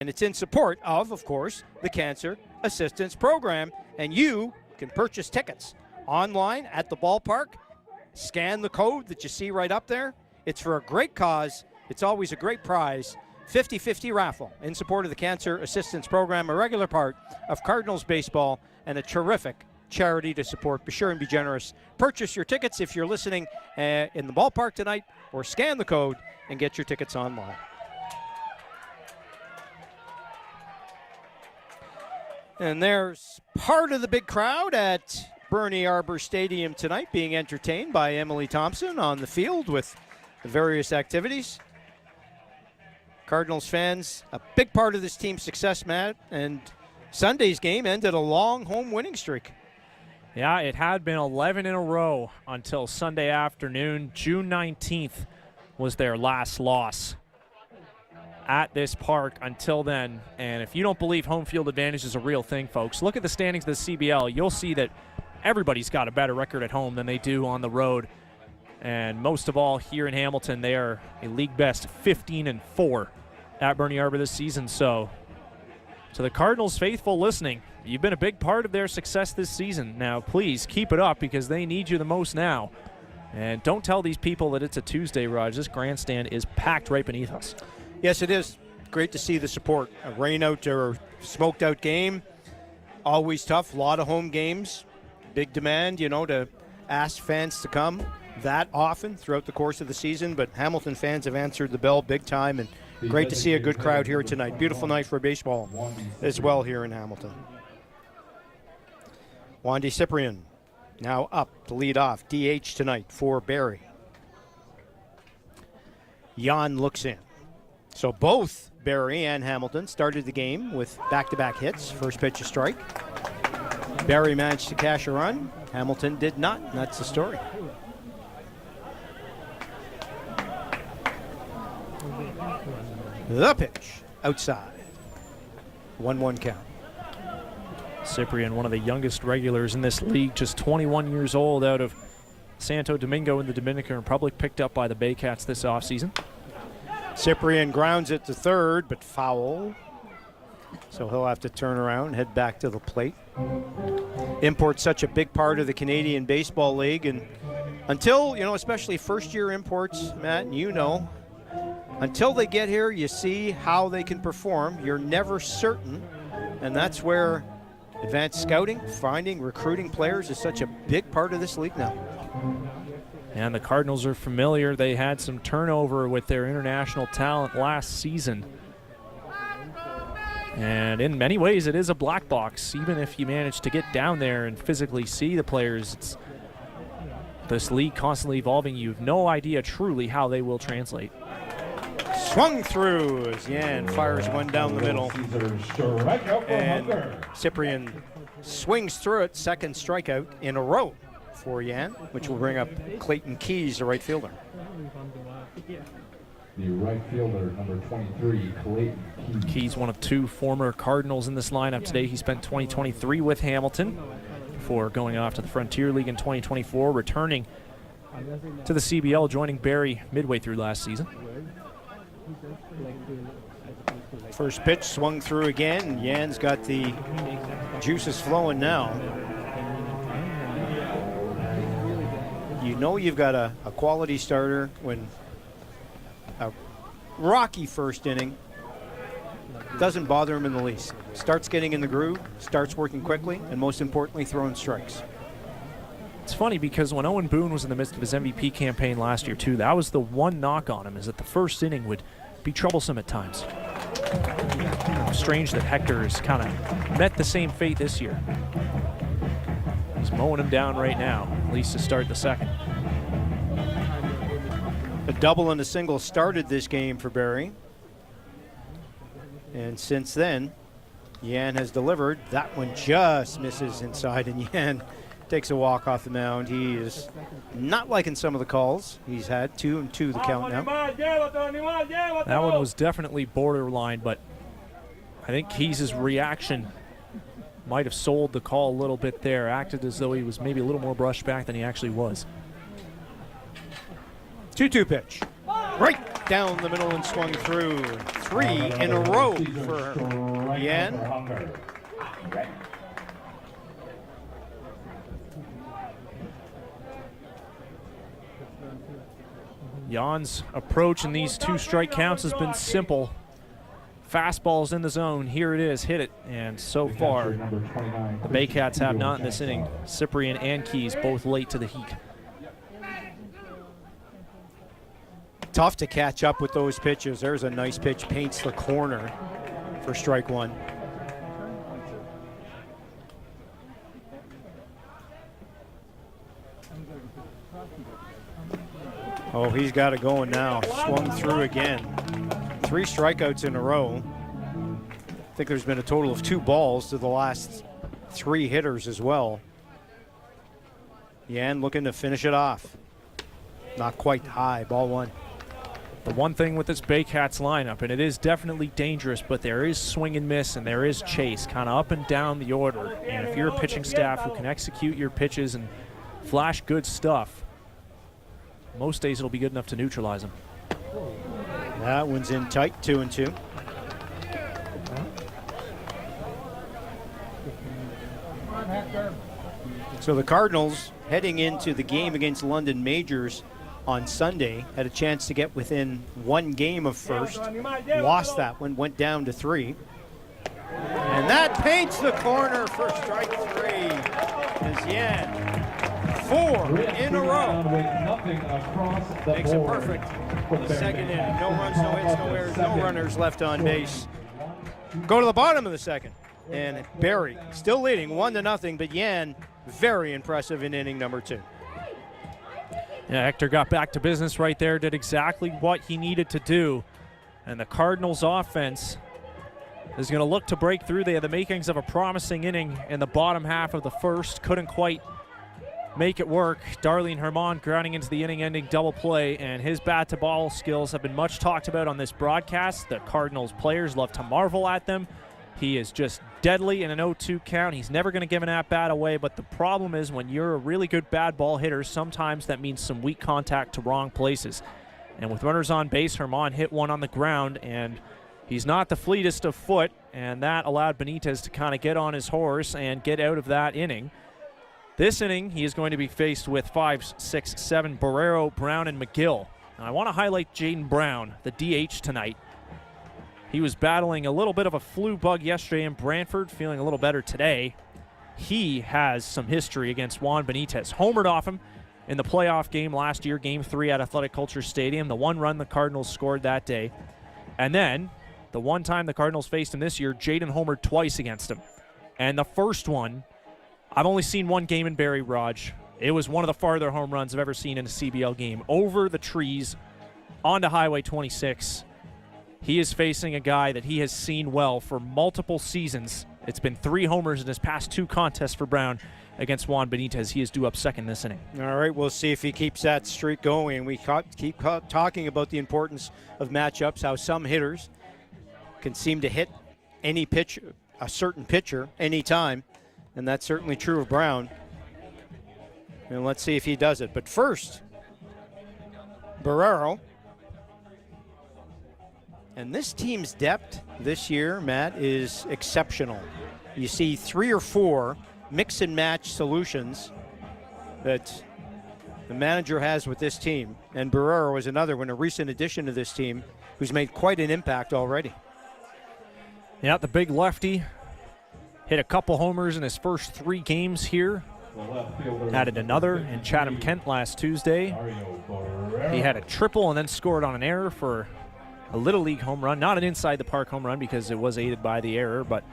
And it's in support of course, the Cancer Assistance Program. And you can purchase tickets online at the ballpark. Scan the code that you see right up there. It's for a great cause. It's always a great prize. 50-50 raffle in support of the Cancer Assistance Program, a regular part of Cardinals baseball and a terrific charity to support. Be sure and be generous. Purchase your tickets if you're listening in the ballpark tonight, or scan the code and get your tickets online. And there's part of the big crowd at Barrie Arbor Stadium tonight being entertained by Emily Thompson on the field with the various activities. Cardinals fans, a big part of this team's success, Matt, and Sunday's game ended a long home winning streak. Yeah, it had been 11 in a row until Sunday afternoon. June 19th was their last loss at this park until then. And if you don't believe home field advantage is a real thing, folks, look at the standings of the CBL. You'll see that everybody's got a better record at home than they do on the road. And most of all, here in Hamilton, they are a league best 15-4 at Barrie Arbor this season. So, to the Cardinals faithful listening, you've been a big part of their success this season. Now, please keep it up because they need you the most now. And don't tell these people that it's a Tuesday, Raj. This grandstand is packed right beneath us. Yes, it is. Great to see the support. A rain-out or smoked-out game, always tough. A lot of home games. Big demand, to ask fans to come that often throughout the course of the season. But Hamilton fans have answered the bell big time, and great to see a good crowd here tonight. Beautiful night for baseball as well here in Hamilton. Wandy Cyprian now up to lead off. DH tonight for Barrie. Jan looks in. So both Barrie and Hamilton started the game with back-to-back hits. First pitch a strike. Barrie managed to cash a run. Hamilton did not. That's the story. The pitch outside. 1-1 count. Cyprian, one of the youngest regulars in this league, just 21 years old, out of Santo Domingo in the Dominican Republic, picked up by the Baycats this offseason. Cyprian grounds it to third, but foul. So he'll have to turn around and head back to the plate. Import's such a big part of the Canadian Baseball League, and until, especially first-year imports, Matt, and until they get here, you see how they can perform. You're never certain, and that's where advanced scouting, finding, recruiting players is such a big part of this league now. And the Cardinals are familiar. They had some turnover with their international talent last season. And in many ways, it is a black box. Even if you manage to get down there and physically see the players, it's this league constantly evolving. You have no idea truly how they will translate. Swung through as Jan fires one down the middle. And Cyprian swings through it. Second strikeout in a row for Jan, which will bring up Clayton Keys, the right fielder. The right fielder, number 23, Clayton Keys. Keys, one of two former Cardinals in this lineup today. He spent 2023 with Hamilton before going off to the Frontier League in 2024, returning to the CBL, joining Barrie midway through last season. First pitch swung through again. Jan's got the juices flowing now. You've got a quality starter when a rocky first inning doesn't bother him in the least. Starts getting in the groove, starts working quickly, and most importantly, throwing strikes. It's funny because when Owen Boone was in the midst of his MVP campaign last year too, that was the one knock on him, is that the first inning would be troublesome at times. Strange that Hector has kind of met the same fate this year. He's mowing him down right now, at least to start the second. A double and a single started this game for Barrie. And since then, Jan has delivered. That one just misses inside, and Jan takes a walk off the mound. He is not liking some of the calls he's had. 2-2 the count now. That one was definitely borderline, but I think Keys' reaction might have sold the call a little bit there. Acted as though he was maybe a little more brushed back than he actually was. 2-2 pitch. Right down the middle and swung through. 3 in a row for Yan. Jan's approach in these 2 strike counts has been simple. Fastball's in the zone. Here it is. Hit it. And so far, the Baycats have not in this inning. Cyprian and Keys both late to the heat. Tough to catch up with those pitches. There's a nice pitch. Paints the corner for strike 1. Oh, he's got it going now. Swung through again. 3 strikeouts in a row. I think there's been a total of 2 balls to the last 3 hitters as well. Yan looking to finish it off. Not quite high, ball 1. The one thing with this Baycats lineup, and it is definitely dangerous, but there is swing and miss and there is chase, kind of up and down the order. And if you're a pitching staff who can execute your pitches and flash good stuff, most days it'll be good enough to neutralize them. That one's in tight, 2-2. So the Cardinals, heading into the game against London Majors on Sunday, had a chance to get within 1 game of first. Lost that one, went down to 3. And that paints the corner for strike 3. As Yan, 4 in a row. Makes it perfect. The second inning. No runs, no hits, no errors, no runners left on base. Go to the bottom of the second. And Barrie still leading 1-0, but Yan very impressive in inning number 2. Yeah, Hector got back to business right there, did exactly what he needed to do. And the Cardinals offense is going to look to break through. They had the makings of a promising inning in the bottom half of the first. Couldn't quite make it work. Darlene Herman grounding into the inning-ending double play, and his bat-to-ball skills have been much talked about on this broadcast. The Cardinals players love to marvel at them. He is just deadly in an 0-2 count. He's never going to give an at-bat away, but the problem is when you're a really good bad ball hitter, sometimes that means some weak contact to wrong places. And with runners on base, Herman hit one on the ground, and he's not the fleetest of foot, and that allowed Benitez to kind of get on his horse and get out of that inning. This inning, he is going to be faced with 5, 6, 7, Barrero, Brown, and McGill. Now, I want to highlight Jaden Brown, the DH tonight. He was battling a little bit of a flu bug yesterday in Brantford, feeling a little better today. He has some history against Juan Benitez. Homered off him in the playoff game last year, Game 3 at Athletic Culture Stadium, the 1 run the Cardinals scored that day. And then, the one time the Cardinals faced him this year, Jaden homered twice against him. And the first one, I've only seen 1 game in Barrie, Raj. It was one of the farther home runs I've ever seen in a CBL game. Over the trees, onto Highway 26. He is facing a guy that he has seen well for multiple seasons. It's been 3 homers in his past 2 contests for Brown against Juan Benitez. He is due up second this inning. All right, we'll see if he keeps that streak going. We keep talking about the importance of matchups, how some hitters can seem to hit any pitcher, a certain pitcher, anytime, and that's certainly true of Brown. And let's see if he does it. But first, Barrero. And this team's depth this year, Matt, is exceptional. You see 3 or 4 mix and match solutions that the manager has with this team. And Barrero is another one, a recent addition to this team, who's made quite an impact already. Yeah, the big lefty hit a couple homers in his first 3 games here. Added another in Chatham-Kent last Tuesday. He had a triple and then scored on an error for a Little League home run. Not an inside-the-park home run because it was aided by the error, but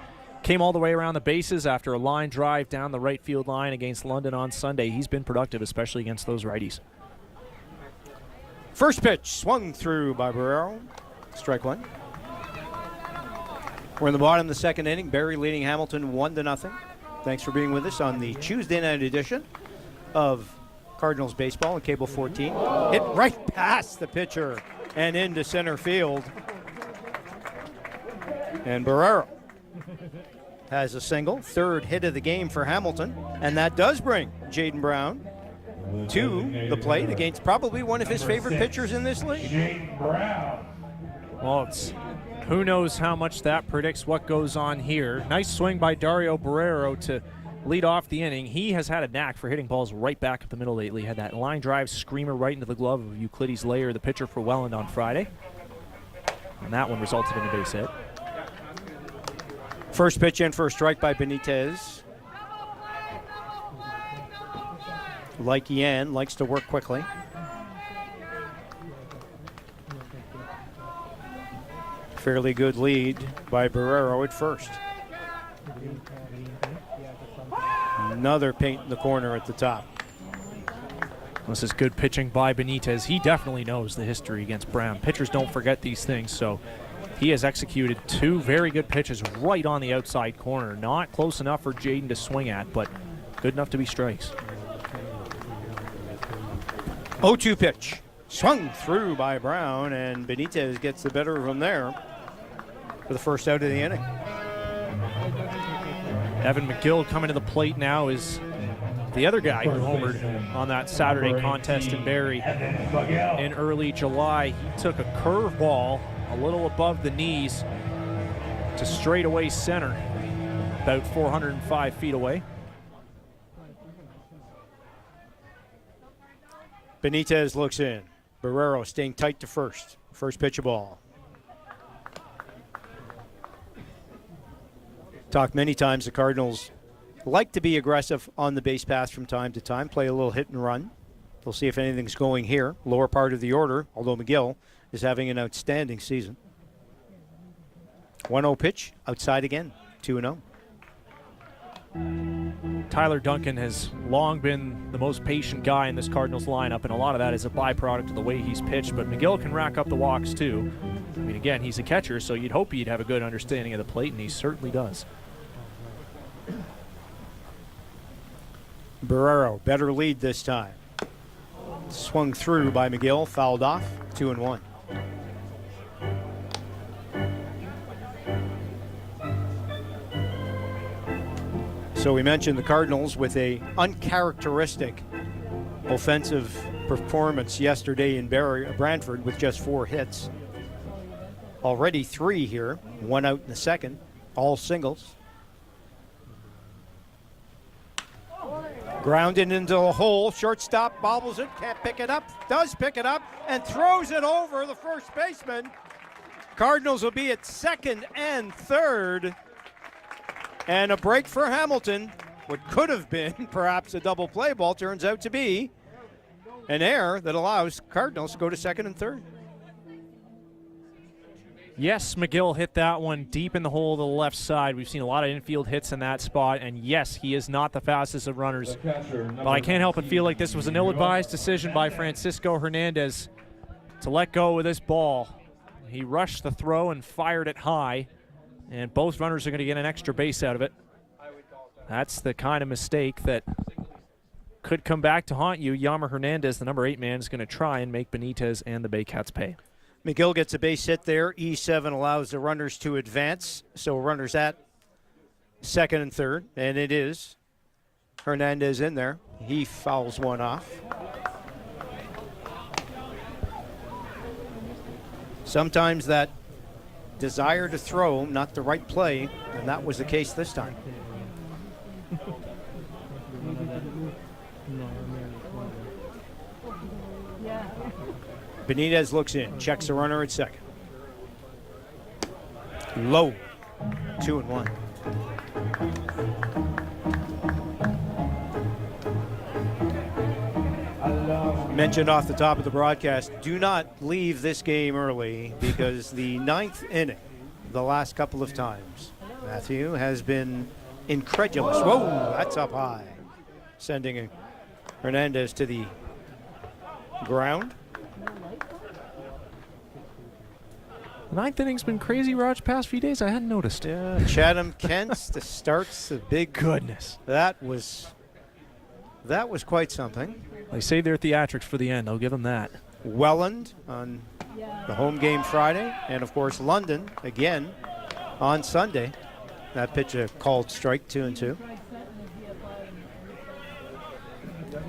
came all the way around the bases after a line drive down the right field line against London on Sunday. He's been productive, especially against those righties. First pitch swung through by Barrero. Strike 1. We're in the bottom of the second inning. Barrie leading Hamilton 1-0. Thanks for being with us on the Tuesday night edition of Cardinals baseball on Cable 14. Hit right past the pitcher and into center field. And Barrero has a single, 3rd hit of the game for Hamilton, and that does bring Jaden Brown to the plate against probably one of his favorite pitchers in this league. Well, it's who knows how much that predicts what goes on here. Nice swing by Dario Barrero to lead off the inning. He has had a knack for hitting balls right back up the middle lately. Had that line drive screamer right into the glove of Euclides Layer, the pitcher for Welland on Friday. And that one resulted in a base hit. First pitch in for a strike by Benitez. Like Yan, likes to work quickly. Fairly good lead by Barrero at first. Another paint in the corner at the top. This is good pitching by Benitez. He definitely knows the history against Brown. Pitchers don't forget these things, so he has executed two very good pitches right on the outside corner. Not close enough for Jaden to swing at, but good enough to be strikes. 0-2 pitch. Swung through by Brown, and Benitez gets the better of him there for the first out of the inning. Evan McGill coming to the plate now is the other guy who homered on that Saturday contest in Barrie in early July. He took a curveball a little above the knees to straightaway center, about 405 feet away. Benitez looks in. Barrero staying tight to first. First pitch of ball. Talked many times the Cardinals like to be aggressive on the base paths from time to time, play a little hit and run. We'll see if anything's going here. Lower part of the order, although McGill is having an outstanding season. 1-0 pitch, outside again, 2-0. Tyler Duncan has long been the most patient guy in this Cardinals lineup, and a lot of that is a byproduct of the way he's pitched, but McGill can rack up the walks too. I mean, again, he's a catcher, so you'd hope he'd have a good understanding of the plate, and he certainly does. Barrero, better lead this time. Swung through by McGill, fouled off, 2-1. So we mentioned the Cardinals with a uncharacteristic offensive performance yesterday in Brantford with just 4 hits. Already 3 here, 1 out in the second, all singles. Grounded into the hole, shortstop bobbles it, can't pick it up, does pick it up, and throws it over the first baseman. Cardinals will be at second and third. And a break for Hamilton. What could have been perhaps a double play ball turns out to be an error that allows Cardinals to go to second and third. Yes, McGill hit that one deep in the hole to the left side. We've seen a lot of infield hits in that spot, and yes, he is not the fastest of runners. But I can't help but feel like this was an ill-advised decision by Francisco Hernandez to let go with this ball. He rushed the throw and fired it high, and both runners are going to get an extra base out of it. That's the kind of mistake that could come back to haunt you. Yammer Hernandez, the number 8 man, is going to try and make Benitez and the Baycats pay. McGill gets a base hit there. E7 allows the runners to advance. So runners at second and third, and it is Hernandez in there. He fouls one off. Sometimes that desire to throw, not the right play, and that was the case this time. Benitez looks in, checks the runner at second. Low, 2-1. Mentioned off the top of the broadcast, do not leave this game early because the 9th inning, the last couple of times, Matthew has been incredulous. Whoa, that's up high. Sending Hernandez to the ground. The 9th inning's been crazy, Raj, past few days. I hadn't noticed. Yeah, Chatham Kent's the starts the big Goodness. That was quite something. They save their theatrics for the end. I'll give them that. Welland on the home game Friday, and of course London again on Sunday. That pitch a called strike, 2-2.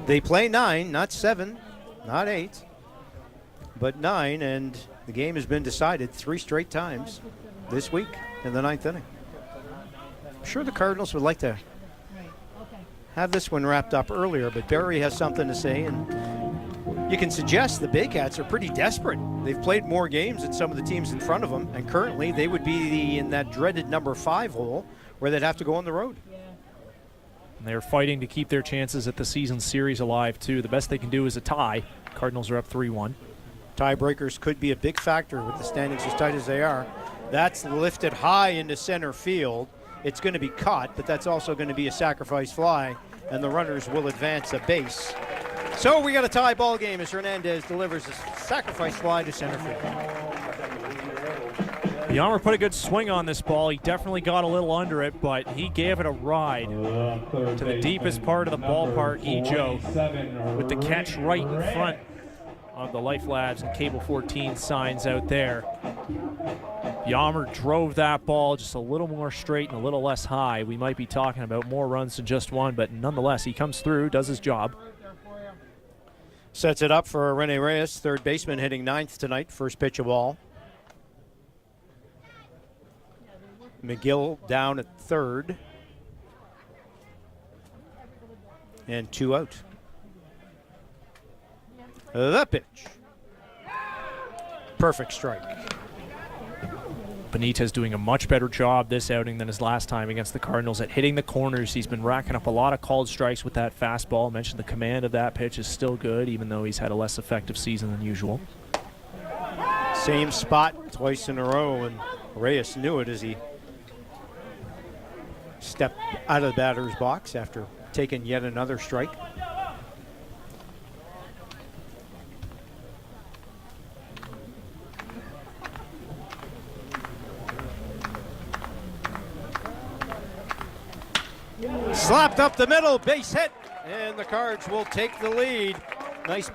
They play 9, not 7, not 8, but 9, and the game has been decided 3 straight times this week in the 9th inning. I'm sure the Cardinals would like to have this one wrapped up earlier, but Barrie has something to say, and you can suggest the Baycats are pretty desperate. They've played more games than some of the teams in front of them, and currently they would be in that dreaded number 5 hole where they'd have to go on the road. And they're fighting to keep their chances at the season series alive, too. The best they can do is a tie. Cardinals are up 3-1. Tiebreakers could be a big factor with the standings as tight as they are. That's lifted high into center field. It's going to be caught, but that's also going to be a sacrifice fly, and the runners will advance a base. So we got a tie ball game as Hernandez delivers a sacrifice fly to center field. Yammer put a good swing on this ball. He definitely got a little under it, but he gave it a ride to the deepest part of the ballpark, Ejo, with the catch right in front of the Life Labs and Cable 14 signs out there. Yammer drove that ball just a little more straight and a little less high. We might be talking about more runs than just one, but nonetheless, he comes through, does his job. Sets it up for Rene Reyes, third baseman, hitting 9th tonight, first pitch of all. McGill down at third. And 2 out. The pitch. Perfect strike. Benitez doing a much better job this outing than his last time against the Cardinals at hitting the corners. He's been racking up a lot of called strikes with that fastball. I mentioned the command of that pitch is still good, even though he's had a less effective season than usual. Same spot twice in a row, and Reyes knew it as he stepped out of the batter's box after taking yet another strike. Slapped up the middle, base hit, and the Cards will take the lead. Nice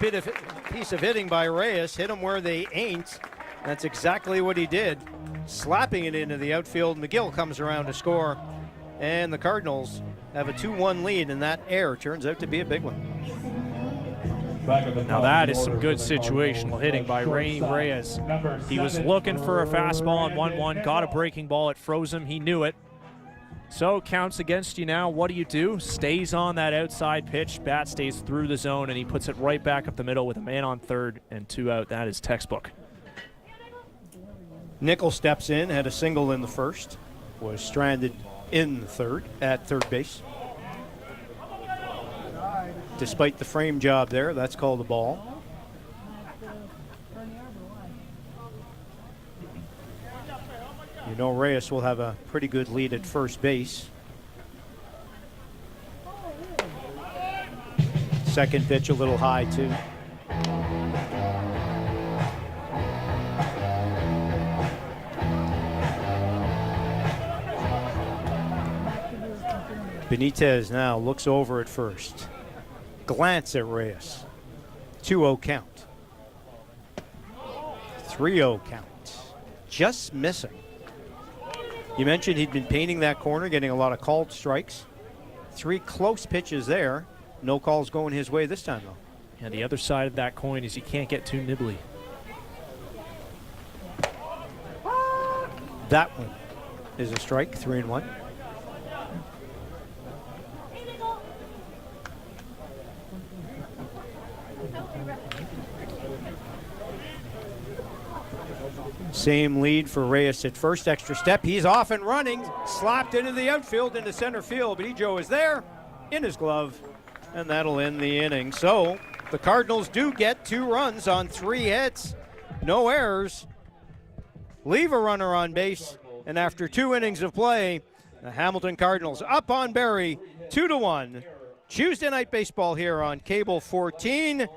piece of hitting by Reyes. Hit them where they ain't. That's exactly what he did. Slapping it into the outfield. McGill comes around to score. And the Cardinals have a 2-1 lead, and that error turns out to be a big one. Now that is some good situational hitting by Reyes. He was looking for a fastball on 1-1, got a breaking ball, it froze him, he knew it. So counts against you now. What do? Stays on that outside pitch. Bat stays through the zone, and he puts it right back up the middle with a man on third and 2 out. That is textbook. Nickel steps in, had a single in the first, was stranded in the third at third base. Despite the frame job there, that's called a ball. You know Reyes will have a pretty good lead at first base. Second pitch a little high too. Benitez now looks over at first. Glance at Reyes. 2-0 count. 3-0 count. Just missing. You mentioned he'd been painting that corner, getting a lot of called strikes. 3 close pitches there. No calls going his way this time, though. Yeah, the other side of that coin is you can't get too nibbly. That one is a strike, 3-1. Same lead for Reyes at first. Extra step. He's off and running. Slapped into the outfield, into center field. But Ejo is there in his glove. And that'll end the inning. So the Cardinals do get 2 runs on 3 hits. No errors. Leave a runner on base. And after 2 innings of play, the Hamilton Cardinals up on Barrie 2-1. Tuesday night baseball here on Cable 14.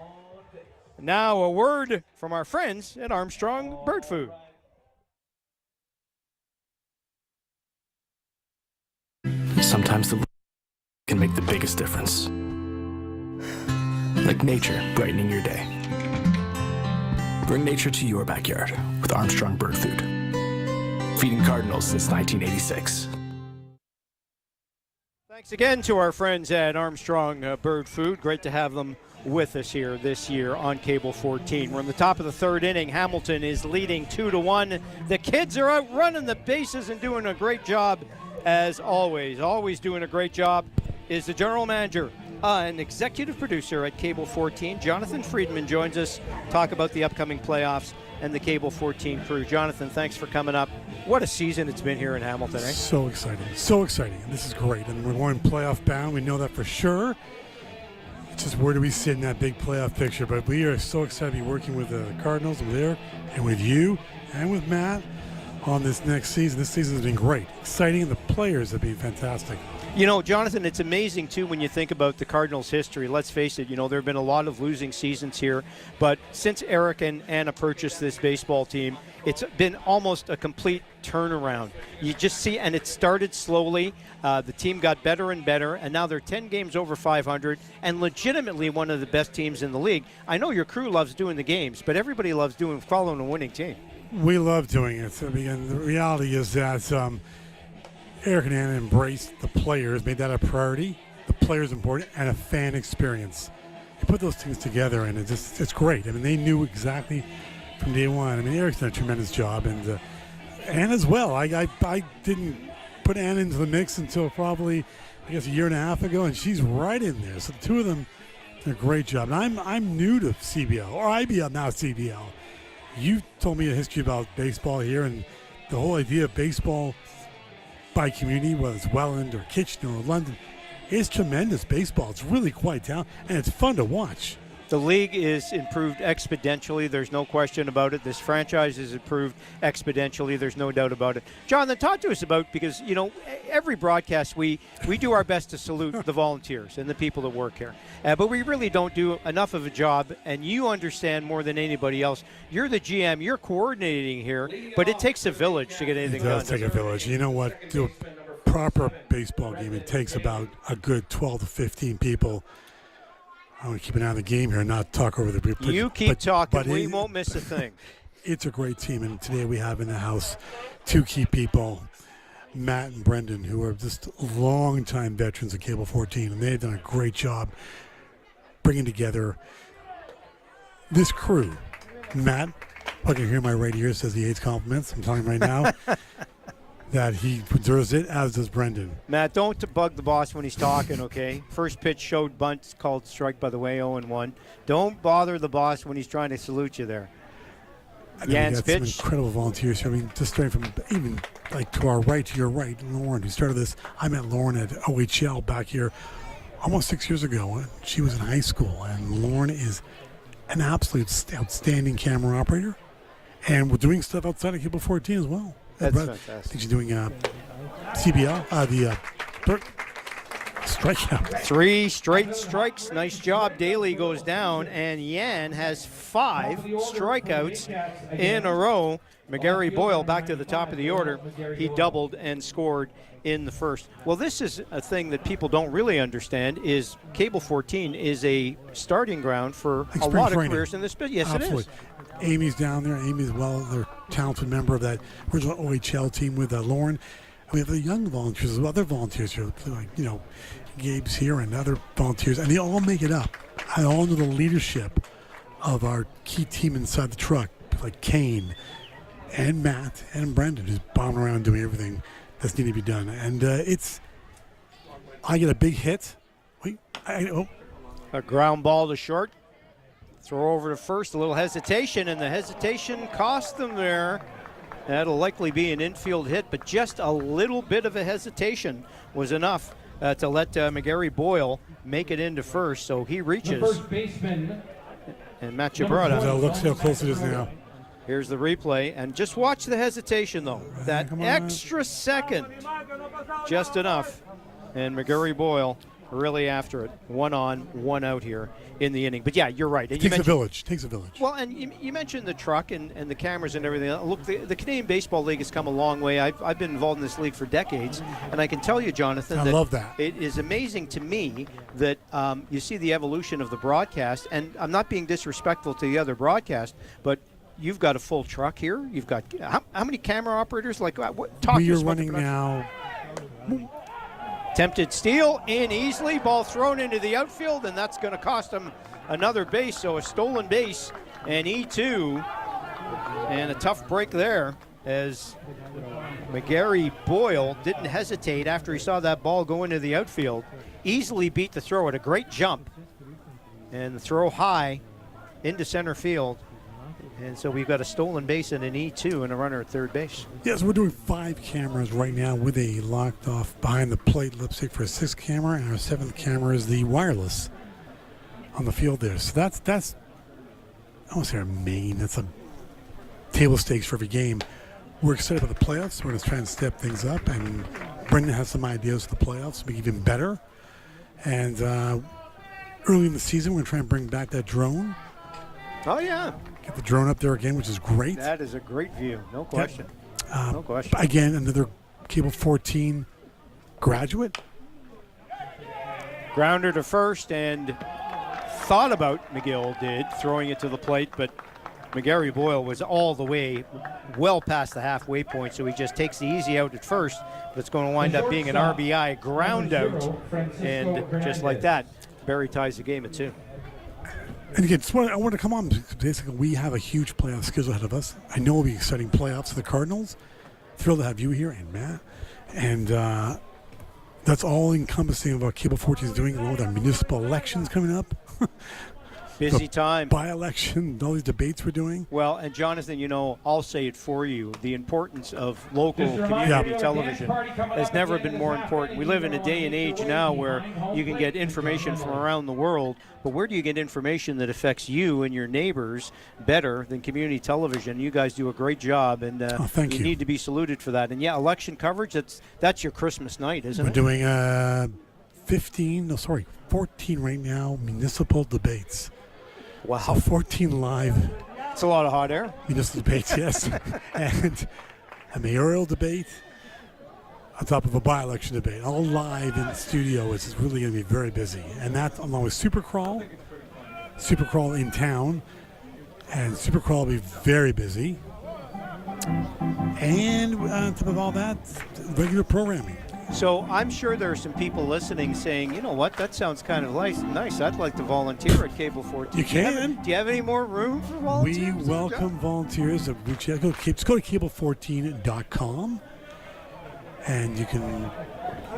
Now a word from our friends at Armstrong Bird Food. Sometimes the can make the biggest difference. Like nature brightening your day. Bring nature to your backyard with Armstrong Bird Food. Feeding Cardinals since 1986. Thanks again to our friends at Armstrong Bird Food. Great to have them with us here this year on Cable 14. We're in the top of the third inning. Hamilton is leading 2-1. The kids are out running the bases and doing a great job as always. Always doing a great job is the general manager and executive producer at Cable 14. Jonathan Friedman joins us, talk about the upcoming playoffs and the Cable 14 crew. Jonathan, thanks for coming up. What a season it's been here in Hamilton, eh? So exciting. So exciting. This is great. And we're going playoff bound. We know that for sure. It's just where do we sit in that big playoff picture? But we are so excited to be working with the Cardinals and with Eric and with you and with Matt on this next season. This season has been great. Exciting, and the players have been fantastic. You know, Jonathan, it's amazing, too, when you think about the Cardinals' history. Let's face it, you know, there have been a lot of losing seasons here. But since Eric and Anna purchased this baseball team, it's been almost a complete turnaround. You just see, and it started slowly. The team got better and better, and now they're 10 games over 500 and legitimately one of the best teams in the league. I know your crew loves doing the games, but everybody loves following a winning team. We love doing it. I mean, the reality is that Eric and Anna embraced the players, made that a priority. The players important, and a fan experience. They put those things together, and it's great. I mean, they knew exactly from day one. I mean, Eric's done a tremendous job, and Anna as well. I didn't put Anna into the mix until probably, I guess, a year and a half ago, and she's right in there. So the two of them did a great job. And I'm new to CBL, or IBL, now CBL. You told me a history about baseball here, and the whole idea of baseball by community, whether it's Welland or Kitchener or London, is tremendous baseball. It's really quite talented, and it's fun to watch. The league is improved exponentially. There's no question about it. This franchise is improved exponentially. There's no doubt about it. Jonathan, talk to us about, because, you know, every broadcast we do our best to salute the volunteers and the people that work here. But we really don't do enough of a job, and you understand more than anybody else. You're the GM. You're coordinating here, but it takes a village to get anything done. It does take a village. You know what? To a proper baseball game, it takes about a good 12 to 15 people. I want to keep an eye on the game here and not talk over the replay. You keep talking. We won't miss a thing. It's a great team, and today we have in the house two key people, Matt and Brendan, who are just long-time veterans of Cable 14, and they've done a great job bringing together this crew. Matt, I can hear my right ear says he hates compliments. I'm telling him right now that he deserves it, as does Brendan. Matt, don't bug the boss when he's talking, okay? First pitch showed bunt, called strike, by the way, 0-1. Don't bother the boss when he's trying to salute you there. Jan's pitch. Some incredible volunteers here. I mean, just starting from even like to our right, to your right, Lauren, who started this. I met Lauren at OHL back here almost 6 years ago. She was in high school, and Lauren is an absolute outstanding camera operator. And we're doing stuff outside of Cable 14 as well. That's fantastic. I think she's doing CBL, the strikeout. 3 straight strikes. Nice job. Daly goes down, and Jan has 5 strikeouts in a row. McGarry Boyle back to the top of the order. He doubled and scored in the first. Well, this is a thing that people don't really understand, is Cable 14 is a starting ground for a lot of careers in this business. Yes, absolutely. It is. Amy's down there. Amy's they're a talented member of that original OHL team with Lauren. We have the young volunteers as well, other volunteers here, like, you know, Gabe's here and other volunteers, and they all make it up. And all under the leadership of our key team inside the truck, like Kane and Matt and Brendan, who's bombing around doing everything that's needed to be done. And I get a big hit. A ground ball to short. Throw over to first, a little hesitation, and the hesitation cost them there. That'll likely be an infield hit, but just a little bit of a hesitation was enough to let McGarry Boyle make it into first, so he reaches. The first baseman. And Matt Gibrata. So look how close it is now. Here's the replay, and just watch the hesitation, though. That extra second, just enough. And McGarry Boyle really after it. 1 on, 1 out here in the inning. But, yeah, you're right. It takes a village. Takes a village. Well, and you mentioned the truck and the cameras and everything. Look, the Canadian Baseball League has come a long way. I've been involved in this league for decades, and I can tell you, Jonathan, I love that. It is amazing to me that you see the evolution of the broadcast, and I'm not being disrespectful to the other broadcast, but you've got a full truck here. You've got how many camera operators? Like, what? We are running now Attempted steal in easily, ball thrown into the outfield, and that's going to cost him another base. So a stolen base and E2, and a tough break there as McGarry Boyle didn't hesitate after he saw that ball go into the outfield. Easily beat the throw at a great jump, and the throw high into center field. And so we've got a stolen base and an E2 and a runner at third base. Yes, we're doing 5 cameras right now with a locked off behind the plate lipstick for a 6th camera, and our 7th camera is the wireless on the field there. So that's I won't say our main, that's a table stakes for every game. We're excited about the playoffs. We're going to try and step things up, and Brendan has some ideas for the playoffs to be even better. And early in the season, we're going to try and bring back that drone. Oh, yeah. Get the drone up there again, which is great. That is a great view, no question. No question. Again, another Cable 14 graduate. Grounder to first, and thought about McGill did, throwing it to the plate, but McGarry Boyle was all the way well past the halfway point, so he just takes the easy out at first, but it's going to wind up being an RBI ground out, and just like that, Barrie ties the game at 2. And again, I want to come on because basically we have a huge playoff schedule ahead of us. I know it'll be exciting playoffs for the Cardinals. Thrilled to have you here and Matt. And that's all encompassing of what Cable 14 is doing, along with our municipal elections coming up. Busy time. By-election, all these debates we're doing. Well, and Jonathan, you know, I'll say it for you. The importance of local community television has never been more important. We live in a day and age now where you can get information from around the world, but where do you get information that affects you and your neighbors better than community television? You guys do a great job, and thank you. Need to be saluted for that. And yeah, election coverage, that's your Christmas night, isn't it? We're doing 14 right now, municipal debates. Wow. So 14 live. It's a lot of hot air. Municipal debates, yes. And a mayoral debate on top of a by-election debate, all live in the studio. It's really going to be very busy. And that, along with Supercrawl in town, and Supercrawl will be very busy. And on top of all that, regular programming. So I'm sure there are some people listening saying, you know what, that sounds kind of nice. I'd like to volunteer at Cable 14. You can. Do you have any more room for volunteers? We welcome volunteers. Just go to cable14.com, and you can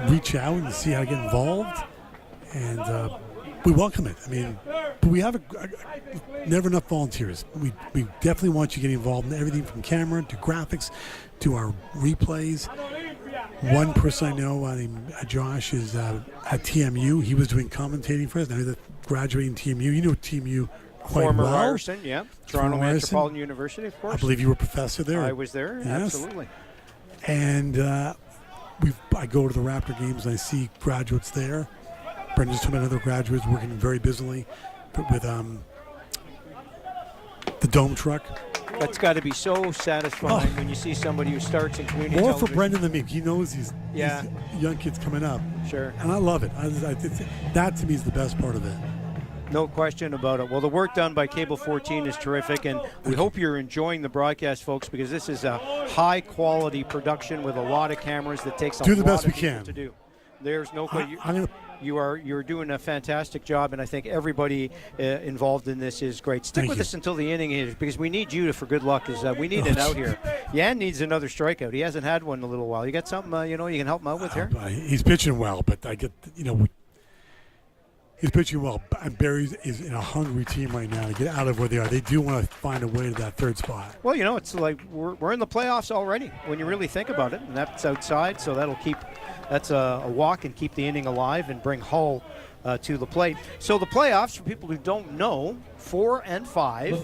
reach out and see how to get involved. And we welcome it. I mean, but we have never enough volunteers. We definitely want you getting involved in everything from camera to graphics to our replays. One person I know, Josh, is at TMU. He was doing commentating for us. Now he's graduating TMU. You know TMU quite Former well. Ryerson, yeah. Toronto Metropolitan University, of course. I believe you were a professor there. I was there, yes. Absolutely. And I go to the Raptor games and I see graduates there. Brendan's talking about other graduates working very busily with the dome truck. That's got to be so satisfying when you see somebody who starts in community More television. for Brendan than me. He knows these young kids coming up. Sure. And I love it. That, to me, is the best part of it. No question about it. Well, the work done by Cable 14 is terrific, and we hope you're enjoying the broadcast, folks, because this is a high-quality production with a lot of cameras that takes a lot the best of we people can to do. There's no question. You're doing a fantastic job, and I think everybody involved in this is great. Stick with us until the inning is, because we need you for good luck. We need an out here. Yan needs another strikeout. He hasn't had one in a little while. You got something you can help him out with here? He's pitching well, but I get he's pitching well. And Barrie is in a hungry team right now to get out of where they are. They do want to find a way to that third spot. Well, it's like we're in the playoffs already when you really think about it, and that's outside, so that's a walk and keep the inning alive and bring Hull to the plate. So the playoffs, for people who don't know, 4 and 5,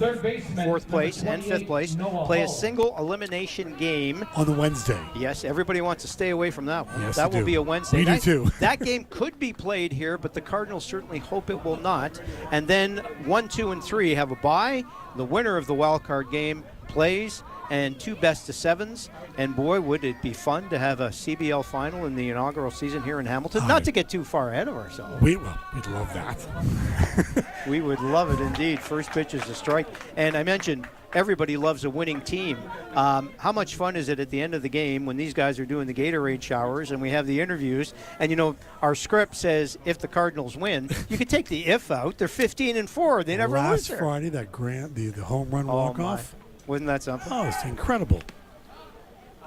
fourth place and fifth place, play a single elimination game on the Wednesday. Yes, everybody wants to stay away from that one. Yes, that will be a Wednesday. We do too. That game could be played here, but the Cardinals certainly hope it will not. And then 1, 2, and 3 have a bye. The winner of the wild card game plays, and 2 best-of-7s. And boy, would it be fun to have a CBL final in the inaugural season here in Hamilton. Not to get too far ahead of ourselves. We'd love that. We would love it indeed. First pitch is a strike. And I mentioned everybody loves a winning team. How much fun is it at the end of the game when these guys are doing the Gatorade showers and we have the interviews? And, you know, our script says if the Cardinals win, you could take the if out. They're 15-4. They never lose Last there. Friday, that the home run walk-off. Wasn't that something? Oh, it's incredible.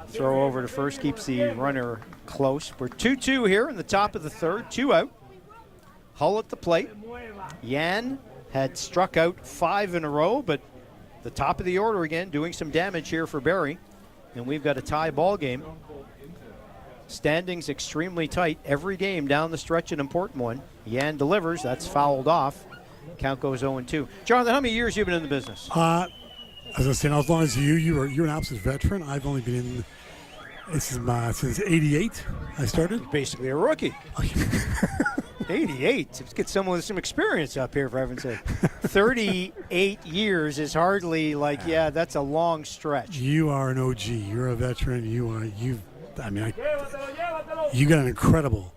Throw over to first, keeps the runner close. We're 2-2 here in the top of the third, 2 out. Hull at the plate. Yan had struck out 5 in a row, but the top of the order again, doing some damage here for Barrie. And we've got a tie ball game. Standings extremely tight. Every game down the stretch, an important one. Yan delivers. That's fouled off. Count goes 0-2. Jonathan, how many years have you been in the business? As I was saying, as long as you're an absolute veteran. I've only been in since '88. I started. Basically a rookie. 88. Let's get someone with some experience up here, for heaven's sake. 38 years is hardly like, yeah, that's a long stretch. You are an OG. You're a veteran. You got an incredible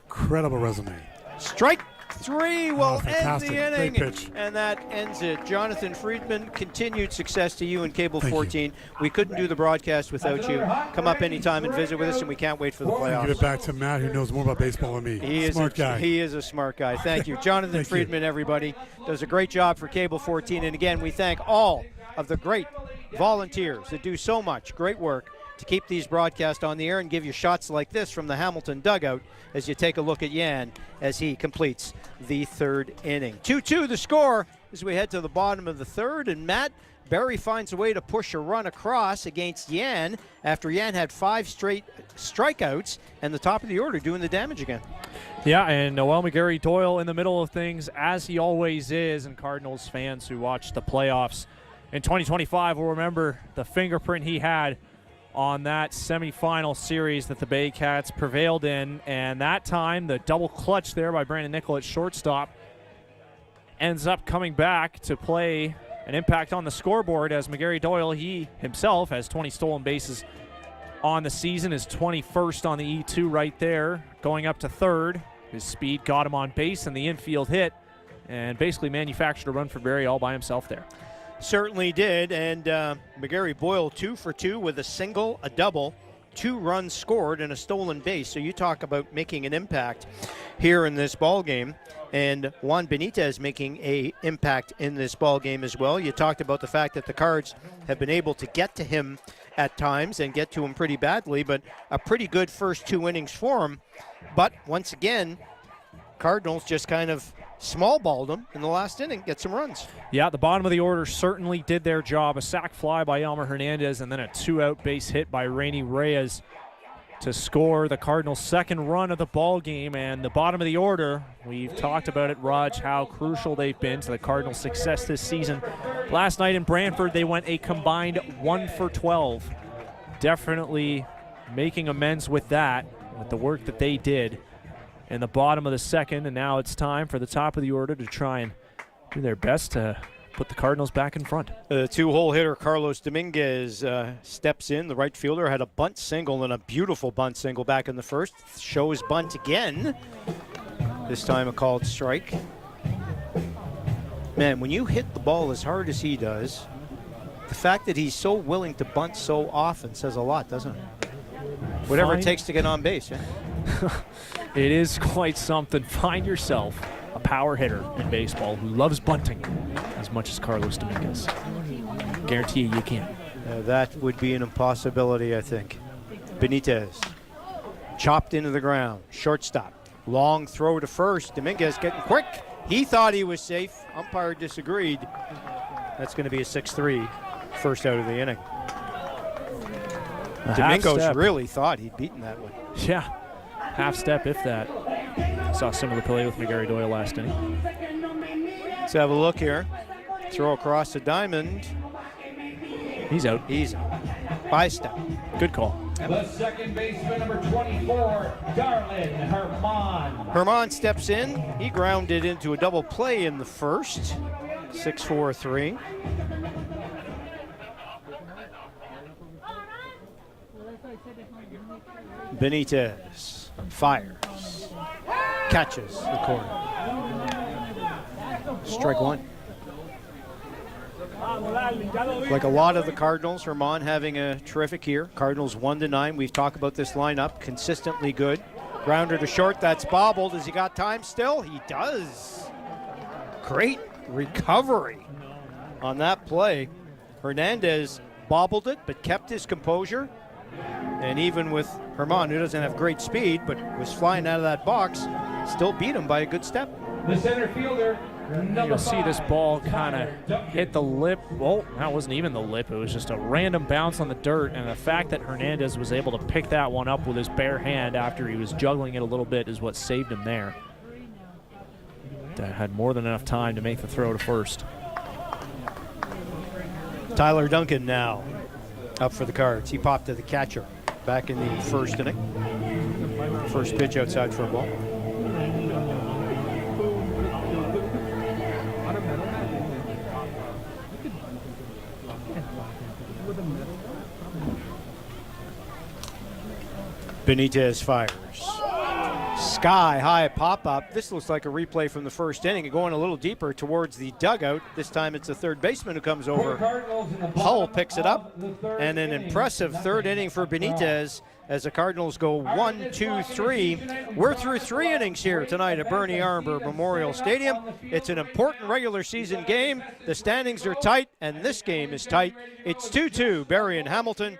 resume. Strike 3 will end fantastic. the inning. Great pitch. And that ends it. Jonathan Friedman, continued success to you and Cable Thank 14. We couldn't do the broadcast without you. Come up anytime and visit with us, and we can't wait for the playoffs. Give it back to Matt, who knows more about baseball than me. Smart guy. He is a smart guy. Thank you. Jonathan Thank Friedman, everybody, does a great job for Cable 14. And again, we thank all of the great volunteers that do so much great work to keep these broadcasts on the air and give you shots like this from the Hamilton dugout as you take a look at Yan as he completes the third inning. 2-2 the score as we head to the bottom of the third. And Matt, Barrie finds a way to push a run across against Yan after Yan had 5 straight strikeouts and the top of the order doing the damage again. Yeah, and Noel McGarry Doyle in the middle of things, as he always is, and Cardinals fans who watch the playoffs in 2025 will remember the fingerprint he had on that semifinal series that the Bay Cats prevailed in. And that time, the double clutch there by Brandon Nicol at shortstop ends up coming back to play an impact on the scoreboard as McGarry Doyle, he himself has 20 stolen bases on the season, is 21st on the E2 right there, going up to third. His speed got him on base and the infield hit, and basically manufactured a run for Barrie all by himself there. Certainly did, and McGarry Boyle 2 for 2 with a single, a double, 2 runs scored, and a stolen base. So you talk about making an impact here in this ball game, and Juan Benitez making an impact in this ball game as well. You talked about the fact that the Cards have been able to get to him at times and get to him pretty badly, but a pretty good first 2 innings for him. But once again, Cardinals just kind of small balled him in the last inning, get some runs. Yeah, the bottom of the order certainly did their job. A sac fly by Elmer Hernandez and then a 2-out base hit by Rainy Reyes to score the Cardinals' second run of the ball game. And the bottom of the order, we've talked about it, Raj, how crucial they've been to the Cardinals' success this season. Last night in Brantford, they went a combined 1 for 12. Definitely making amends with that, with the work that they did in the bottom of the second, and now it's time for the top of the order to try and do their best to put the Cardinals back in front. The 2-hole hitter Carlos Dominguez steps in. The right fielder had a bunt single and a beautiful bunt single back in the first. Shows bunt again. This time a called strike. Man, when you hit the ball as hard as he does, the fact that he's so willing to bunt so often says a lot, doesn't it? Whatever it takes to get on base, yeah? It is quite something. Find yourself a power hitter in baseball who loves bunting as much as Carlos Dominguez. Guarantee you can. That would be an impossibility, I think. Benitez chopped into the ground. Shortstop. Long throw to first. Dominguez getting quick. He thought he was safe. Umpire disagreed. That's going to be a 6-3 first out of the inning. Domingos really thought he'd beaten that one. Yeah. Half step, if that. Saw similar play with McGarry Doyle last inning. Let's have a look here. Throw across the diamond. He's out. He's out. By step. Good call. The second baseman, number 24, Darlin Herman. Herman steps in. He grounded into a double play in the first. 6-4-3. Benitez fires, catches the corner. Strike 1. Like a lot of the Cardinals, Herman having a terrific year. Cardinals 1-9. We've talked about this lineup, consistently good. Grounder to short, that's bobbled. Has he got time still? He does. Great recovery on that play. Hernandez bobbled it, but kept his composure. And even with Herman, who doesn't have great speed, but was flying out of that box, still beat him by a good step. The center fielder, You'll see this ball kind of hit the lip. Well, that wasn't even the lip. It was just a random bounce on the dirt. And the fact that Hernandez was able to pick that one up with his bare hand after he was juggling it a little bit is what saved him there. That had more than enough time to make the throw to first. Tyler Duncan now up for the Cards. He popped to the catcher back in the first inning. First pitch outside for a ball. Benitez fires. Sky high pop-up. This looks like a replay from the first inning, going a little deeper towards the dugout. This time it's the third baseman who comes over. Hull picks it up, and an impressive third inning for Benitez as the Cardinals go 1, 2, 3. We're through 3 innings here tonight at Bernie Armber Memorial Stadium. It's an important regular season game. The standings are tight, and this game is tight. It's 2-2, Barrie and Hamilton.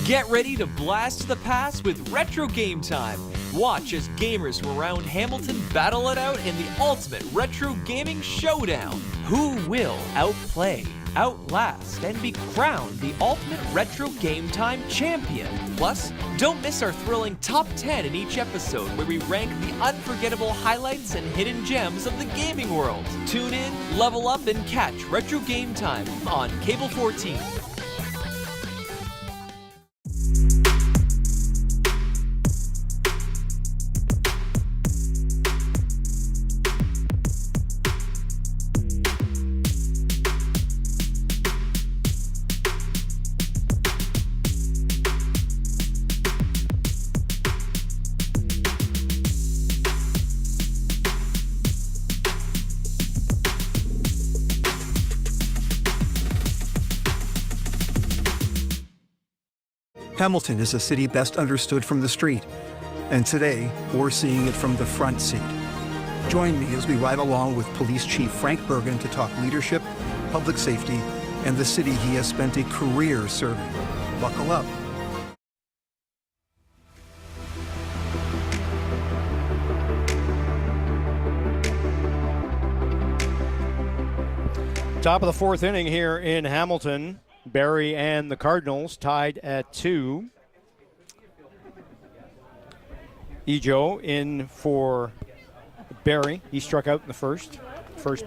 Get ready to blast to the past with Retro Game Time. Watch as gamers from around Hamilton battle it out in the ultimate retro gaming showdown. Who will outplay, outlast, and be crowned the ultimate Retro Game Time champion? Plus, don't miss our thrilling top 10 in each episode where we rank the unforgettable highlights and hidden gems of the gaming world. Tune in, level up, and catch Retro Game Time on Cable 14. Hamilton is a city best understood from the street, and today we're seeing it from the front seat. Join me as we ride along with Police Chief Frank Bergen to talk leadership, public safety, and the city he has spent a career serving. Buckle up. Top of the fourth inning here in Hamilton. Barrie and the Cardinals tied at 2. Ejo in for Barrie. He struck out in the first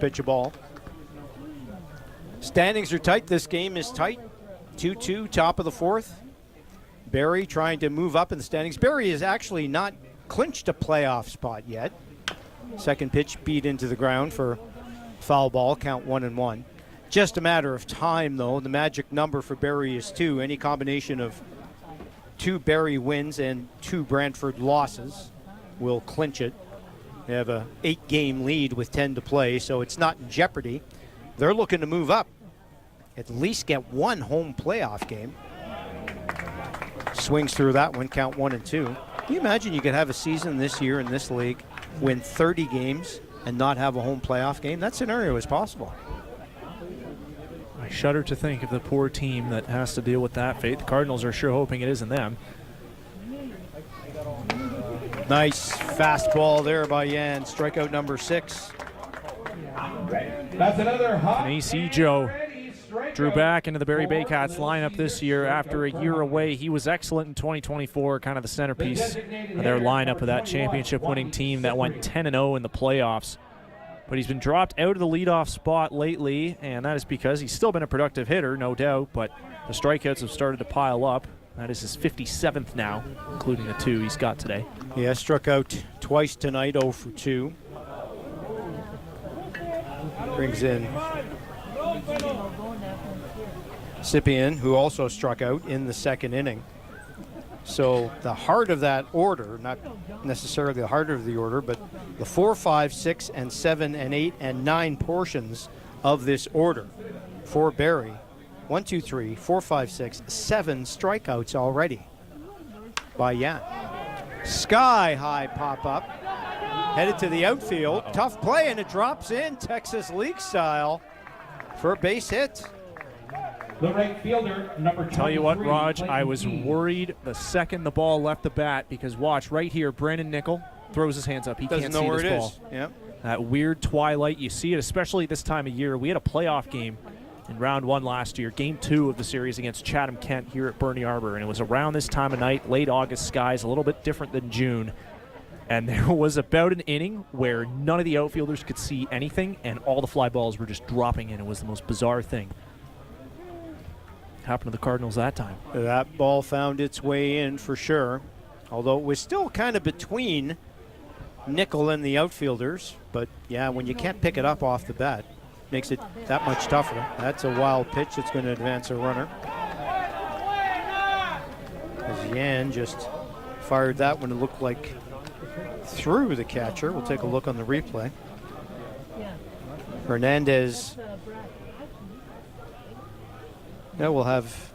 pitch of ball. Standings are tight. This game is tight. 2-2, top of the fourth. Barrie trying to move up in the standings. Barrie has actually not clinched a playoff spot yet. Second pitch beat into the ground for foul ball, count 1-1. Just a matter of time, though. The magic number for Barrie is 2. Any combination of 2 Barrie wins and 2 Brantford losses will clinch it. They have a 8-game lead with 10 to play, so it's not in jeopardy. They're looking to move up, at least get 1 home playoff game. Swings through that one, count 1-2. Can you imagine you could have a season this year in this league, win 30 games, and not have a home playoff game? That scenario is possible. I shudder to think of the poor team that has to deal with that fate. The Cardinals are sure hoping it isn't them. Nice fastball there by Yan. Strikeout number 6. That's another hot. Denise Ejo drew back into the Barrie Baycats lineup this year after a year away. He was excellent in 2024, kind of the centerpiece of their lineup of that championship-winning team that went 10-0 in the playoffs. but he's been dropped out of the leadoff spot lately, and that is because he's still been a productive hitter, no doubt, but the strikeouts have started to pile up. That is his 57th now, including the 2 he's got today. Yeah, struck out twice tonight, 0 for 2. Brings in Cyprian, who also struck out in the second inning. So the heart of that order, not necessarily the heart of the order, but the 4, 5, 6, and 7, and 8, and 9 portions of this order for Barrie. 1, 2, 3, 4, 5, 6, 7 strikeouts already by Yan. Sky high pop up, headed to the outfield. Tough play, and it drops in Texas League style for a base hit. The right fielder, number 23. Tell you what, Raj, I Clayton was Keys. worried the second the ball left the bat, because watch right here, Brandon Nickel throws his hands up. He Doesn't can't know see where this it ball. is. Yep. That weird twilight, you see it especially this time of year. We had a playoff game in round 1 last year, game 2 of the series against Chatham-Kent here at Barrie Arbor, and it was around this time of night, late August skies, a little bit different than June. And there was about an inning where none of the outfielders could see anything, and all the fly balls were just dropping in. It was the most bizarre thing. Happened to the Cardinals that time. That ball found its way in for sure, although it was still kind of between Nickel and the outfielders. But yeah, when you can't pick it up off the bat, makes it that much tougher. That's a wild pitch that's going to advance a runner. As Yan just fired that one, it looked like through the catcher. We'll take a look on the replay. Hernandez. Yeah, we'll have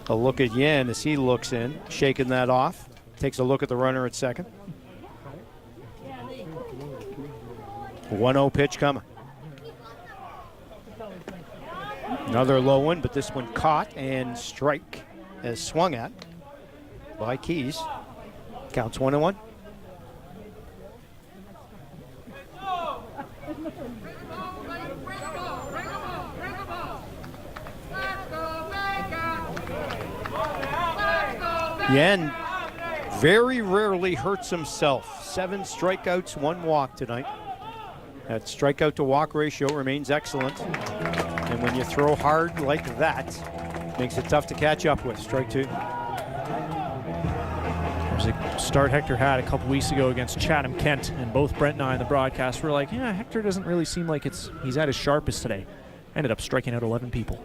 a look at Yan as he looks in, shaking that off. Takes a look at the runner at second. 1-0 pitch coming. Another low one, but this one caught and strike as swung at by Keys. Counts 1-1. Yan very rarely hurts himself. 7 strikeouts, 1 walk tonight. That strikeout to walk ratio remains excellent. And when you throw hard like that, makes it tough to catch up with. Strike 2. There's a start Hector had a couple weeks ago against Chatham-Kent, and both Brent and I in the broadcast were like, yeah, Hector doesn't really seem like he's at his sharpest today. Ended up striking out 11 people.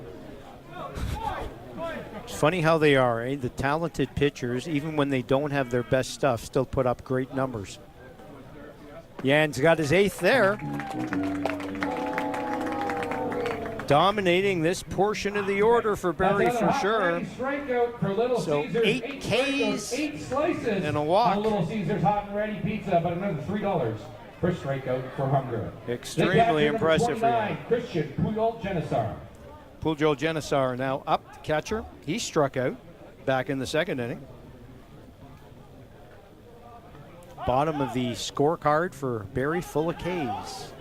It's funny how they are, eh? The talented pitchers, even when they don't have their best stuff, still put up great numbers. Yan's got his 8th there. Dominating this portion of the order for Barrie for sure. So 8 Ks 8 slices and a walk. on Little Caesars Hot and Ready Pizza, but another $3 per strikeout for Hunger. Extremely impressive for him. Christian Puyol Genesar. Pujol Genesar now up, the catcher. He struck out back in the second inning. Bottom of the scorecard for Barrie, full of Ks.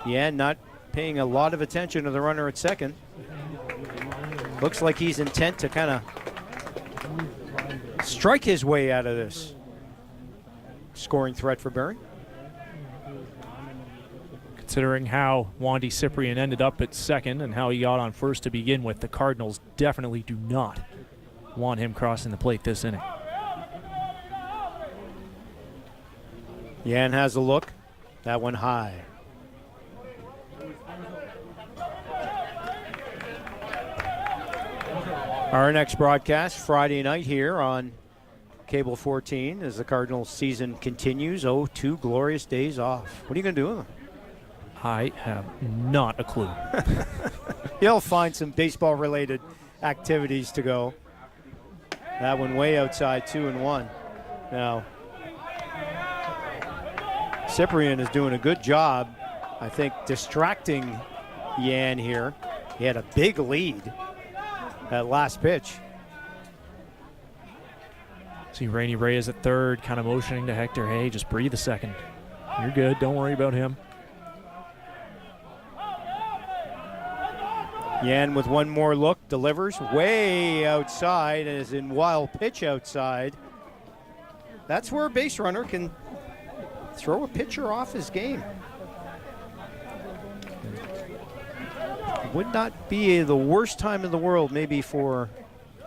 Yeah, not paying a lot of attention to the runner at second. Looks like he's intent to kind of strike his way out of this scoring threat for Barrie. Considering how Wandy Cyprian ended up at second and how he got on first to begin with, the Cardinals definitely do not want him crossing the plate this inning. Yan has a look. That one high. Our next broadcast Friday night here on Cable 14 as the Cardinals season continues. 2 glorious days off. What are you going to do with them? I have not a clue. You'll find some baseball-related activities to go. That one way outside, 2-1. Now, Cyprian is doing a good job, I think, distracting Yan here. He had a big lead at last pitch. See Rainey Reyes at third, kind of motioning to Hector, hey, just breathe a second. You're good, don't worry about him. Yan with one more look, delivers way outside, as in wild pitch outside. That's where a base runner can throw a pitcher off his game. Would not be the worst time in the world maybe for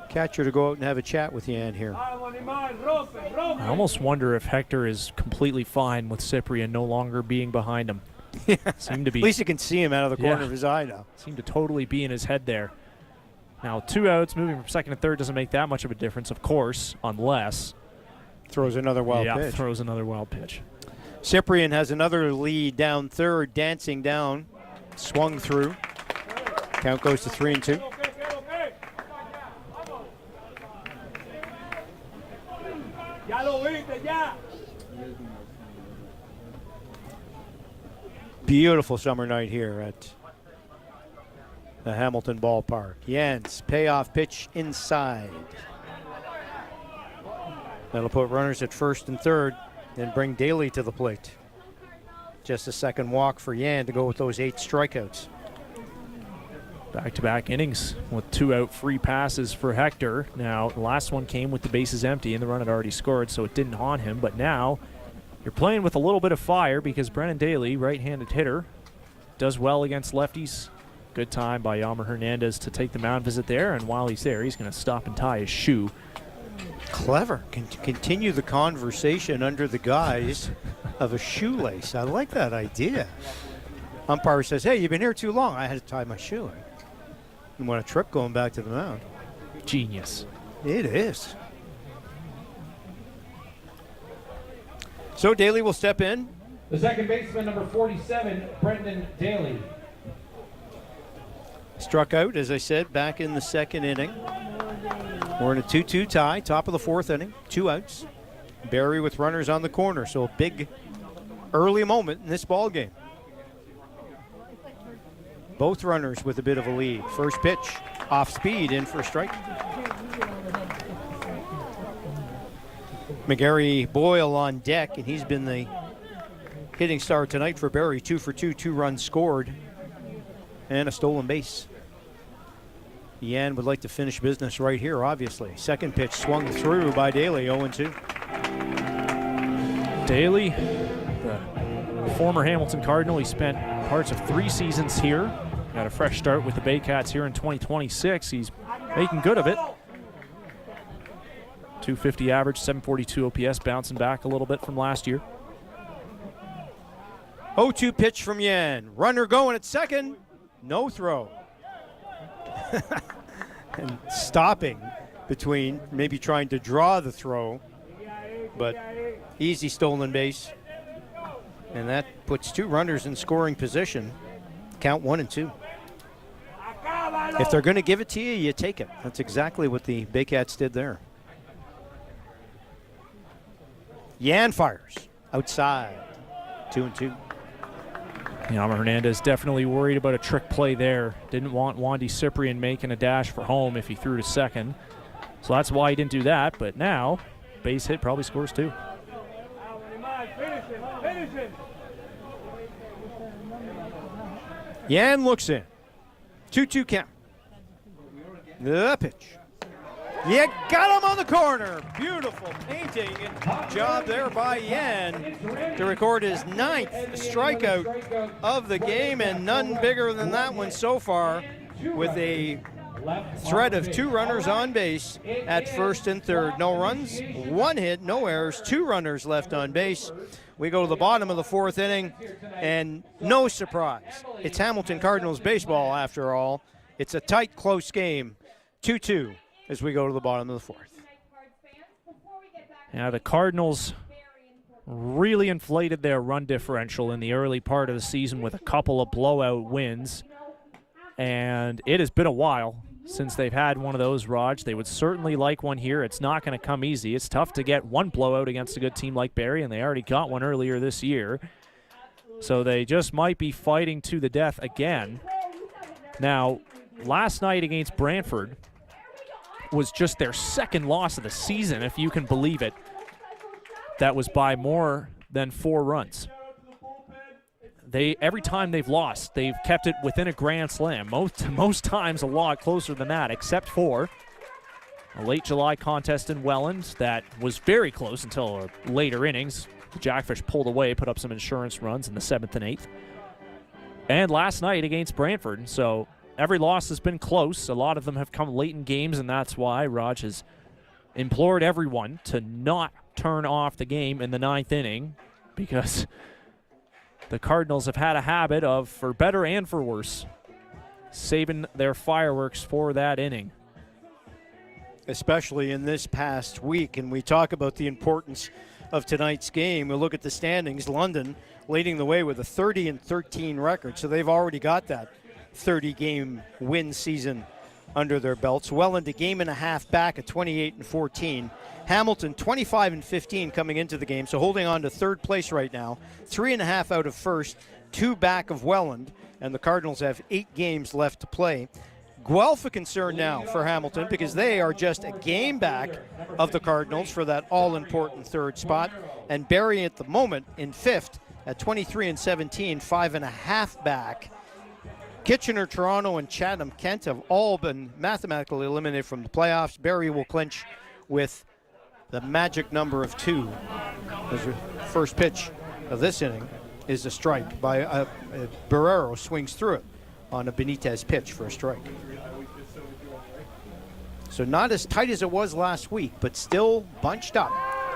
catcher to go out and have a chat with Yan here. I almost wonder if Hector is completely fine with Cyprian no longer being behind him. Seemed to be. At least you can see him out of the corner of his eye now. Seemed to totally be in his head there. Now 2 outs, moving from second to third doesn't make that much of a difference, of course, unless throws another wild pitch. Throws another wild pitch. Cyprian has another lead down third, dancing down, swung through. Count goes to 3-2. Beautiful summer night here at the Hamilton Ballpark. Jans, payoff pitch inside. That'll put runners at first and third, then bring Daly to the plate. Just a second walk for Yan to go with those 8 strikeouts. Back-to-back innings with 2 out free passes for Hector. Now, the last one came with the bases empty and the run had already scored, so it didn't haunt him. But now you're playing with a little bit of fire because Brennan Daly, right-handed hitter, does well against lefties. Good time by Yammer Hernandez to take the mound visit there, and while he's there, he's going to stop and tie his shoe. Clever. Continue the conversation under the guise of a shoelace. I like that idea. Umpire says, hey, you've been here too long. I had to tie my shoe. And want a trip going back to the mound. Genius. It is. So Daly will step in. The second baseman, number 47, Brendan Daly. Struck out, as I said, back in the second inning. We're in a 2-2 tie, top of the fourth inning, 2 outs. Barrie with runners on the corner, so a big early moment in this ball game. Both runners with a bit of a lead. First pitch, off speed, in for a strike. McGarry Boyle on deck, and he's been the hitting star tonight for Barrie. 2 for 2, 2 runs scored, and a stolen base. Yan would like to finish business right here, obviously. Second pitch swung through by Daly, 0-2. Daly, the former Hamilton Cardinal, he spent parts of 3 seasons here. Got a fresh start with the Baycats here in 2026. He's making good of it. 250 average, 742 OPS, bouncing back a little bit from last year. 0-2 pitch from Yan. Runner going at second. No throw. And stopping between, maybe trying to draw the throw, but easy stolen base. And that puts 2 runners in scoring position. Count 1-2. If they're going to give it to you, you take it. That's exactly what the Baycats did there. Yan fires outside. 2-2. Yammer Hernandez definitely worried about a trick play there. Didn't want Wandy Cyprian making a dash for home if he threw to second. So that's why he didn't do that. But now, base hit probably scores 2. Yan looks in. 2-2 count. The pitch. You got him on the corner. Beautiful painting job there by Yan to record his 9th strikeout of the game, and none bigger than that one so far, with a threat of 2 runners on base at first and third. No runs, 1 hit, no errors, 2 runners left on base. We go to the bottom of the 4th inning, and no surprise. It's Hamilton Cardinals baseball after all. It's a tight, close game, 2-2 as we go to the bottom of the 4th. Yeah, the Cardinals really inflated their run differential in the early part of the season with a couple of blowout wins. And it has been a while since they've had one of those, Raj. They would certainly like one here. It's not going to come easy. It's tough to get one blowout against a good team like Barrie, and they already got one earlier this year. So they just might be fighting to the death again. Now, last night against Brantford was just their 2nd loss of the season, if you can believe it. That was by more than 4 runs. Every time they've lost, they've kept it within a grand slam. Most times a lot closer than that, except for A late July contest in Welland that was very close until later innings. The Jackfish pulled away, put up some insurance runs in the 7th and 8th. And last night against Brantford. So every loss has been close. A lot of them have come late in games, and that's why Raj has implored everyone to not turn off the game in the 9th inning, because the Cardinals have had a habit of, for better and for worse, saving their fireworks for that inning. Especially in this past week. And we talk about the importance of tonight's game. We look at the standings. London leading the way with a 30-13 record. So they've already got that 30-game win season under their belts. Welland a game and a half back at 28-14. Hamilton 25-15 coming into the game. So holding on to third place right now. 3.5 out of first, 2 back of Welland. And the Cardinals have 8 games left to play. Guelph a concern now for Hamilton because they are just a game back of the Cardinals for that all-important third spot. And Barrie at the moment in 5th at 23-17, 5.5 back. Kitchener, Toronto, and Chatham-Kent have all been mathematically eliminated from the playoffs. Barrie will clinch with the magic number of 2. The first pitch of this inning is a strike by Barrero, swings through it on a Benitez pitch for a strike. So not as tight as it was last week, but still bunched up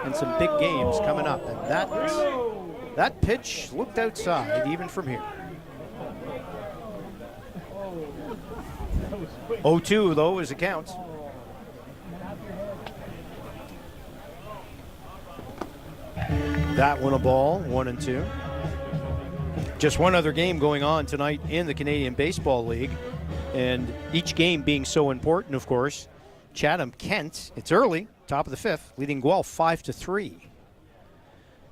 and some big games coming up. And that pitch looked outside even from here. 0-2 though as it counts. That one a ball, 1-2. Just one other game going on tonight in the Canadian Baseball League, and each game being so important, of course. Chatham-Kent, it's early, top of the 5th, leading Guelph 5-3.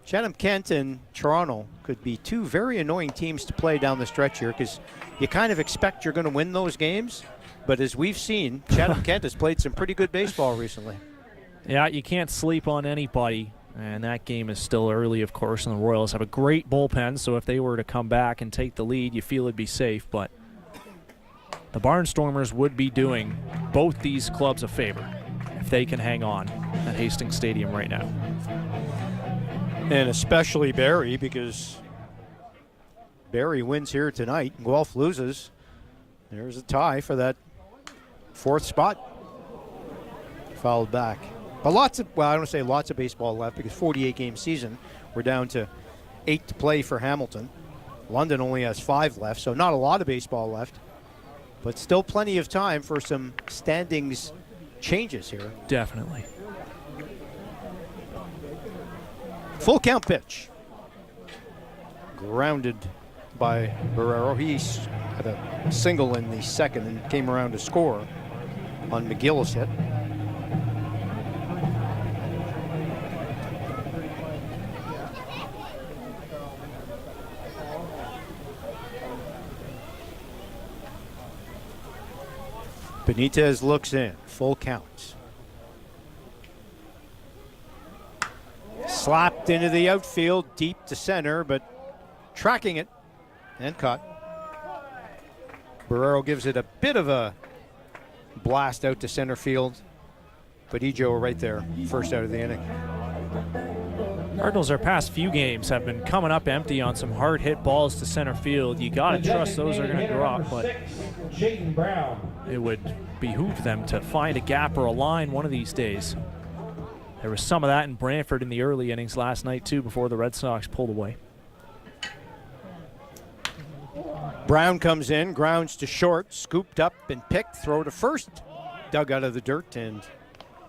Chatham-Kent and Toronto could be 2 very annoying teams to play down the stretch here, because you kind of expect you're going to win those games, but as we've seen, Chatham-Kent has played some pretty good baseball recently. Yeah, you can't sleep on anybody. And that game is still early, of course, and the Royals have a great bullpen, so if they were to come back and take the lead, you feel it'd be safe. But the Barnstormers would be doing both these clubs a favor if they can hang on at Hastings Stadium right now. And especially Barrie, because Barrie wins here tonight, and Guelph loses. There's a tie for that 4th spot. Fouled back. But I don't want to say lots of baseball left, because 48-game season, we're down to 8 to play for Hamilton. London only has 5 left, so not a lot of baseball left, but still plenty of time for some standings changes here. Definitely. Full count pitch. Grounded by Barrero. He had a single in the 2nd and came around to score on McGill's hit. Benitez looks in, full count. Slapped into the outfield, deep to center, but tracking it and caught. Barrero gives it a bit of a blast out to center field, but Ejo right there, first out of the inning. Cardinals, our past few games have been coming up empty on some hard hit balls to center field. You got to trust those are going to drop, but it would behoove them to find a gap or a line one of these days. There was some of that in Brantford in the early innings last night too, before the Red Sox pulled away. Brown comes in, grounds to short, scooped up and picked, throw to first, dug out of the dirt, and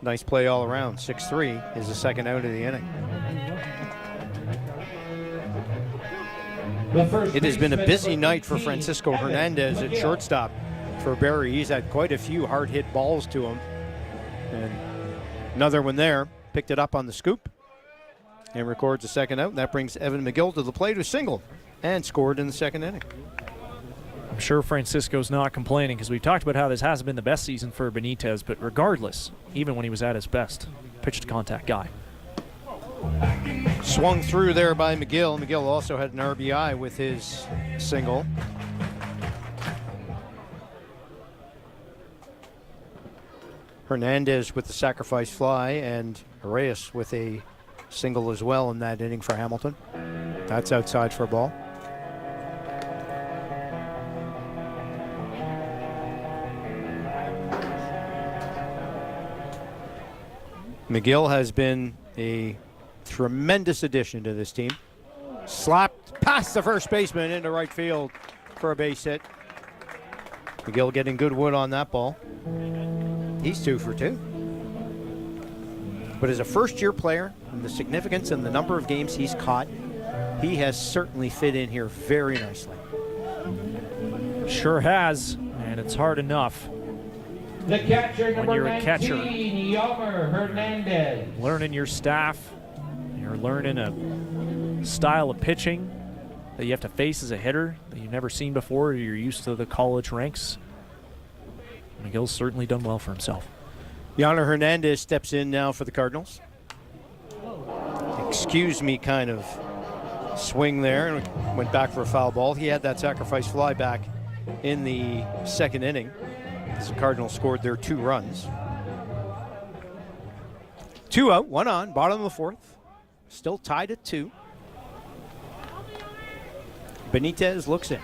nice play all around. 6-3 is the 2nd out of the inning. It has been a busy night for Francisco Hernandez at shortstop for Barrie. He's had quite a few hard hit balls to him. And another one there, picked it up on the scoop and records a 2nd out. And that brings Evan McGill to the plate, who singled and scored in the 2nd inning. I'm sure Francisco's not complaining, because we've talked about how this hasn't been the best season for Benitez, but regardless, even when he was at his best, pitch to contact guy. Swung through there by McGill. McGill also had an RBI with his single. Hernandez with the sacrifice fly, and Reyes with a single as well in that inning for Hamilton. That's outside for a ball. McGill has been a tremendous addition to this team. Slapped past the first baseman into right field for a base hit. McGill getting good wood on that ball. He's 2 for 2. But as a first-year player, and the significance and the number of games he's caught, he has certainly fit in here very nicely. Sure has, and it's hard enough. The catcher, When number you're a catcher, 19, Yomer Hernandez. learning your staff, you're learning a style of pitching that you have to face as a hitter that you've never seen before, or you're used to the college ranks. McGill's certainly done well for himself. Yoner Hernandez steps in now for the Cardinals. Excuse me kind of swing there, and went back for a foul ball. He had that sacrifice fly back in the second inning as the Cardinals scored their 2 runs. 2 out, 1 on, bottom of the 4th. Still tied at 2. Benitez looks in.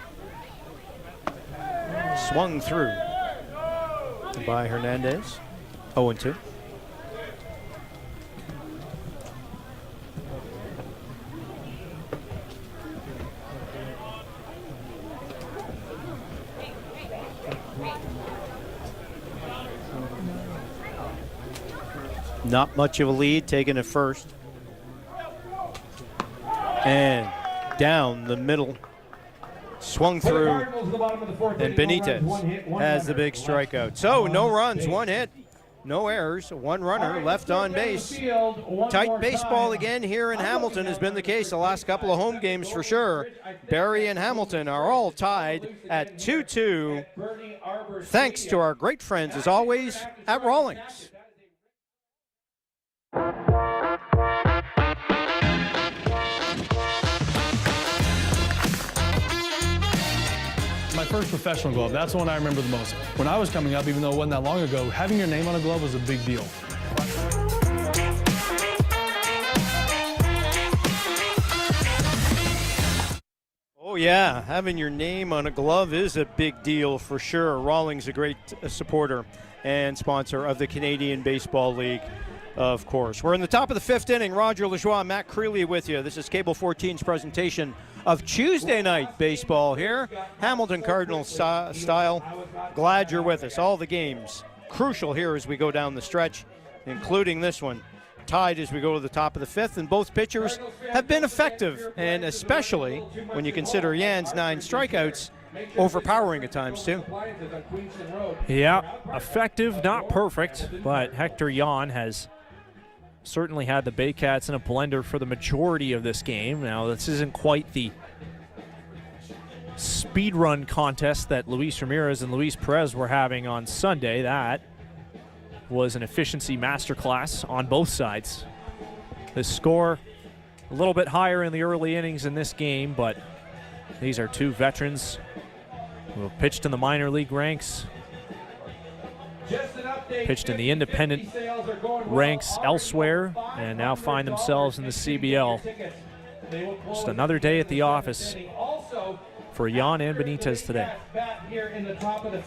Swung through by Hernandez. 0-2. Not much of a lead, taken at first. And down the middle. Swung through, and Benitez has the big strikeout. So no runs, 1 hit, no errors, 1 runner left on base. Tight baseball again here in Hamilton has been the case the last couple of home games for sure. Barrie and Hamilton are all tied at 2-2. Thanks to our great friends, as always, at Rawlings. My first professional glove, that's the one I remember the most. When I was coming up, even though it wasn't that long ago, having your name on a glove was a big deal. Oh yeah, having your name on a glove is a big deal for sure. Rawlings, a great supporter and sponsor of the Canadian Baseball League, of course. We're in the top of the 5th inning. Roger Lajoie, Matt Creeley with you. This is Cable 14's presentation of Tuesday night baseball here, Hamilton Cardinals style. Glad you're with us. All the games crucial here as we go down the stretch, including this one. Tied as we go to the top of the 5th, and both pitchers have been effective, and especially when you consider Jan's 9 strikeouts, overpowering at times too. Yeah, effective, not perfect, but Hector Jan has certainly had the Baycats in a blender for the majority of this game. Now, this isn't quite the speed run contest that Luis Ramirez and Luis Perez were having on Sunday. That was an efficiency masterclass on both sides. The score a little bit higher in the early innings in this game, but these are 2 veterans who have pitched in the minor league ranks, pitched in the independent ranks elsewhere, and now find themselves in the CBL. Just another day at the office for Jan and Benitez today.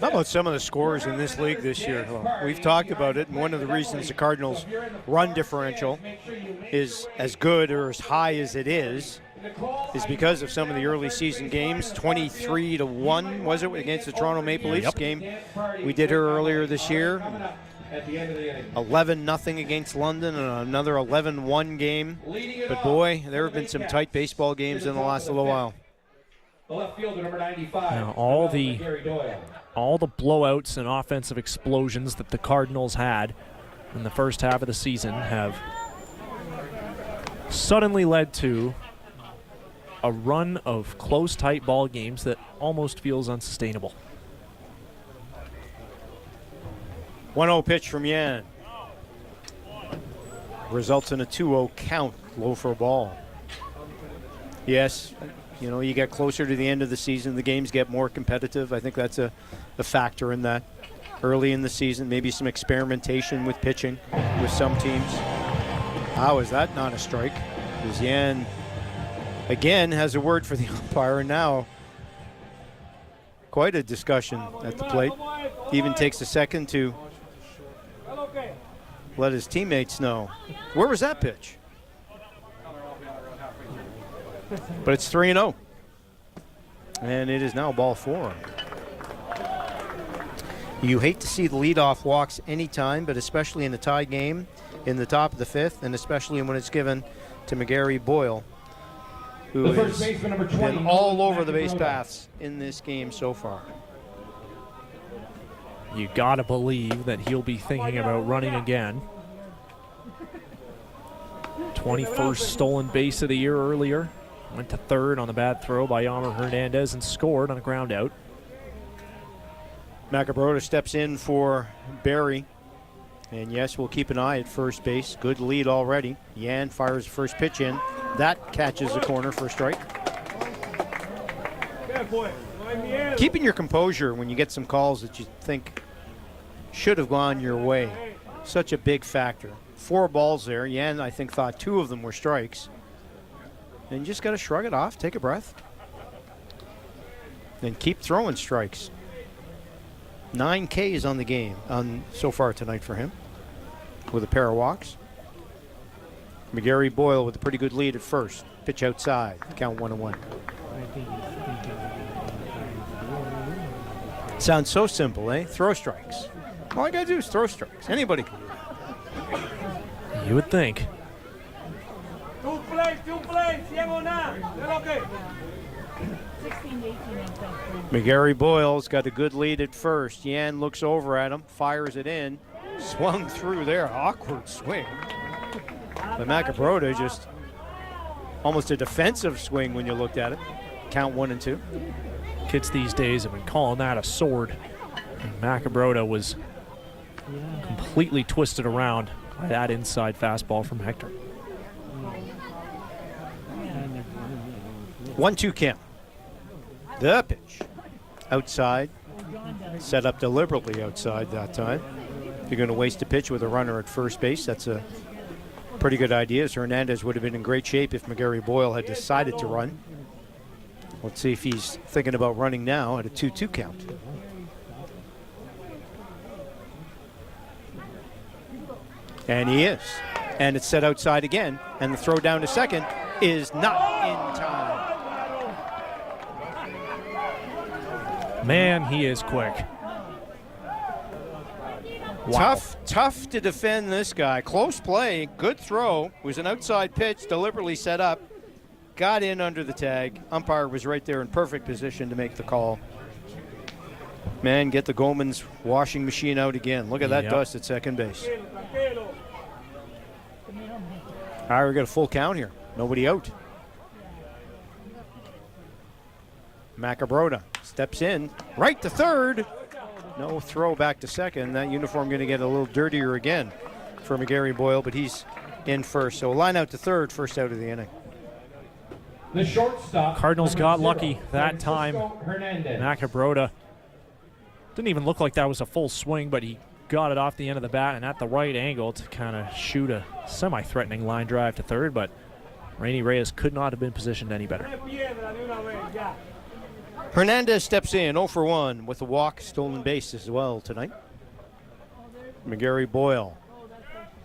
How about some of the scores in this league this year? Well, we've talked about it, and one of the reasons the Cardinals' run differential is as good or as high as it is because of some of the early season games. 23-1 was it against the Toronto Maple Leafs game we did here earlier this year. 11-0 against London, and another 11-1 game. But boy, there have been some tight baseball games in the last little while. Now, all the blowouts and offensive explosions that the Cardinals had in the first half of the season have suddenly led to a run of close, tight ball games that almost feels unsustainable. 1-0 pitch from Jan. Results in a 2-0 count, low for a ball. Yes, you know, you get closer to the end of the season, the games get more competitive. I think that's a factor in that. early in the season, maybe some experimentation with pitching with some teams. How is that not a strike? Because Yan, again, has a word for the umpire, and now quite a discussion at the plate. Even takes a second to let his teammates know. Where was that pitch? But it's 3-0. And it is now ball 4. You hate to see the leadoff walks anytime, but especially in a tie game in the top of the 5th, and especially when it's given to McGarry Boyle, who has been all over the base paths in this game so far. You gotta believe that he'll be thinking about running again. 21st stolen base of the year earlier. Went to third on the bad throw by Yammer Hernandez and scored on a ground out. Macabrota steps in for Barrie. And yes, we'll keep an eye at first base. Good lead already. Yan fires the first pitch in. That catches the corner for a strike. Keeping your composure when you get some calls that you think should have gone your way. Such a big factor. 4 balls there. Yan, I think, thought 2 of them were strikes. And you just got to shrug it off, take a breath, and keep throwing strikes. 9 Ks on the game so far tonight for him, with a pair of walks. McGarry Boyle with a pretty good lead at first. Pitch outside, count 1-1. Sounds so simple, eh? Throw strikes. All I gotta do is throw strikes. Anybody can. You would think. McGarry Boyle's got a good lead at first. Yan looks over at him, fires it in. Swung through there, awkward swing. But Macabrota just almost a defensive swing when you looked at it. Count 1-2. Kids these days have been calling that a sword. And Macabrota was completely twisted around by that inside fastball from Hector. 1-2 count. The pitch. Outside. Set up deliberately outside that time. If you're going to waste a pitch with a runner at first base, that's a pretty good idea, as Hernandez would have been in great shape if McGarry Boyle had decided to run. Let's see if he's thinking about running now at a 2-2 count. And he is. And it's set outside again, and the throw down to second is not in time. Man, he is quick. Wow. Tough to defend this guy. Close play, good throw. It was an outside pitch, deliberately set up. Got in under the tag. Umpire was right there in perfect position to make the call. Man, get the Goldman's washing machine out again. Look at that dust at second base. All right, we got a full count here. Nobody out. Macabrota steps in, right to third. No throw back to second. That uniform going to get a little dirtier again for McGarry Boyle, but he's in first. So a line out to third, first out of the inning. The shortstop. Cardinals got lucky that time. Hernandez. Macabrota didn't even look like that was a full swing, but he got it off the end of the bat and at the right angle to kind of shoot a semi-threatening line drive to third, but Rainy Reyes could not have been positioned any better. Hernandez steps in 0 for 1 with a walk, stolen base as well tonight. McGarry Boyle,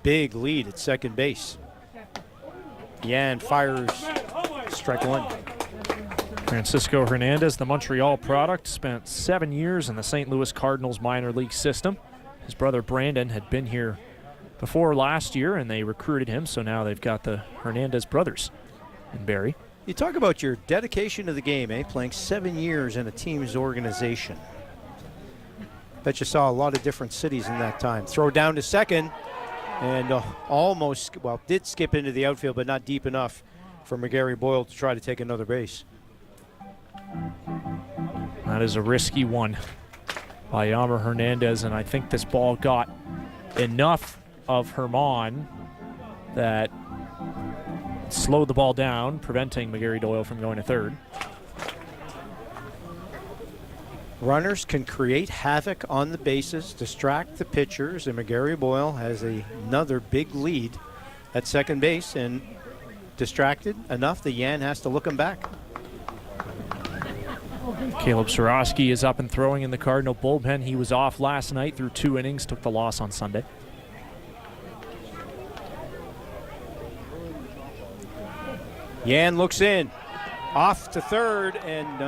big lead at second base. Yan fires strike 1. Francisco Hernandez, the Montreal product, spent 7 years in the St. Louis Cardinals minor league system. His brother Brandon had been here before last year, and they recruited him, so now they've got the Hernandez brothers in Barrie. You talk about your dedication to the game, eh? Playing 7 years in a team's organization. Bet you saw a lot of different cities in that time. Throw down to second, and almost, well, did skip into the outfield, but not deep enough for McGarry Boyle to try to take another base. That is a risky one by Yammer Hernandez, and I think this ball got enough of Herman that slowed the ball down, preventing McGarry Doyle from going to third. Runners can create havoc on the bases, distract the pitchers, and McGarry Boyle has another big lead at second base and distracted enough that Yan has to look him back. Caleb Sorosky is up and throwing in the Cardinal bullpen. He was off last night through 2 innings, took the loss on Sunday. Yan looks in, off to third, and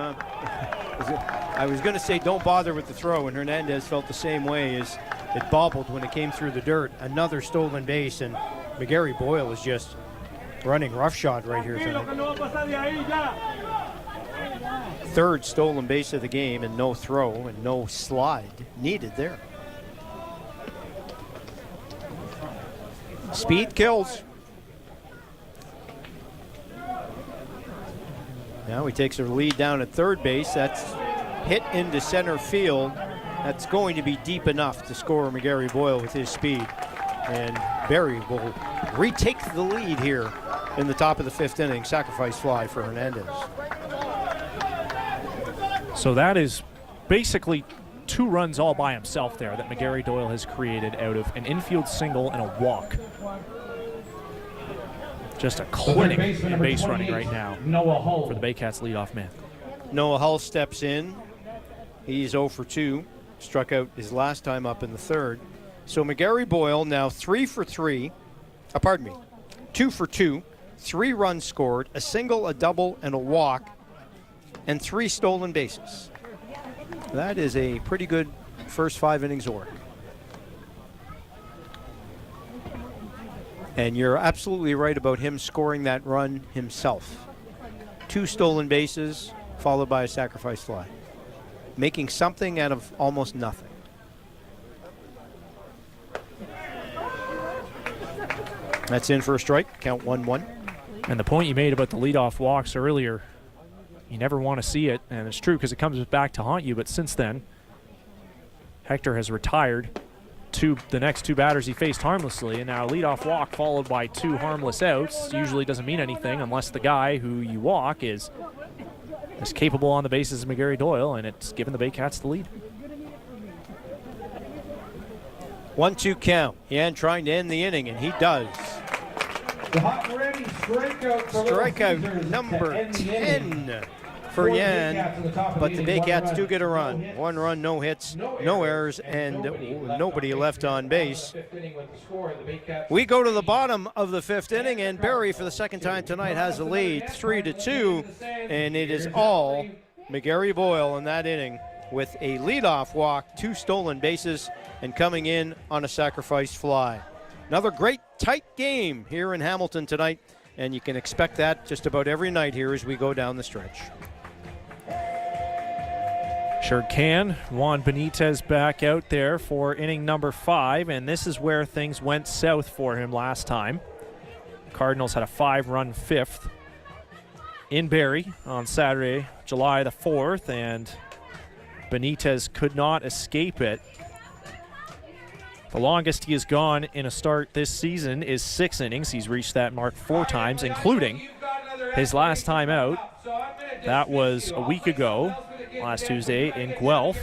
I was going to say don't bother with the throw, and Hernandez felt the same way as it bobbled when it came through the dirt. Another stolen base, and McGarry Boyle is just running roughshod right here tonight. Third stolen base of the game, and no throw and no slide needed there. Speed kills. Now he takes a lead down at third base. That's hit into center field. That's going to be deep enough to score McGarry Boyle with his speed. And Barrie will retake the lead here in the top of the 5th inning. Sacrifice fly for Hernandez. So that is basically 2 runs all by himself there that McGarry Doyle has created out of an infield single and a walk. Just a clinic in base running right now for the Baycats leadoff man. Noah Hull steps in. He's 0 for 2. Struck out his last time up in the 3rd. So McGarry Boyle now 3 for 3. 2 for 2. 3 runs scored, a single, a double, and a walk, and 3 stolen bases. That is a pretty good first 5 innings work. And you're absolutely right about him scoring that run himself. 2 stolen bases, followed by a sacrifice fly. Making something out of almost nothing. That's in for a strike, count 1-1. And the point you made about the leadoff walks earlier, you never want to see it, and it's true because it comes back to haunt you, but since then, Hector has retired the next 2 batters he faced harmlessly, and now a leadoff walk followed by 2 harmless outs usually doesn't mean anything unless the guy who you walk is capable on the bases of McGarry Doyle, and it's given the Baycats the lead. 1-2 count. Yan trying to end the inning, and he does. The hot and ready Strikeout number 10 for Yan, but the Baycats do get a run. 1 run, no hits, no errors, and nobody left on base. We go to the bottom of the 5th inning, and Barrie, for the 2nd time tonight, has the lead 3-2, and it is all McGarry Boyle in that inning with a leadoff walk, 2 stolen bases, and coming in on a sacrifice fly. Another great tight game here in Hamilton tonight, and you can expect that just about every night here as we go down the stretch. Sure can. Juan Benitez back out there for inning number 5, and this is where things went south for him last time. Cardinals had a 5-run 5th in Barrie on Saturday, July the 4th, and Benitez could not escape it. The longest he has gone in a start this season is 6 innings. He's reached that mark 4 times, including his last time out. That was a week ago, last Tuesday in Guelph.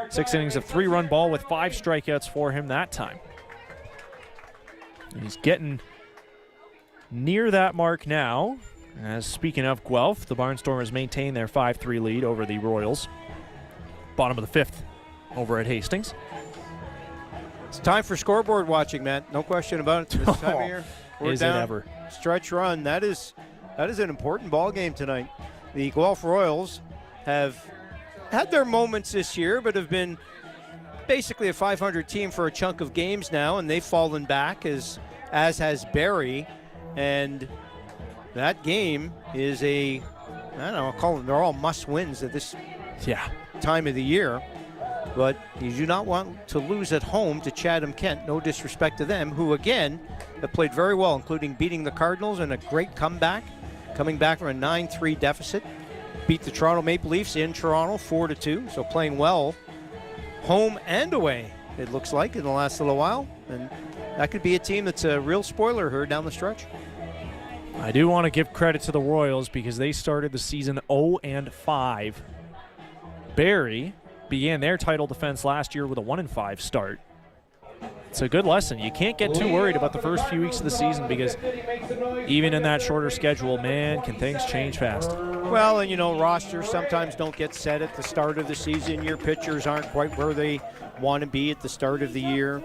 6 innings of 3-run ball with 5 strikeouts for him that time. He's getting near that mark now. As speaking of Guelph, the Barnstormers maintain their 5-3 lead over the Royals. Bottom of the 5th over at Hastings. It's time for scoreboard watching, Matt. No question about it. This time of year, we're Is down. it ever? Stretch run. That is an important ball game tonight. The Guelph Royals have had their moments this year, but have been basically a 500 team for a chunk of games now, and they've fallen back as has Barrie. And that game is I don't know, I'll call them, they're all must-wins at this time of the year. But you do not want to lose at home to Chatham-Kent. No disrespect to them, who, again, have played very well, including beating the Cardinals in a great comeback, coming back from a 9-3 deficit. Beat the Toronto Maple Leafs in Toronto 4-2, so playing well home and away, it looks like, in the last little while. And that could be a team that's a real spoiler here down the stretch. I do want to give credit to the Royals because they started the season 0-5 Barrie began their title defense last year with a 1-5 start. It's a good lesson. You can't get too worried about the first few weeks of the season because even in that shorter schedule, man, can things change fast. Well, and rosters sometimes don't get set at the start of the season. Your pitchers aren't quite where they want to be at the start of the year.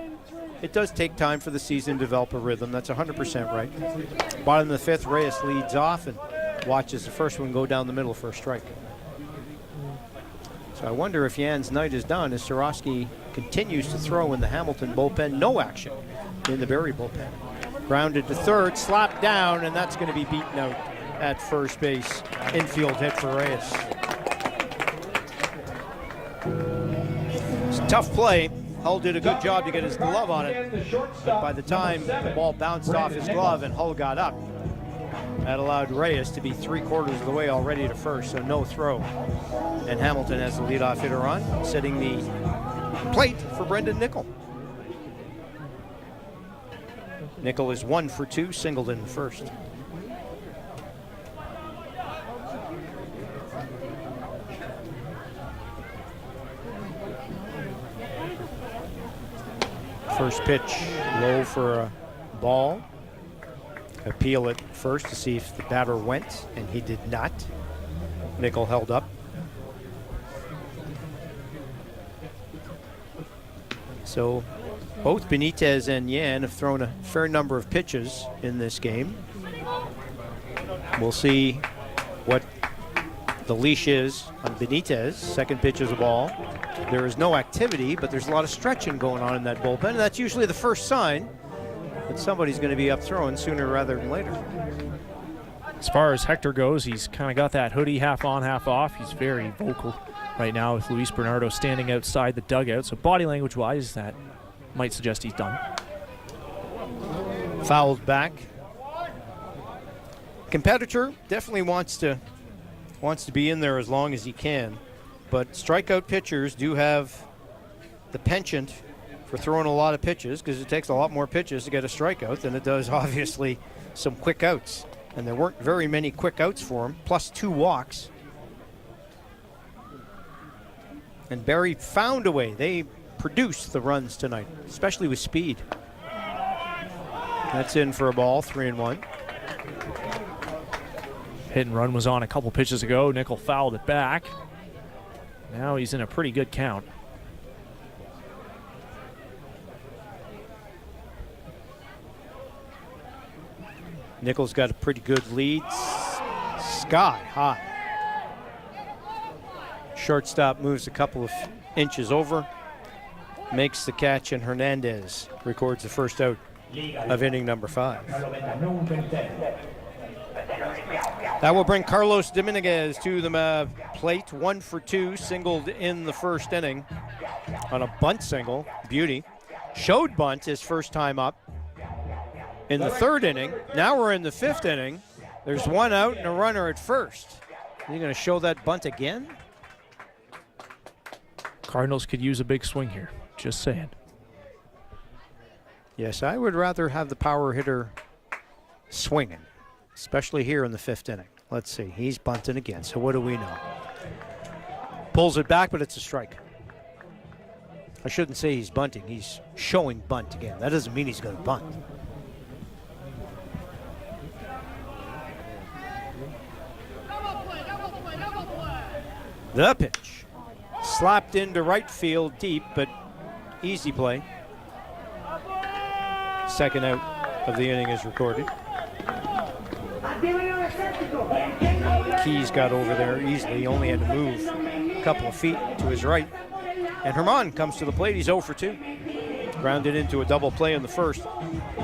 It does take time for the season to develop a rhythm. That's 100% right. Bottom of the fifth, Reyes leads off and watches the first one go down the middle for a strike. So I wonder if Jan's night is done as Sorosky continues to throw in the Hamilton bullpen. No action in the Barrie bullpen. Grounded to third, slapped down, and that's going to be beaten out at first base. Infield hit for Reyes. It's a tough play. Hull did a good job to get his glove on it, but by the time the ball bounced off his glove and Hull got up, that allowed Reyes to be 3/4 of the way already to first, so no throw. And Hamilton has the leadoff hitter on, setting the plate for Brendan Nickel. Nickel is 1 for 2, singled in the first. First pitch, low for a ball. Appeal it first to see if the batter went, and he did not. Nickel held up. So both Benitez and Jan have thrown a fair number of pitches in this game. We'll see what the leash is on Benitez. Second pitch is a ball. There is no activity, but there's a lot of stretching going on in that bullpen, and that's usually the first sign that somebody's going to be up throwing sooner rather than later. As far as Hector goes, he's kind of got that hoodie half on, half off. He's very vocal right now with Luis Bernardo standing outside the dugout. So body language-wise, that might suggest he's done. Fouled back. Competitor definitely wants to be in there as long as he can, but strikeout pitchers do have the penchant for throwing a lot of pitches because it takes a lot more pitches to get a strikeout than it does, obviously, some quick outs. And there weren't very many quick outs for him, plus 2 walks. And Barrie found a way. They produced the runs tonight, especially with speed. That's in for a ball, 3-1. Hit and run was on a couple pitches ago. Nickel fouled it back. Now he's in a pretty good count. Nickel's got a pretty good lead. Sky high. Shortstop moves a couple of inches over, makes the catch, and Hernandez records the first out of inning number 5. That will bring Carlos Dominguez to the plate. 1 for 2, singled in the first inning on a bunt single. Beauty. Showed bunt his first time up in the 3rd inning. Now we're in the 5th inning. There's 1 out and a runner at first. Are you going to show that bunt again? Cardinals could use a big swing here. Just saying. Yes, I would rather have the power hitter swinging, especially here in the 5th inning. Let's see. He's bunting again. So what do we know? Pulls it back, but it's a strike. I shouldn't say he's bunting. He's showing bunt again. That doesn't mean he's going to bunt. The pitch. Slapped into right field deep, but easy play. Second out of the inning is recorded. Keys got over there easily. He only had to move a couple of feet to his right. And Herman comes to the plate. He's 0 for 2. Grounded into a double play in the first.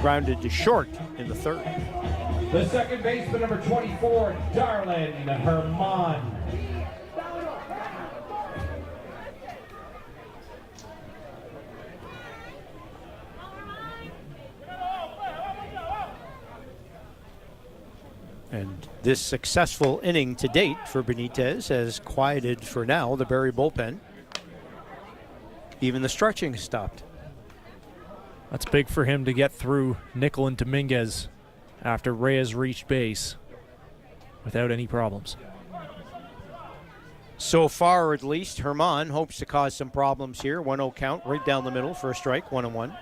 Grounded to short in the 3rd. The second baseman, number 24, Darlin Herman. And this successful inning to date for Benitez has quieted, for now, the Barrie bullpen. Even the stretching stopped. That's big for him to get through Nickel and Dominguez after Reyes reached base without any problems. So far, at least, Herman hopes to cause some problems here. 1-0 count, right down the middle for a strike, 1-1.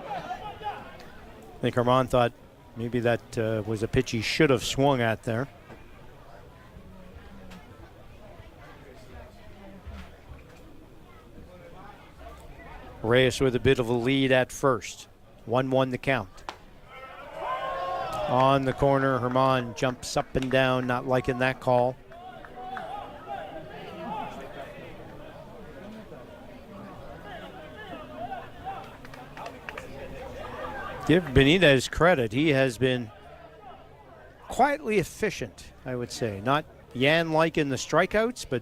I think Herman thought maybe that was a pitch he should have swung at there. Reyes with a bit of a lead at first. 1-1 the count. On the corner, Herman jumps up and down, not liking that call. Give Benitez credit. He has been quietly efficient, I would say. Not Yan-like in the strikeouts, but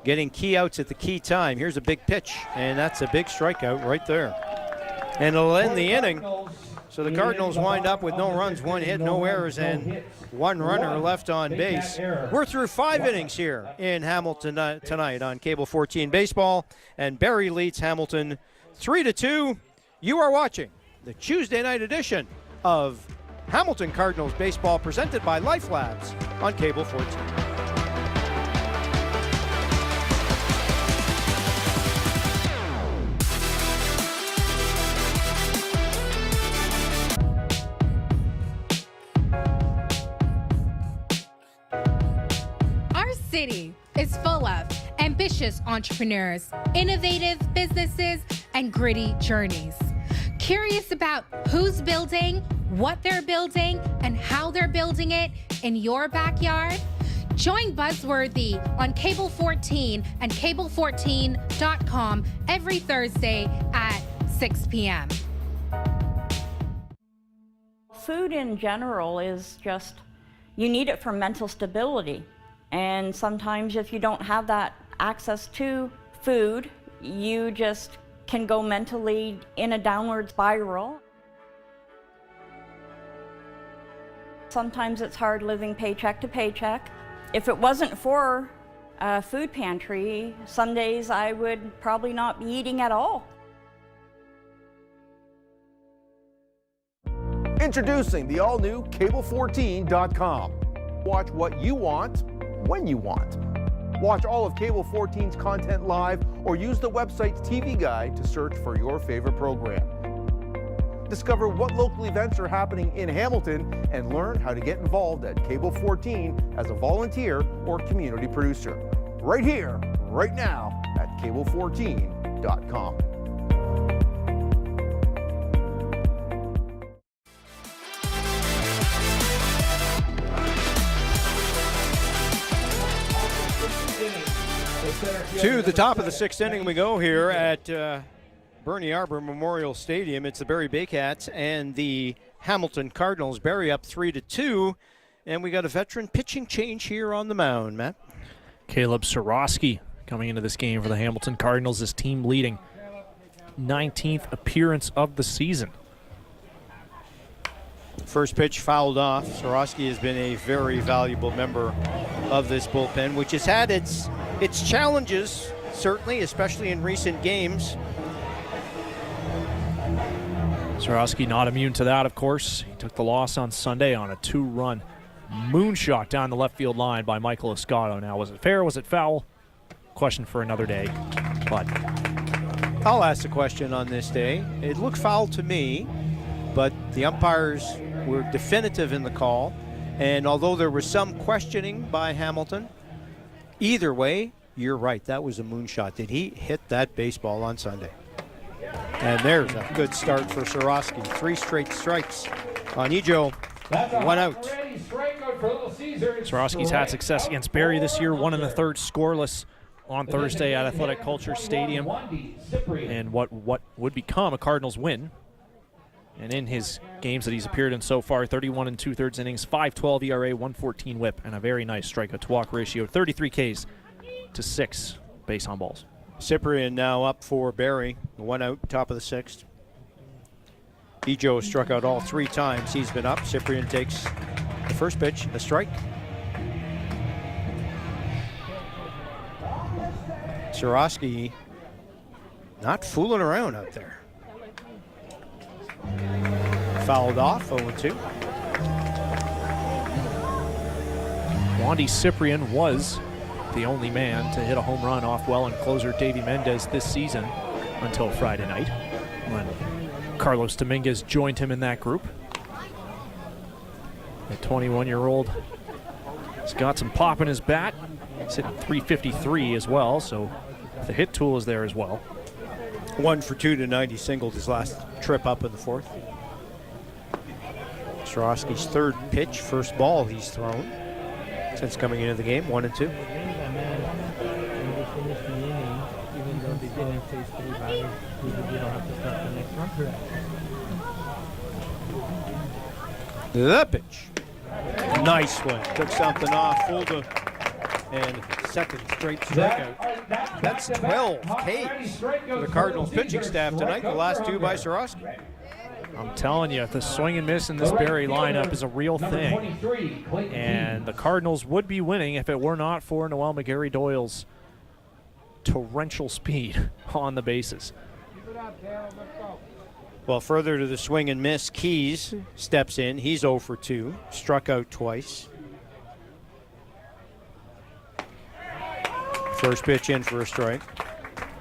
getting key outs at the key time. Here's a big pitch, and that's a big strikeout right there. And it'll end the inning. So the Cardinals wind up with no runs, 1 hit, no errors, and 1 runner left on base. We're through 5 innings here in Hamilton tonight on Cable 14 Baseball, and Barrie leads Hamilton 3-2. You are watching the Tuesday night edition of Hamilton Cardinals Baseball presented by Life Labs on Cable 14. Our city is full of ambitious entrepreneurs, innovative businesses, and gritty journeys. Curious about who's building, what they're building, and how they're building it in your backyard? Join Buzzworthy on Cable 14 and cable14.com every Thursday at 6 p.m. Food in general is just, you need it for mental stability. And sometimes if you don't have that access to food, you just can go mentally in a downward spiral. Sometimes it's hard living paycheck to paycheck. If it wasn't for a food pantry, some days I would probably not be eating at all. Introducing the all-new Cable14.com. Watch what you want, when you want. Watch all of Cable 14's content live or use the website's TV guide to search for your favorite program. Discover what local events are happening in Hamilton and learn how to get involved at Cable 14 as a volunteer or community producer. Right here, right now at Cable14.com. To the top of the 6th inning we go here at Bernie Arbor Memorial Stadium. It's the Barrie Baycats and the Hamilton Cardinals. Barrie up 3-2, and we got a veteran pitching change here on the mound, Matt. Caleb Sorosky coming into this game for the Hamilton Cardinals, his team leading 19th appearance of the season. First pitch fouled off. Sorosky has been a very valuable member of this bullpen, which has had its challenges, certainly, especially in recent games. Sorosky not immune to that, of course. He took the loss on Sunday on a 2-run moonshot down the left field line by Michael Escato. Now, was it fair? Was it foul? Question for another day. But I'll ask the question on this day. It looked foul to me, but the umpires were definitive in the call. And although there was some questioning by Hamilton, either way, you're right. That was a moonshot. Did he hit that baseball on Sunday? And there's a good start for Sorosky. 3 straight strikes on Ejo. 1 out. Sorosky's had success against Barrie this year. 1 1/3 scoreless on Thursday at Athletic Culture Stadium. And what would become a Cardinals win. And in his games that he's appeared in so far, 31 2/3 innings, 5.12 ERA, 1.14 WHIP, and a very nice strikeout to walk ratio, 33 Ks to 6 base on balls. Cyprian now up for Barrie. 1 out, top of the 6th. Ejo struck out all 3 times he's been up. Cyprian takes the first pitch, a strike. Sorosky not fooling around out there. Fouled off, 0-2. Wandy Cyprian was the only man to hit a home run off Welland closer Davey Mendez this season until Friday night, when Carlos Dominguez joined him in that group. The 21-year-old has got some pop in his bat. He's hitting .353 as well, so the hit tool is there as well. 1 for 2 tonight. He singled his last trip up in the fourth. Swarovski's third pitch, first ball he's thrown since coming into the game, 1-2. The pitch. Nice one. Took something off, Fulda, and second straight strikeout. That's 12 Ks for the Cardinals pitching staff tonight, the last 2 by Swarovski. I'm telling you, the swing and miss in this Barrie lineup is a real thing. And the Cardinals would be winning if it were not for Noel McGarry-Doyle's torrential speed on the bases. Well, further to the swing and miss, Keys steps in. He's 0 for 2, struck out twice. First pitch in for a strike.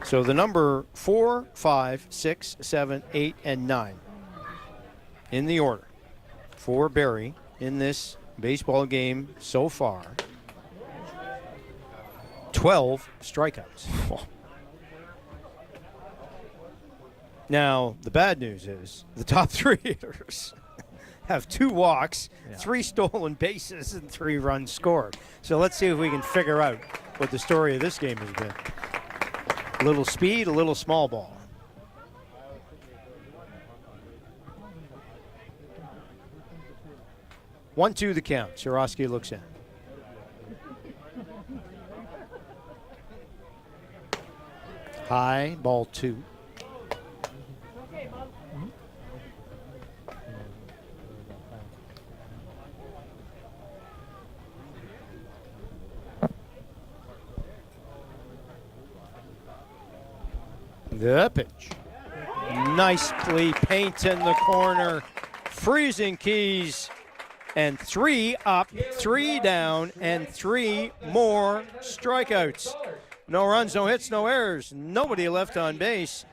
So the number 4, 5, 6, 7, 8, and 9 in the order for Barrie in this baseball game so far. 12 strikeouts. Now, the bad news is the top 3 hitters have 2 walks, 3 stolen bases, and 3 runs scored. So let's see if we can figure out what the story of this game has been. A little speed, a little small ball. One, 2 the count. Swarovski looks in. High, ball 2. The pitch. Nicely paint in the corner. Freezing Keys. And 3 up, 3 down, and 3 more strikeouts. No runs, no hits, no errors. Nobody left on base.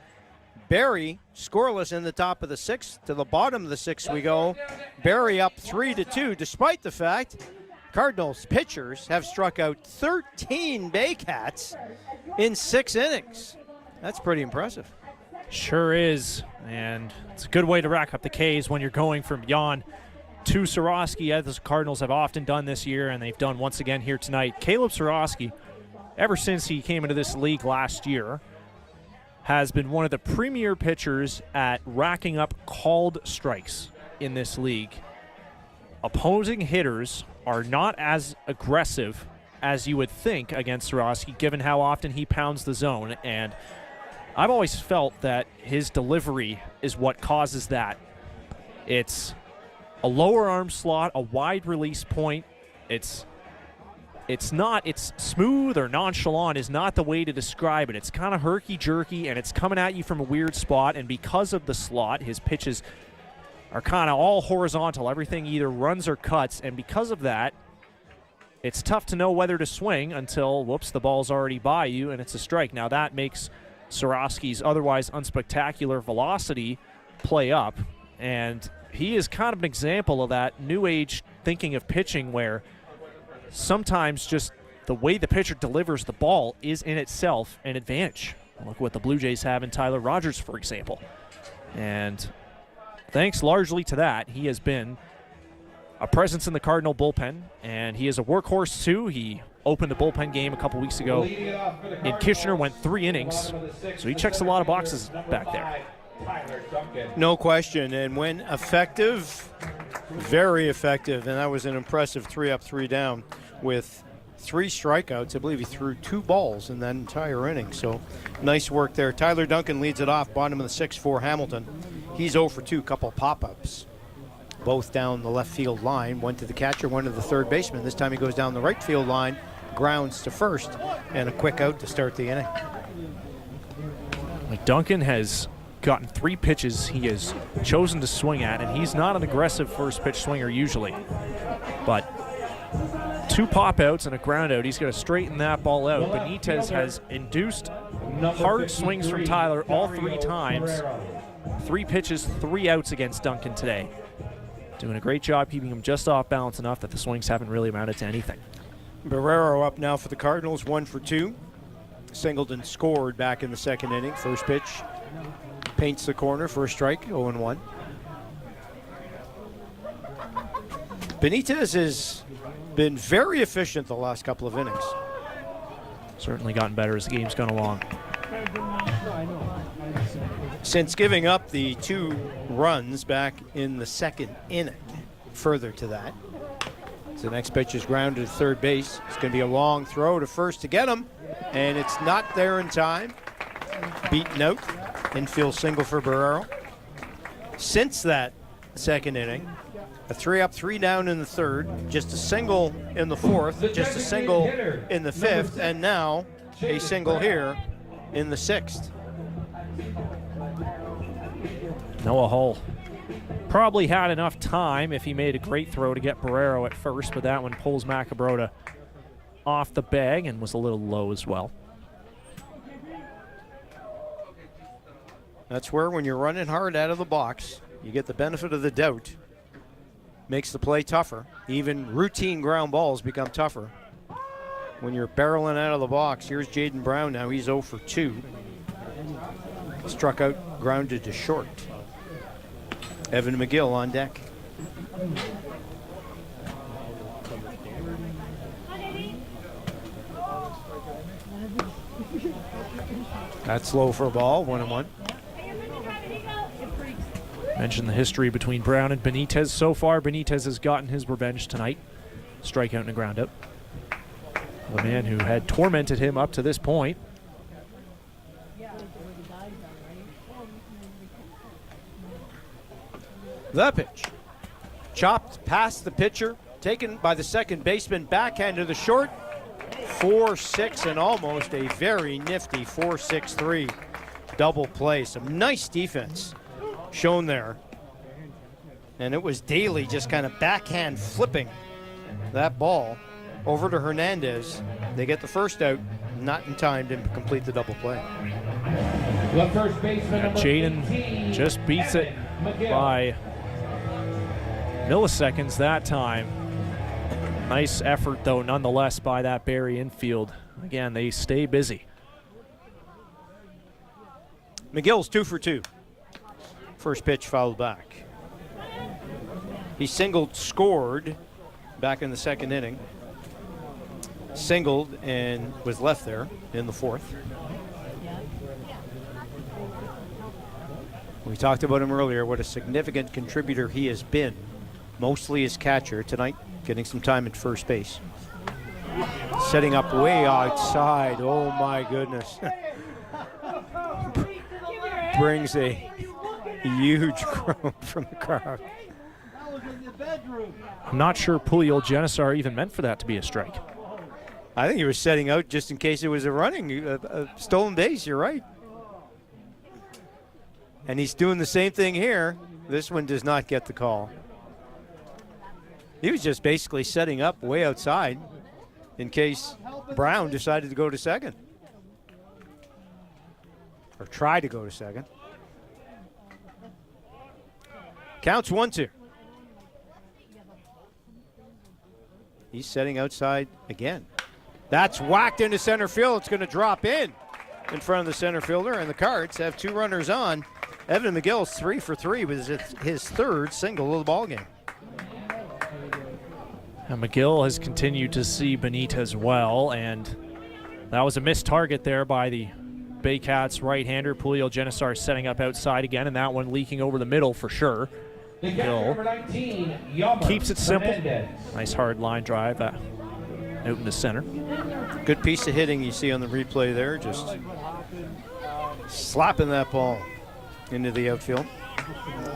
Barrie scoreless in the top of the 6th. To the bottom of the 6th we go. Barrie up 3-2, despite the fact Cardinals pitchers have struck out 13 Baycats in 6 innings. That's pretty impressive. Sure is, and it's a good way to rack up the Ks when you're going from Jan to Swarovski, as the Cardinals have often done this year, and they've done once again here tonight. Caleb Swarovski, ever since he came into this league last year, has been one of the premier pitchers at racking up called strikes in this league. Opposing hitters are not as aggressive as you would think against Swarovski, given how often he pounds the zone, and I've always felt that his delivery is what causes that. It's a lower arm slot, a wide release point. It's smooth or nonchalant is not the way to describe it. It's kind of herky-jerky, and it's coming at you from a weird spot, and because of the slot, his pitches are kind of all horizontal. Everything either runs or cuts, and because of that, it's tough to know whether to swing until, whoops, the ball's already by you, and it's a strike. Now that makes Swarovski's otherwise unspectacular velocity play up, and he is kind of an example of that new age thinking of pitching where sometimes just the way the pitcher delivers the ball is in itself an advantage. Look what the Blue Jays have in Tyler Rogers, for example. And thanks largely to that, he has been a presence in the Cardinal bullpen, and he is a workhorse too. He opened the bullpen game a couple weeks ago in Kitchener, went 3 innings, so he checks a lot of boxes back there. No question, and when effective, very effective, and that was an impressive 3 up, 3 down with 3 strikeouts. I believe he threw 2 balls in that entire inning, so nice work there. Tyler Duncan leads it off, bottom of the 6th for Hamilton. He's 0 for 2, couple pop-ups, both down the left field line. One to the catcher, one to the third baseman. This time he goes down the right field line, grounds to first, and a quick out to start the inning. Like Duncan has gotten 3 pitches he has chosen to swing at, and he's not an aggressive first pitch swinger usually. But 2 pop outs and a ground out. He's got to straighten that ball out. Benitez has induced hard swings from Tyler all 3 times. 3 pitches, 3 outs against Duncan today. Doing a great job keeping him just off balance enough that the swings haven't really amounted to anything. Barrero up now for the Cardinals, 1 for 2. Singleton scored back in the second inning. First pitch paints the corner for a strike, 0-1. Benitez has been very efficient the last couple of innings. Certainly gotten better as the game's gone along. Since giving up the 2 runs back in the second inning, further to that. So the next pitch is grounded to third base. It's going to be a long throw to first to get him, and it's not there in time. Beaten out. Infield single for Barrero. Since that second inning, a 3 up, 3 down in the third, just a single in the fourth, just a single in the fifth, and now a single here in the sixth. Noah Hull probably had enough time if he made a great throw to get Barrero at first, but that one pulls Macabrota off the bag and was a little low as well. That's where, when you're running hard out of the box, you get the benefit of the doubt. Makes the play tougher. Even routine ground balls become tougher when you're barreling out of the box. Here's Jaden Brown now. He's 0 for 2. Struck out, grounded to short. Evan McGill on deck. That's low for a ball, 1-1. Mentioned the history between Brown and Benitez. So far, Benitez has gotten his revenge tonight. Strikeout and a ground out. The man who had tormented him up to this point. The pitch. Chopped past the pitcher, taken by the second baseman, backhand to the short. 4-6 and almost a very nifty 4-6-3 double play. Some nice defense shown there. And it was Daly just kind of backhand flipping that ball over to Hernandez. They get the first out, not in time to complete the double play. The first baseman, Jaden just beats it by milliseconds that time. Nice effort, though, nonetheless, by that Barrie infield. Again, they stay busy. McGill's 2 for 2. First pitch fouled back. He singled, scored back in the second inning. Singled and was left there in the fourth. We talked about him earlier, what a significant contributor he has been. Mostly as catcher tonight, getting some time at first base. Setting up way outside, oh my goodness. Brings a huge groan from the crowd. I'm not sure Pulio Genesar even meant for that to be a strike. I think he was setting out just in case it was a stolen base, you're right. And he's doing the same thing here. This one does not get the call. He was just basically setting up way outside in case Brown decided to go to second. Or try to go to second. Counts 1-2. He's setting outside again. That's whacked into center field. It's going to drop in front of the center fielder, and the Cards have 2 runners on. Evan McGill's 3 for 3 with his third single of the ball game. And McGill has continued to see Benitez well, and that was a missed target there by the Baycats right-hander. Pulio Genesar setting up outside again, and that one leaking over the middle for sure. McGill keeps it simple. Nice hard line drive out into center. Good piece of hitting you see on the replay there, just slapping that ball into the outfield.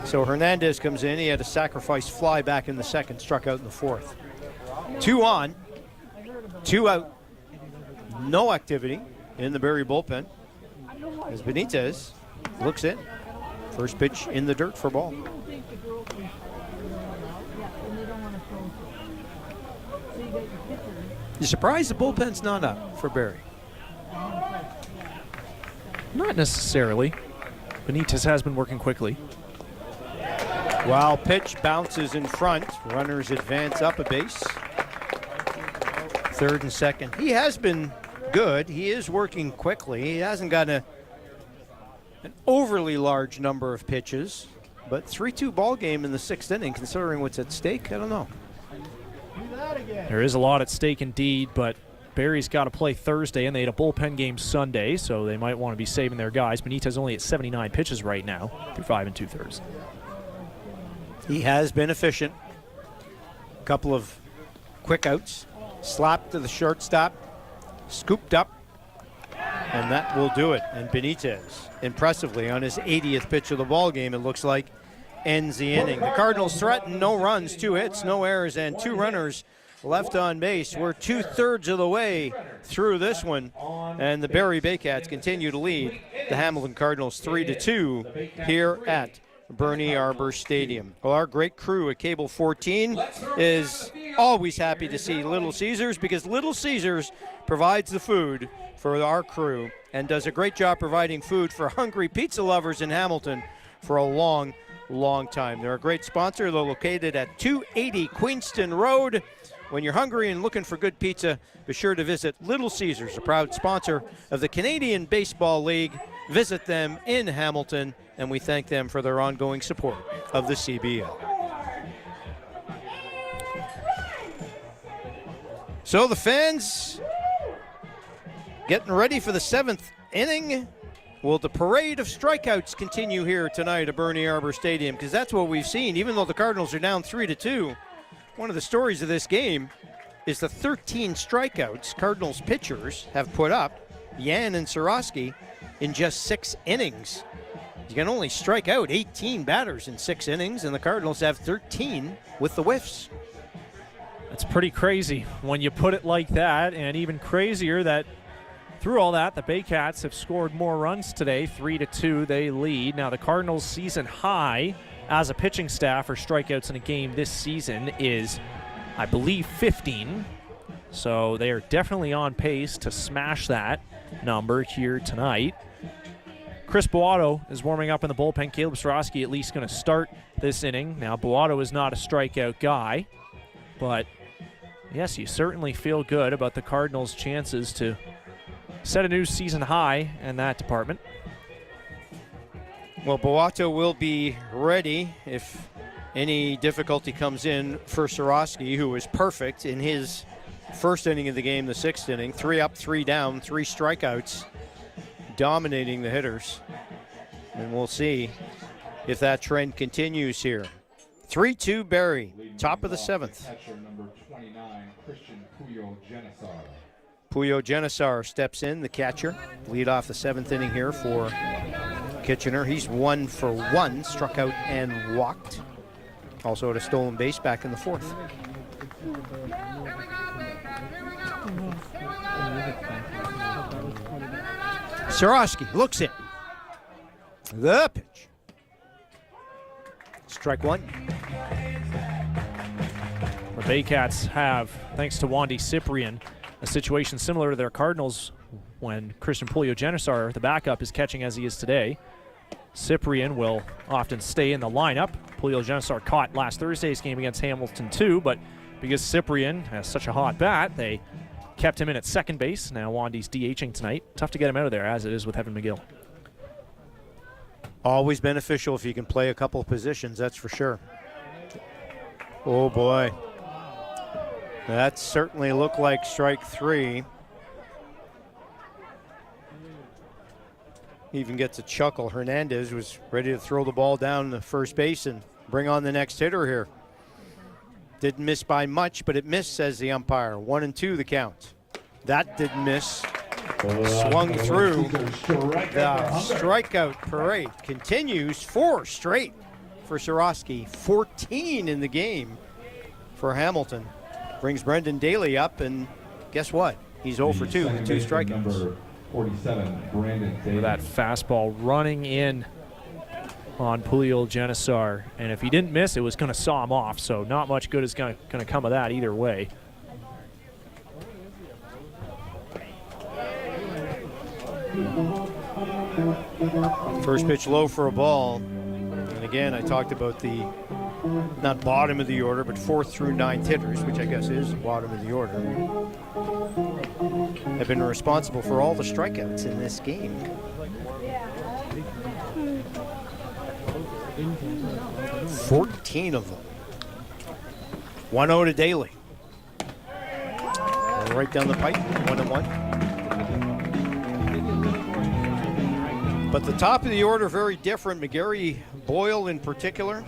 So Hernandez comes in. He had a sacrifice fly back in the second, struck out in the fourth. 2 on, 2 out. No activity in the Barrie bullpen as Benitez looks in. First pitch in the dirt for ball. You surprised the bullpen's not up for Barrie? Not necessarily. Benitez has been working quickly. While pitch bounces in front, runners advance up a base. Third and second. He has been good. He is working quickly. He hasn't got an overly large number of pitches, but 3-2 ball game in the sixth inning, considering what's at stake, I don't know. There is a lot at stake indeed, but Barrie's got to play Thursday, and they had a bullpen game Sunday, so they might want to be saving their guys. Benitez only at 79 pitches right now through 5 2/3. He has been efficient. A couple of quick outs, slapped to the shortstop, scooped up, and that will do it. And Benitez, impressively, on his 80th pitch of the ball game, it looks like, ends the inning. The Cardinals threaten no runs, 2 hits, no errors, and 2 runners left on base. We're 2/3 of the way through this one, and the Barrie Baycats continue to lead the Hamilton Cardinals 3-2 here at Barrie Arbor Stadium. Well, our great crew at Cable 14 is always happy to see Little Caesars, because Little Caesars provides the food for our crew and does a great job providing food for hungry pizza lovers in Hamilton for a long time. They're a great sponsor. They're located at 280 Queenston Road. When you're hungry and looking for good pizza, be sure to visit Little Caesars, a proud sponsor of the Canadian Baseball League. Visit them in Hamilton, and we thank them for their ongoing support of the CBL. So the fans getting ready for the 7th inning. Will the parade of strikeouts continue here tonight at Barrie Arbor Stadium? Because that's what we've seen. Even though the Cardinals are down 3-2, one of the stories of this game is the 13 strikeouts Cardinals pitchers have put up, Yan and Soroski, in just 6 innings. You can only strike out 18 batters in 6 innings, and the Cardinals have 13 with the whiffs. That's pretty crazy when you put it like that, and even crazier that through all that, the Baycats have scored more runs today. 3-2, they lead. Now, the Cardinals' season high as a pitching staff for strikeouts in a game this season is, I believe, 15. So they are definitely on pace to smash that number here tonight. Chris Boato is warming up in the bullpen. Caleb Soroski at least going to start this inning. Now, Boato is not a strikeout guy, but yes, you certainly feel good about the Cardinals' chances to set a new season high in that department. Well, Boato will be ready if any difficulty comes in for Soroski, who was perfect in his first inning of the game, the 6th inning. 3 up, 3 down, 3 strikeouts, dominating the hitters. And we'll see if that trend continues here. 3-2 Barrie, top of the 7th. Number 29, Christian Puyo-Genesar. Puyo-Genesar steps in, the catcher. Lead off the 7th inning here for Kitchener. He's 1 for 1, struck out and walked. Also had a stolen base back in the 4th. Soroski looks in. The pitch. Strike 1. The Baycats have, thanks to Wandy Cyprian, a situation similar to their Cardinals when Christian Puyo-Genesar, the backup, is catching as he is today. Cyprian will often stay in the lineup. Puyo-Genesar caught last Thursday's game against Hamilton too, but because Cyprian has such a hot bat, they kept him in at second base. Now Wandy's DHing tonight. Tough to get him out of there, as it is with Evan McGill. Always beneficial if you can play a couple of positions, that's for sure. Oh boy. That certainly looked like strike 3. Even gets a chuckle. Hernandez was ready to throw the ball down the first base and bring on the next hitter here. Didn't miss by much, but it missed, says the umpire. 1-2 the count. That didn't miss. Swung through. The strikeout parade continues. 4 straight for Soroski. 14 in the game for Hamilton. Brings Brendan Daly up, and guess what? He's 0 for 2 with 2 strikeouts. Number 47, Brandon Daly. That fastball running in on Puyo-Genesar, and if he didn't miss, it was going to saw him off, so not much good is going to come of that either way. First pitch low for a ball. And again, I talked about the, not bottom of the order, but 4th through 9th hitters, which I guess is the bottom of the order, have been responsible for all the strikeouts in this game. $14 of them. 1-0 to Daly. Right down the pipe, 1-1. But the top of the order very different. McGarry Boyle in particular,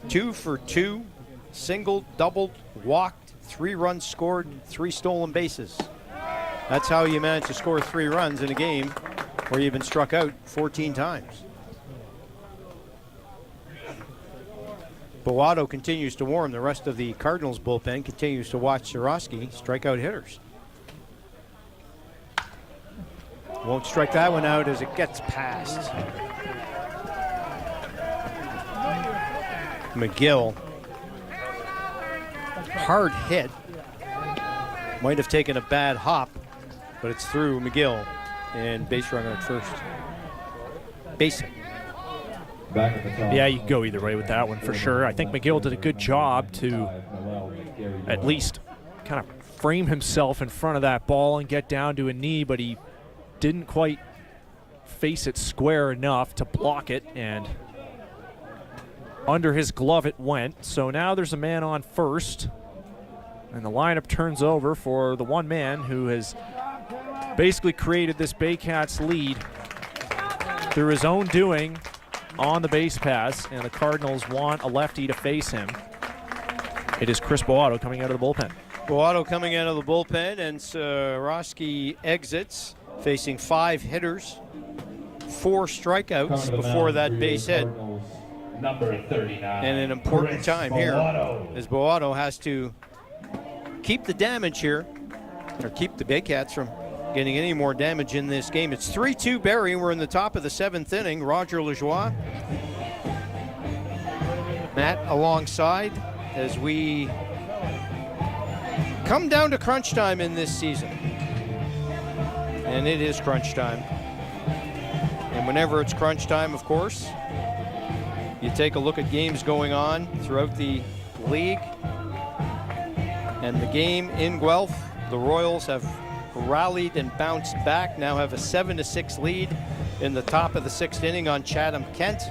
2 for 2, singled, doubled, walked, 3 runs scored, 3 stolen bases. That's how you manage to score 3 runs in a game where you've been struck out 14 times. Boato continues to warm. The rest of the Cardinals bullpen continues to watch Soroski strike out hitters. Won't strike that one out as it gets past. McGill, hard hit. Might have taken a bad hop, but it's through McGill and base runner at first. Base hit. Yeah, you can go either way with that one for sure. I think McGill did a good job to at least kind of frame himself in front of that ball and get down to a knee, but he didn't quite face it square enough to block it, and under his glove it went. So now there's a man on first, and the lineup turns over for the one man who has basically created this Baycats lead through his own doing on the base pass, and the Cardinals want a lefty to face him. It is Chris Boato coming out of the bullpen. Boato coming out of the bullpen, and Soroski exits, facing 5 hitters, 4 strikeouts before that base hit. Number 39. And an important Chris time here, Boato. as Boato has to keep the damage here, or keep the Baycats from getting any more damage in this game. It's 3-2 Barrie. We're in the top of the 7th inning. Roger Lajoie, Matt alongside as we come down to crunch time in this season. And it is crunch time. And whenever it's crunch time, of course, you take a look at games going on throughout the league. And the game in Guelph, the Royals have rallied and bounced back, now have a 7-6 lead in the top of the 6th inning on Chatham-Kent.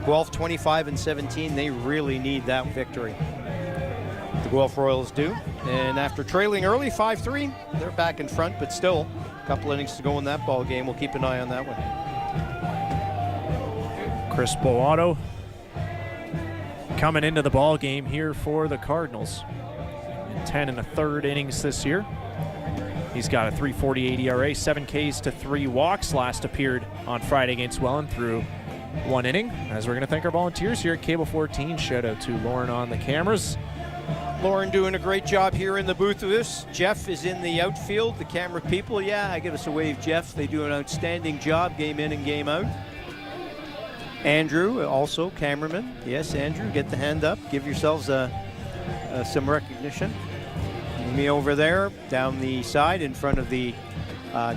Guelph 25-17, they really need that victory. The Guelph Royals do. And after trailing early 5-3, they're back in front, but still a couple innings to go in that ball game. We'll keep an eye on that one. Chris Boato coming into the ball game here for the Cardinals in 10 1/3 innings this year. He's got a 3.48 ERA, 7 Ks to 3 walks. Last appeared on Friday against Welland through 1 inning. As we're going to thank our volunteers here at Cable 14. Shout out to Lauren on the cameras. Lauren doing a great job here in the booth with us. Jeff is in the outfield. The camera people, yeah, give us a wave, Jeff. They do an outstanding job game in and game out. Andrew, also cameraman. Yes, Andrew, get the hand up. Give yourselves some recognition. Me over there, down the side in front of the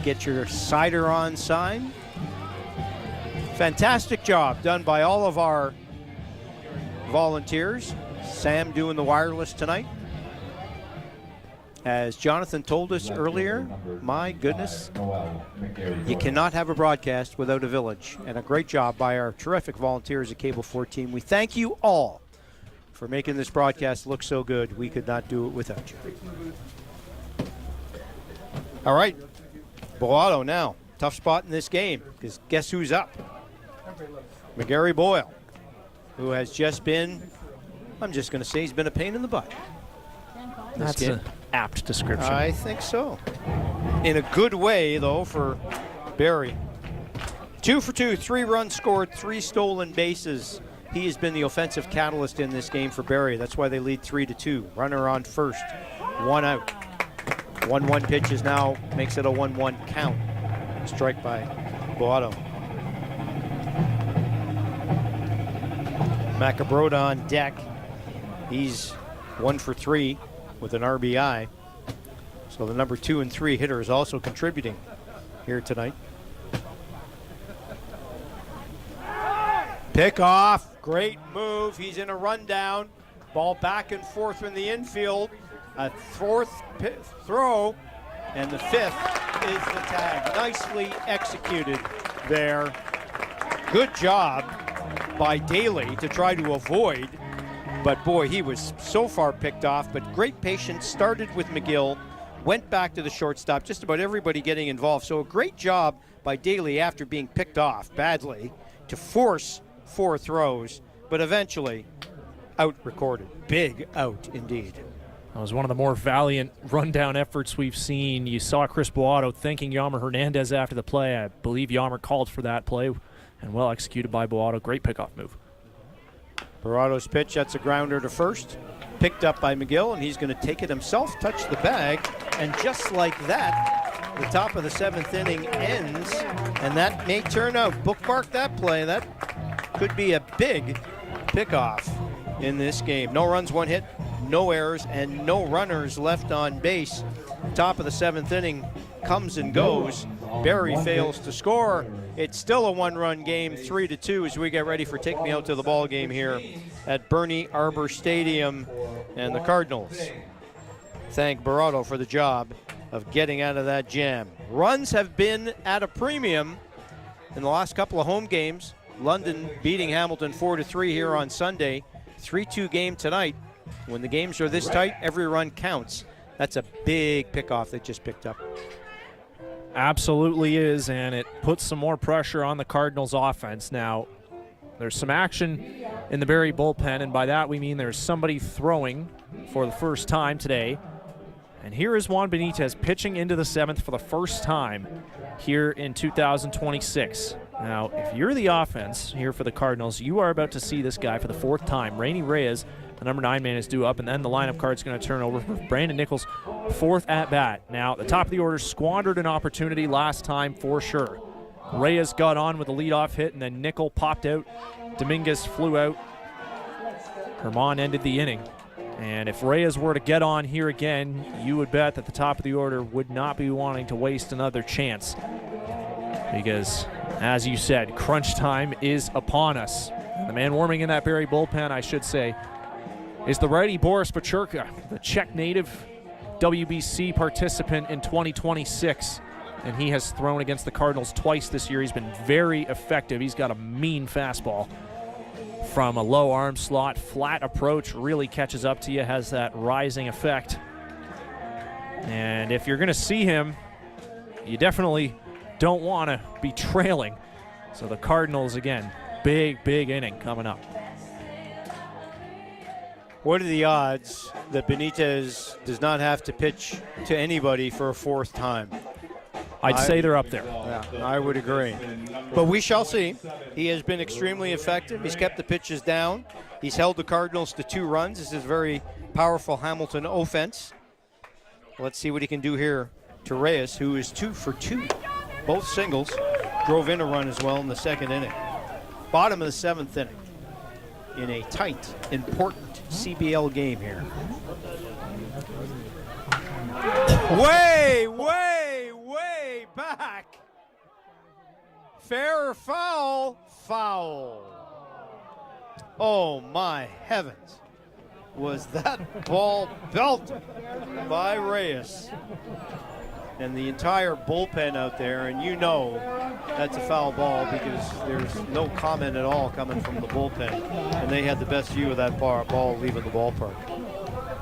Get Your Cider On sign. Fantastic job done by all of our volunteers. Sam doing the wireless tonight. As Jonathan told us earlier, my goodness, you cannot have a broadcast without a village. And a great job by our terrific volunteers at Cable 14. We thank you all for making this broadcast look so good. We could not do it without you. All right, Boato now. Tough spot in this game, because guess who's up? McGarry Boyle, who has just been, I'm just going to say he's been a pain in the butt. That's an apt description. I think so. In a good way, though, for Barrie. 2 for 2, 3 runs scored, 3 stolen bases. He has been the offensive catalyst in this game for Barrie. That's why they lead 3-2. Runner on first, 1 out. 1-1 pitches now, makes it a 1-1 count. Strike by Boato. Macabroda on deck. He's 1 for 3 with an RBI. So the number 2 and 3 hitter is also contributing here tonight. Pick off, great move. He's in a rundown. Ball back and forth in the infield. A fourth throw, and the fifth is the tag. Nicely executed there. Good job by Daly to try to avoid, but boy, he was so far picked off. But great patience, started with McGill, went back to the shortstop, just about everybody getting involved. So a great job by Daly after being picked off badly to force 4 throws, but eventually out recorded. Big out indeed. That was one of the more valiant rundown efforts we've seen. You saw Chris Boato thanking Yammer Hernandez after the play. I believe Yammer called for that play, and well executed by Boato. Great pickoff move. Boato's pitch, that's a grounder to first. Picked up by McGill, and he's going to take it himself, touch the bag, and just like that, the top of the 7th inning ends, and that may turn out. Bookmark that play. That could be a big pickoff in this game. No runs, 1 hit, no errors, and no runners left on base. Top of the 7th inning comes and goes. Barrie fails to score. It's still a 1-run game, 3-2, as we get ready for Take Me Out to the Ball game here at Bernie Arbor Stadium. And the Cardinals thank Barado for the job of getting out of that jam. Runs have been at a premium in the last couple of home games. London beating Hamilton 4-3 here on Sunday. 3-2 game tonight. When the games are this tight, every run counts. That's a big pickoff they just picked up. Absolutely is, and it puts some more pressure on the Cardinals offense. Now, there's some action in the Barrie bullpen, and by that we mean there's somebody throwing for the first time today. And here is Juan Benitez pitching into the 7th for the first time here in 2026. Now, if you're the offense here for the Cardinals, you are about to see this guy for the 4th time. Rainy Reyes, the number 9 man, is due up, and then the lineup card's going to turn over for Brandon Nichols' 4th at-bat. Now, the top of the order squandered an opportunity last time for sure. Reyes got on with a leadoff hit, and then Nickel popped out. Dominguez flew out. Herman ended the inning. And if Reyes were to get on here again, you would bet that the top of the order would not be wanting to waste another chance. Because, as you said, crunch time is upon us. The man warming in that Barrie bullpen, I should say, is the righty Boris Pachurka, the Czech native WBC participant in 2026. And he has thrown against the Cardinals twice this year. He's been very effective. He's got a mean fastball from a low arm slot. Flat approach really catches up to you, has that rising effect. And if you're going to see him, you definitely don't want to be trailing. So the Cardinals, again, big inning coming up. What are the odds that Benitez does not have to pitch to anybody for a 4th time? I'd say they're up there. Yeah, I would agree. But we shall see. He has been extremely effective. He's kept the pitches down. He's held the Cardinals to 2 runs. This is a very powerful Hamilton offense. Let's see what he can do here to Reyes, who is 2 for 2. Both singles. Drove in a run as well in the 2nd inning. Bottom of the 7th inning in a tight, important CBL game here. Way back. Fair or foul? Foul. Oh my heavens. Was that ball belted by Reyes? And the entire bullpen out there, and you know that's a foul ball because there's no comment at all coming from the bullpen. And they had the best view of that ball leaving the ballpark.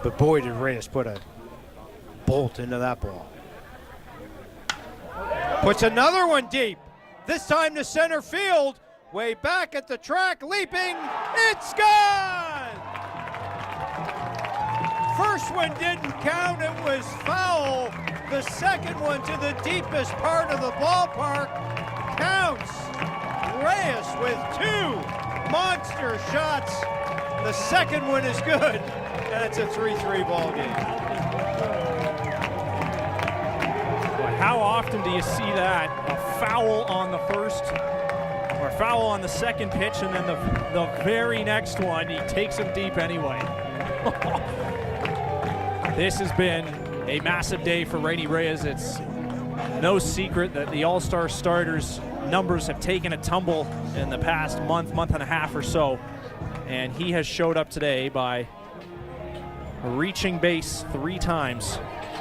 But boy, did Reyes put a bolt into that ball. Puts another one deep. This time to center field. Way back at the track, leaping. It's gone! First one didn't count, it was foul. The second one to the deepest part of the ballpark counts. Reyes with 2 monster shots. The second one is good, and it's a 3-3 ball game. How often do you see that? A foul on the first, or foul on the second pitch, and then the very next one, he takes him deep anyway. This has been a massive day for Rainy Reyes. It's no secret that the All-Star starters' numbers have taken a tumble in the past month and a half or so. And he has showed up today by reaching base 3 times,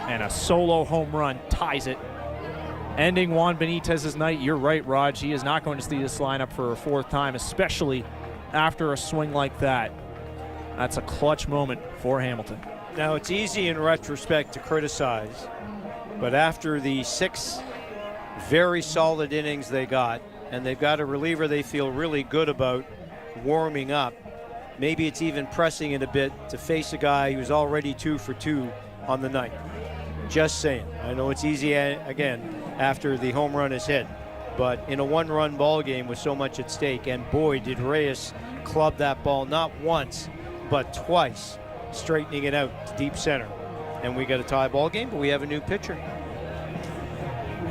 and a solo home run ties it, ending Juan Benitez's night. You're right, Raj. He is not going to see this lineup for a 4th time, especially after a swing like that. That's a clutch moment for Hamilton. Now, it's easy in retrospect to criticize, but after the 6 very solid innings they got, and they've got a reliever they feel really good about warming up, maybe it's even pressing it a bit to face a guy who's already 2 for 2 on the night. Just saying. I know it's easy, again, after the home run is hit, but in a 1-run ball game with so much at stake, and boy, did Reyes club that ball not once, but twice, straightening it out to deep center. And we got a tie ball game, but we have a new pitcher.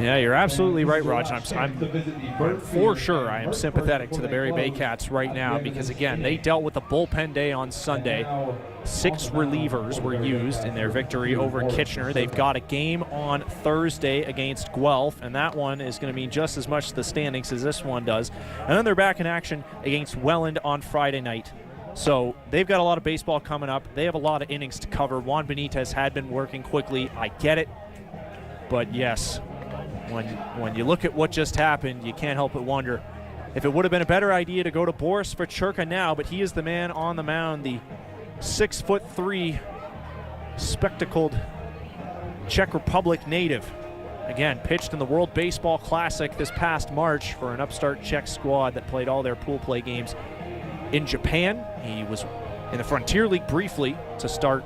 Yeah, you're absolutely right, Raj. I'm for sure I am sympathetic to the Barrie Baycats right now because, again, they dealt with a bullpen day on Sunday. 6 relievers were used in their victory over Kitchener. They've got a game on Thursday against Guelph, and that one is going to mean just as much to the standings as this one does. And then they're back in action against Welland on Friday night. So they've got a lot of baseball coming up. They have a lot of innings to cover. Juan Benitez had been working quickly. I get it. But yes, when you look at what just happened, you can't help but wonder if it would have been a better idea to go to Boris Vachurka now, but he is the man on the mound, the 6'3" spectacled Czech Republic native. Again, pitched in the World Baseball Classic this past March for an upstart Czech squad that played all their pool play games in Japan. He was in the Frontier League briefly to start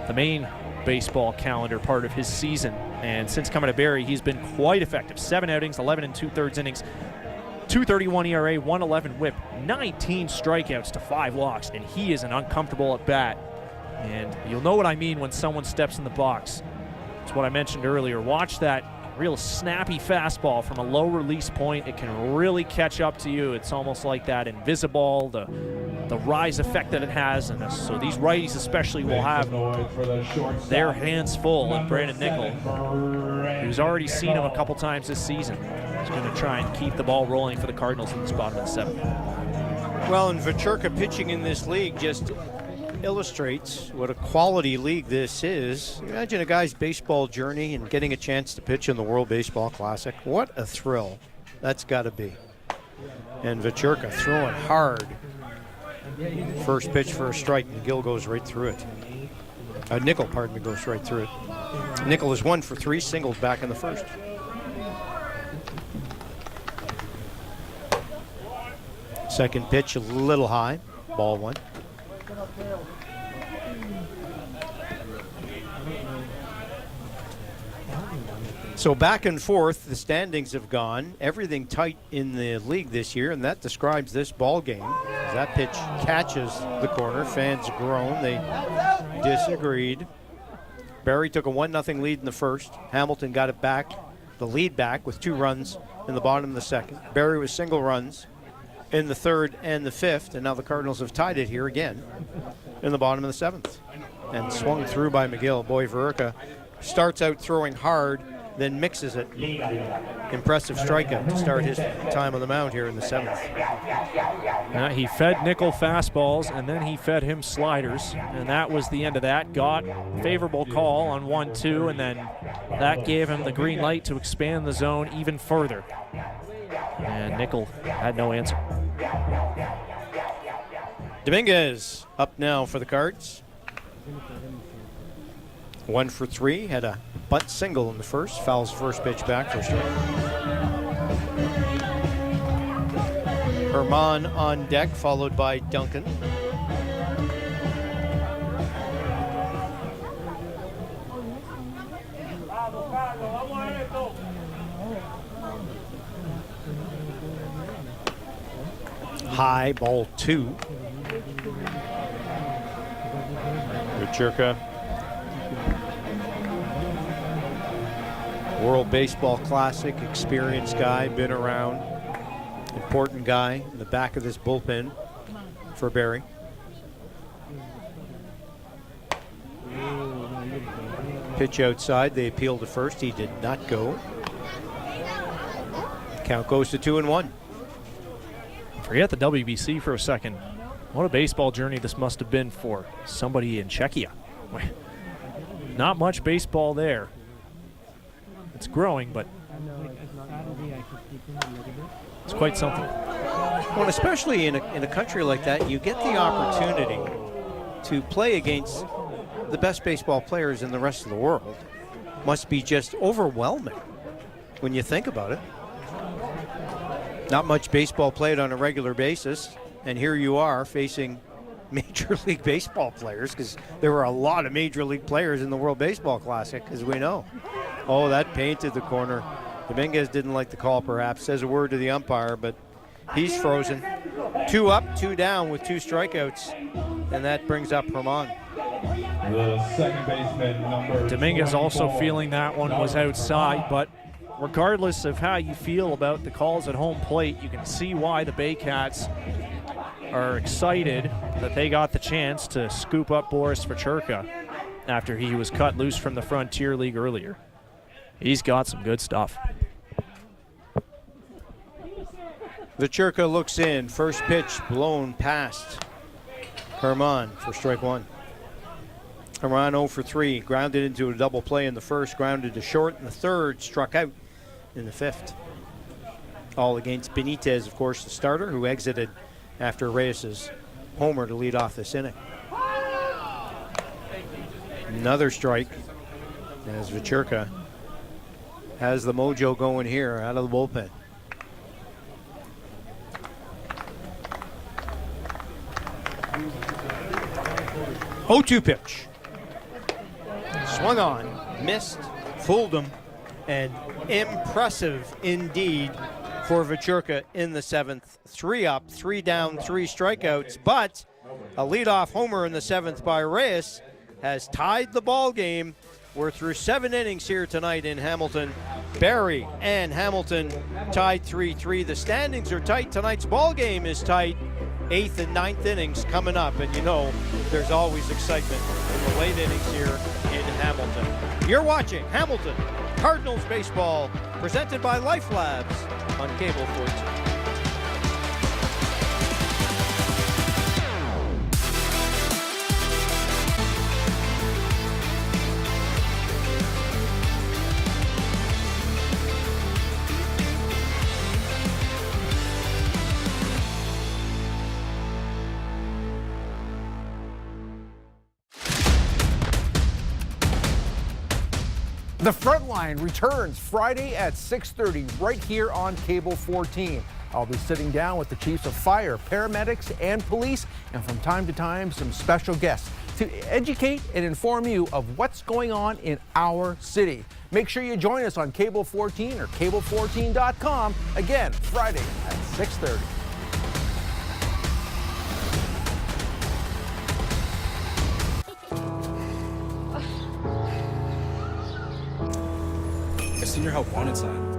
the main baseball calendar part of his season. And since coming to Barrie, he's been quite effective. 7 outings, 11 2/3 innings, 2.31 ERA, 1.11 WHIP, 19 strikeouts to 5 walks, and he is an uncomfortable at bat. And you'll know what I mean when someone steps in the box. It's what I mentioned earlier. Watch that real snappy fastball from a low release point. It can really catch up to you. It's almost like that Invisible, the rise effect that it has. And so these righties especially will have their hands full. And Brandon Nickel, who's already seen him a couple times this season, is going to try and keep the ball rolling for the Cardinals in this bottom of the 7th. Well, and Vachurka pitching in this league just illustrates what a quality league this is. Imagine a guy's baseball journey and getting a chance to pitch in the World Baseball Classic. What a thrill that's got to be. And Vachurka throwing hard. First pitch for a strike, McGill goes right through it. Nickel, pardon me, goes right through it. Nickel is 1 for 3, singled back in the first. Second pitch a little high, ball 1. So back and forth, the standings have gone. Everything tight in the league this year, and that describes this ball game. That pitch catches the corner. Fans groan. They disagreed. Barrie took a 1-0 lead in the first. Hamilton got it back, the lead back, with 2 runs in the bottom of the second. Barrie was single runs in the third and the fifth, and now the Cardinals have tied it here again in the bottom of the 7th. And swung through by McGill. Boy, Vachurka starts out throwing hard, then mixes it. Impressive strikeout to start his time on the mound here in the 7th. He fed Nickel fastballs, and then he fed him sliders, and that was the end of that. Got favorable call on 1-2, and then that gave him the green light to expand the zone even further. And Nickel had no answer. Dominguez up now for the Cards. 1 for 3, had a bunt single in the first, fouls first pitch back for a strike. Herman on deck, followed by Duncan. High, ball 2. Vachurka, World Baseball Classic, experienced guy, been around, important guy in the back of this bullpen for Barrie. Pitch outside, they appealed to first, he did not go. Count goes to 2-1. Forget the WBC for a second. What a baseball journey this must have been for somebody in Czechia. Not much baseball there. It's growing, but it's quite something. Well, especially in a country like that, you get the opportunity to play against the best baseball players in the rest of the world. Must be just overwhelming when you think about it. Not much baseball played on a regular basis, and here you are facing Major League Baseball players, because there were a lot of Major League players in the World Baseball Classic, as we know. Oh, that painted the corner. Dominguez didn't like the call, perhaps. Says a word to the umpire, but he's frozen. 2 up, 2 down with 2 strikeouts, and that brings up Herman. The second baseman, number Dominguez 24. also feeling that one was outside, but regardless of how you feel about the calls at home plate, you can see why the Baycats are excited that they got the chance to scoop up Boris Vachurka after he was cut loose from the Frontier League earlier. He's got some good stuff. Vachurka looks in. First pitch blown past Herman for strike 1. Herman 0 for 3. Grounded into a double play in the first, grounded to short in the third, struck out in the 5th. All against Benitez, of course, the starter, who exited after Reyes' homer to lead off this inning. Another strike as Vachurka has the mojo going here out of the bullpen. 0-2 pitch. Swung on, missed, fooled him, and impressive indeed for Vachurka in the 7th. 3 up, 3 down, 3 strikeouts, but a leadoff homer in the 7th by Reyes has tied the ball game. We're through 7 innings here tonight in Hamilton. Barrie and Hamilton tied 3-3. The standings are tight. Tonight's ball game is tight. 8th and 9th innings coming up, and you know there's always excitement in the late innings here in Hamilton. You're watching Hamilton Cardinals baseball, presented by Life Labs on Cable 14. The Frontline returns Friday at 6:30 right here on Cable 14. I'll be sitting down with the chiefs of fire, paramedics, and police, and from time to time, some special guests to educate and inform you of what's going on in our city. Make sure you join us on Cable 14 or cable14.com, again, Friday at 6:30. A senior help wanted sign.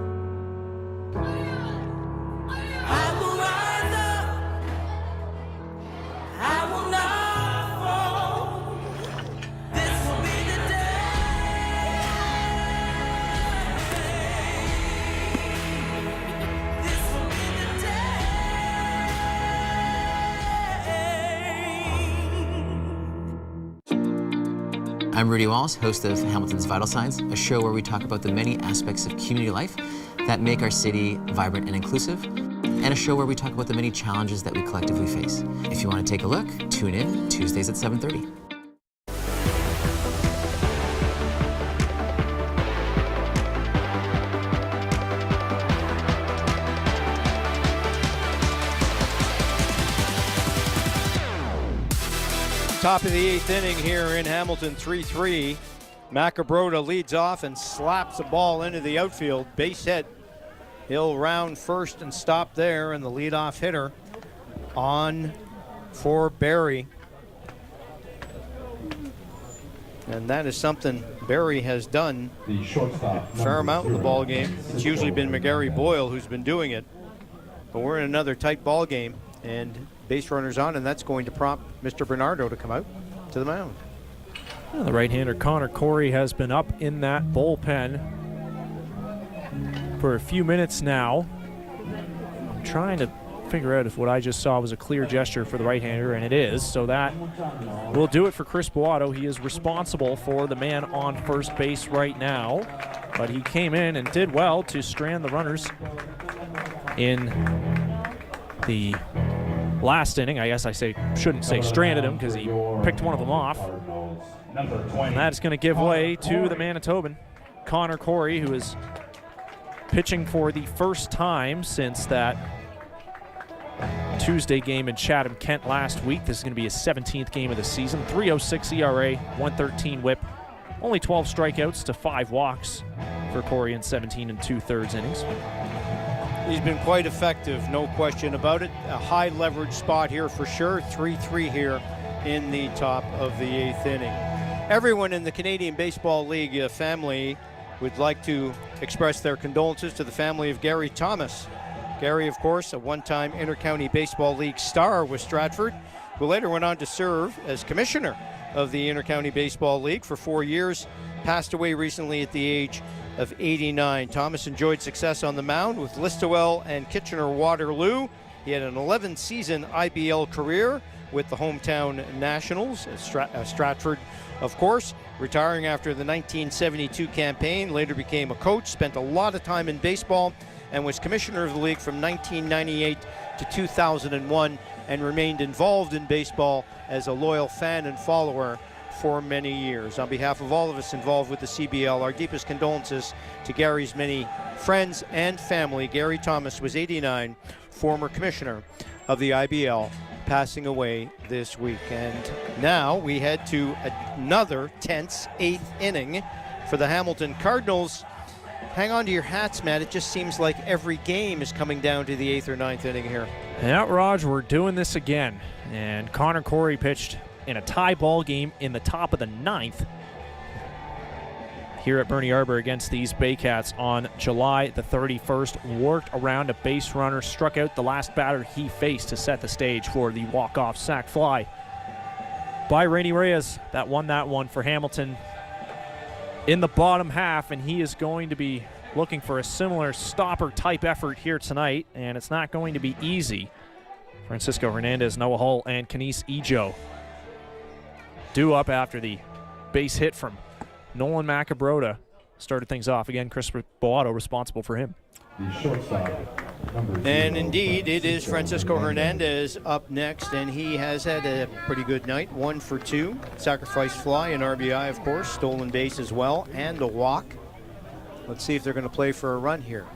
I'm Rudy Walls, host of Hamilton's Vital Signs, a show where we talk about the many aspects of community life that make our city vibrant and inclusive, and a show where we talk about the many challenges that we collectively face. If you want to take a look, tune in Tuesdays at 7:30. Top of the 8th inning here in Hamilton, 3-3. Macabroda leads off and slaps the ball into the outfield. Base hit. He'll round first and stop there, and the leadoff hitter on for Barrie. And that is something Barrie has done a fair amount in the ball game. It's usually been McGarry Boyle who's been doing it. But we're in another tight ball game, and base runners on, and that's going to prompt Mr. Bernardo to come out to the mound. The right-hander Connor Corey has been up in that bullpen for a few minutes now. trying to figure out if what I just saw was a clear gesture for the right-hander, and it is. So that will do it for Chris Boato. He is responsible for the man on first base right now, but he came in and did well to strand the runners in the last inning. I guess shouldn't say stranded him because he picked one of them off. And that is going to give way to the Manitoban, Connor Corey, who is pitching for the first time since that Tuesday game in Chatham-Kent last week. This is going to be his 17th game of the season. 3.06 ERA, 113 WHIP, only 12 strikeouts to 5 walks for Corey in 17 2/3 innings. He's been quite effective, no question about it. A high leverage spot here for sure. 3-3 here in the top of the 8th inning. Everyone in the Canadian Baseball League family would like to express their condolences to the family of Gary Thomas. Gary, of course, a one-time Intercounty Baseball League star with Stratford, who later went on to serve as commissioner of the Intercounty Baseball League for 4 years, passed away recently at the age of 89. Thomas enjoyed success on the mound with Listowel and Kitchener-Waterloo. He had an 11-season IBL career with the hometown Nationals, Stratford, of course, retiring after the 1972 campaign, later became a coach, spent a lot of time in baseball, and was commissioner of the league from 1998 to 2001, and remained involved in baseball as a loyal fan and follower for many years. On behalf of all of us involved with the CBL, our deepest condolences to Gary's many friends and family. Gary Thomas was 89, former commissioner of the IBL, passing away this week. And now we head to another tense 8th inning for the Hamilton Cardinals. Hang on to your hats, Matt. It just seems like every game is coming down to the 8th or 9th inning here. Yeah, Raj, we're doing this again. And Connor Corey pitched in a tie ball game in the top of the 9th here at Bernie Arbor against these Baycats on July the 31st. Worked around a base runner, struck out the last batter he faced to set the stage for the walk-off sac fly by Rainy Reyes. That won that one for Hamilton in the bottom half, and he is going to be looking for a similar stopper-type effort here tonight, and it's not going to be easy. Francisco Hernandez, Noah Hull, and Kanice Ejo due up after the base hit from Nolan Macabrota started things off. Again, Chris Boato responsible for him. And indeed, it is Francisco Hernandez up next, and he has had a pretty good night. 1 for 2, sacrifice fly, an RBI, of course, stolen base as well, and a walk. Let's see if they're going to play for a run here.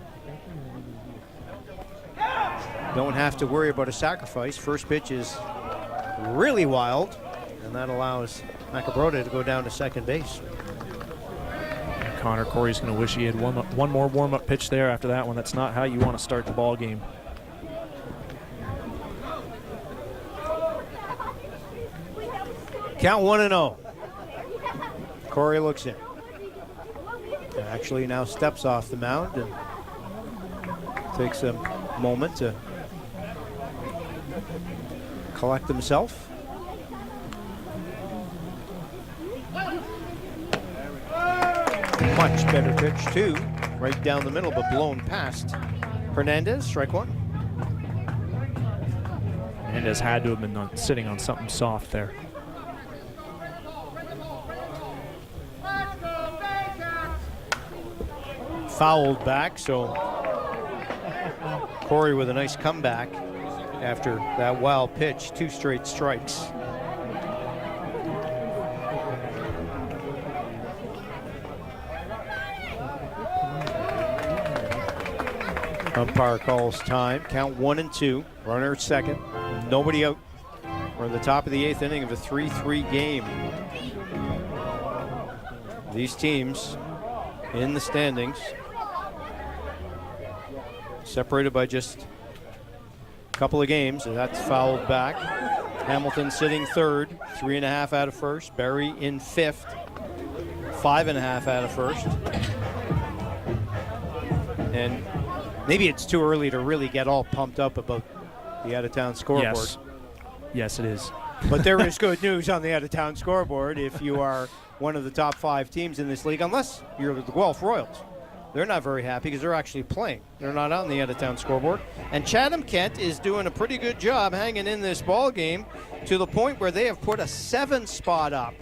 Don't have to worry about a sacrifice. First pitch is really wild, and that allows Macabrota to go down to second base. Connor Corey's going to wish he had one more warm-up pitch there after that one. That's not how you want to start the ball game. Count 1-0. Corey looks in. Actually now steps off the mound and takes a moment to collect himself. Much better pitch too, right down the middle, but blown past Hernandez. Strike one. Hernandez had to have been sitting on something soft there. Fouled back, so Corey with a nice comeback after that wild pitch. 2 straight strikes. Umpire calls time. Count 1-2. Runner at second. Nobody out. We're at the top of the 8th inning of a 3-3 game. These teams in the standings separated by just a couple of games, and that's fouled back. Hamilton sitting third, 3.5 out of first. Barrie in 5th, 5.5 out of first. And maybe it's too early to really get all pumped up about the out-of-town scoreboard. Yes, it is. But there is good news on the out-of-town scoreboard if you are one of the top 5 teams in this league, unless you're the Guelph Royals. they're not very happy because they're actually playing. They're not on the out-of-town scoreboard. And Chatham-Kent is doing a pretty good job hanging in this ball game to the point where they have put a 7 spot up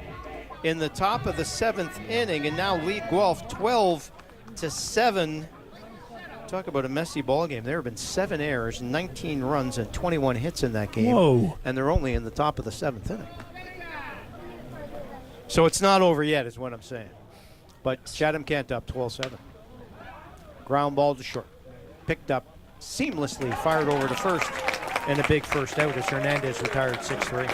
in the top of the 7th inning and now lead Guelph 12-7. Talk about a messy ball game. There have been 7 errors, 19 runs, and 21 hits in that game. Whoa. And they're only in the top of the 7th inning. So it's not over yet, is what I'm saying. But Chatham-Kent up 12-7. Ground ball to short. Picked up seamlessly, fired over to first, and a big first out as Hernandez retired 6-3.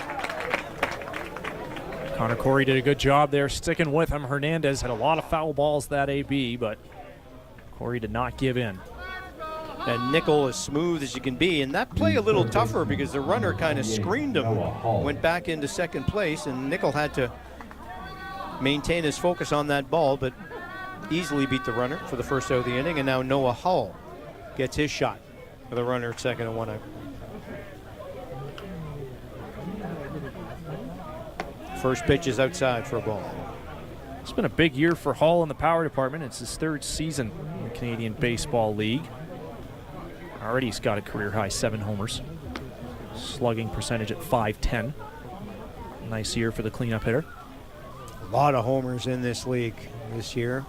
Connor Corey did a good job there sticking with him. Hernandez had a lot of foul balls that AB, but Corey did not give in. And Nickel as smooth as you can be. And that play a little tougher because the runner kind of screened him, went back into second place, and Nickel had to maintain his focus on that ball, but easily beat the runner for the first out of the inning. And now Noah Hull gets his shot with a runner at second and 1 out. First pitch is outside for a ball. It's been a big year for Hull in the power department. It's his 3rd season in the Canadian Baseball League. Already he's got a career-high 7 homers. Slugging percentage at .510. Nice year for the cleanup hitter. A lot of homers in this league this year.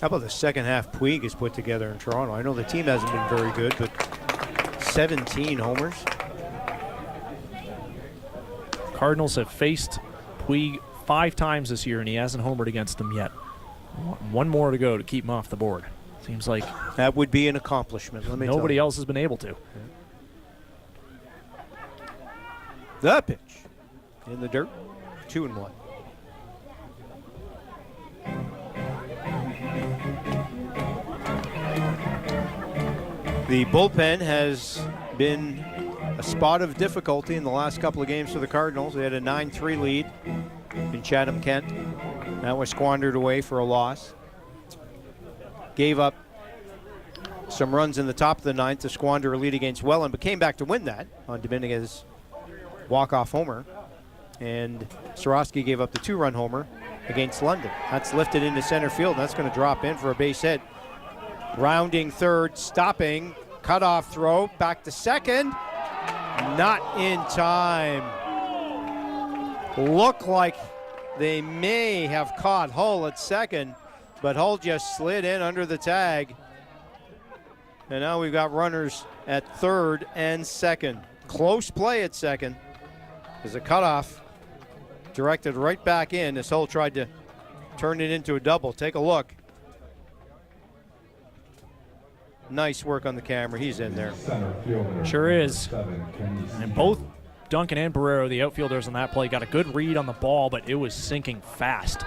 How about the second half Puig has put together in Toronto? I know the team hasn't been very good, but 17 homers. Cardinals have faced Puig 5 times this year, and he hasn't homered against them yet. One more to go to keep him off the board. Seems like that would be an accomplishment. Let me tell you. Nobody else has been able to. The pitch in the dirt, 2-1. The bullpen has been a spot of difficulty in the last couple of games for the Cardinals. They had a 9-3 lead in Chatham-Kent. That was squandered away for a loss. Gave up some runs in the top of the 9th to squander a lead against Welland, but came back to win that on Dominguez's walk-off homer. And Sorosky gave up the 2-run homer against London. That's lifted into center field, and that's going to drop in for a base hit. Rounding third, stopping, cutoff throw, back to second. Not in time. Looked like they may have caught Hull at second, but Hull just slid in under the tag. And now we've got runners at third and second. Close play at second. There's a cutoff directed right back in as Hull tried to turn it into a double. Take a look. Nice work on the camera. He's in there. Sure is. And both Duncan and Barrero, the outfielders on that play, got a good read on the ball, but it was sinking fast.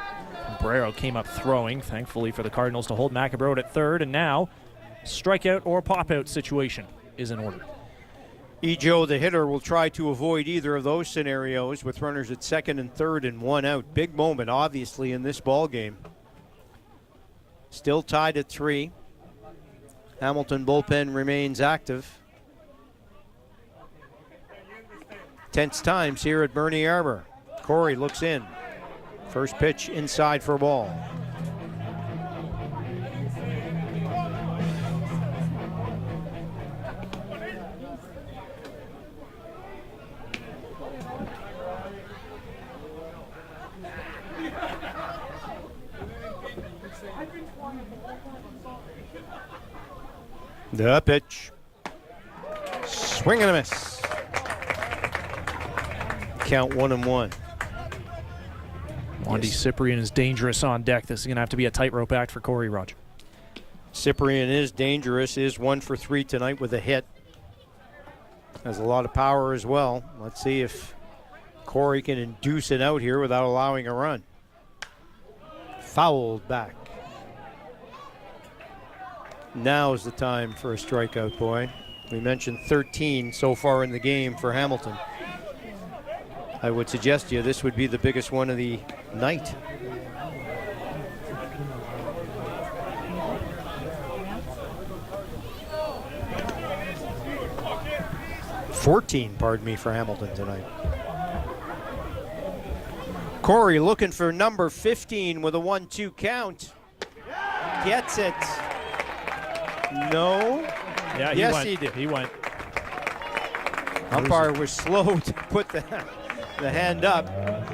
And Barrero came up throwing, thankfully for the Cardinals to hold McEnroe at third, and now strikeout or pop-out situation is in order. Ejo, the hitter, will try to avoid either of those scenarios with runners at second and third and 1 out. Big moment, obviously, in this ball game. Still tied at 3. Hamilton bullpen remains active. Tense times here at Bernie Arbor. Corey looks in. First pitch inside for a ball. The pitch. Swing and a miss. Count 1-1. Wandy Cyprian is dangerous on deck. This is going to have to be a tightrope act for Corey, Roger. Cyprian is dangerous, is 1 for 3 tonight with a hit. Has a lot of power as well. Let's see if Corey can induce it out here without allowing a run. Fouled back. Now's the time for a strikeout, boy. We mentioned 13 so far in the game for Hamilton. I would suggest to you this would be the biggest one of the night. Pardon me, for Hamilton tonight. Corey looking for number 15 with a 1-2 count. gets it. No. Yeah, yes, went. he did. He went. Umpire was slow to put the hand up,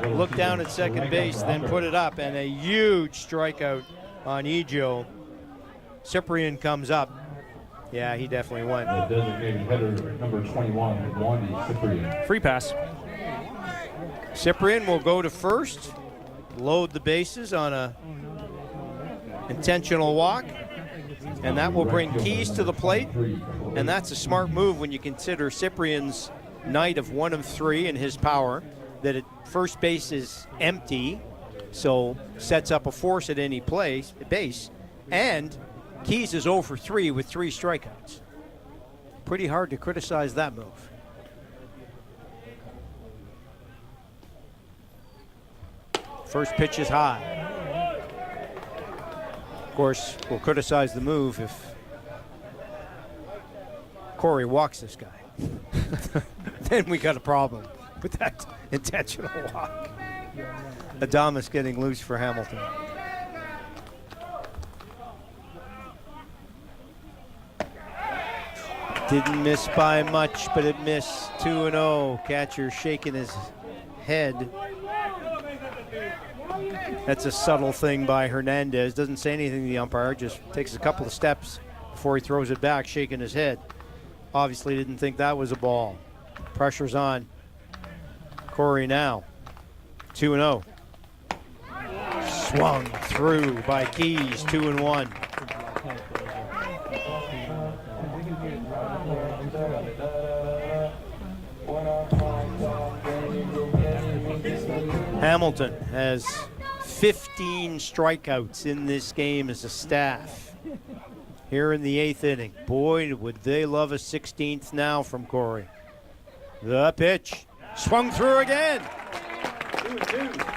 look down at second base, then put it up, and a huge strikeout on Ejo. Cyprian comes up. Yeah, he definitely went. The designated header, number 21, Wandy Cyprian. Free pass. Cyprian will go to first, load the bases on a intentional walk, and that will bring Keys to the plate. And that's a smart move when you consider Cyprian's night of 1 of 3 in his power, that at first base is empty, so sets up a force at any base, and Keys is 0 for 3 with 3 strikeouts. Pretty hard to criticize that move. First pitch is high. Of course, we'll criticize the move if Corey walks this guy. Then we got a problem with that intentional walk. Adames getting loose for Hamilton. Didn't miss by much, but it missed. 2-0. Catcher shaking his head. That's a subtle thing by Hernandez. Doesn't say anything to the umpire, just takes a couple of steps before he throws it back, shaking his head. Obviously didn't think that was a ball. Pressure's on Corey now. 2-0. Swung through by Keys, 2-1. Hamilton has 15 strikeouts in this game as a staff here in the 8th inning. Boy, would they love a 16th now from Corey. The pitch, swung through again. 2-2.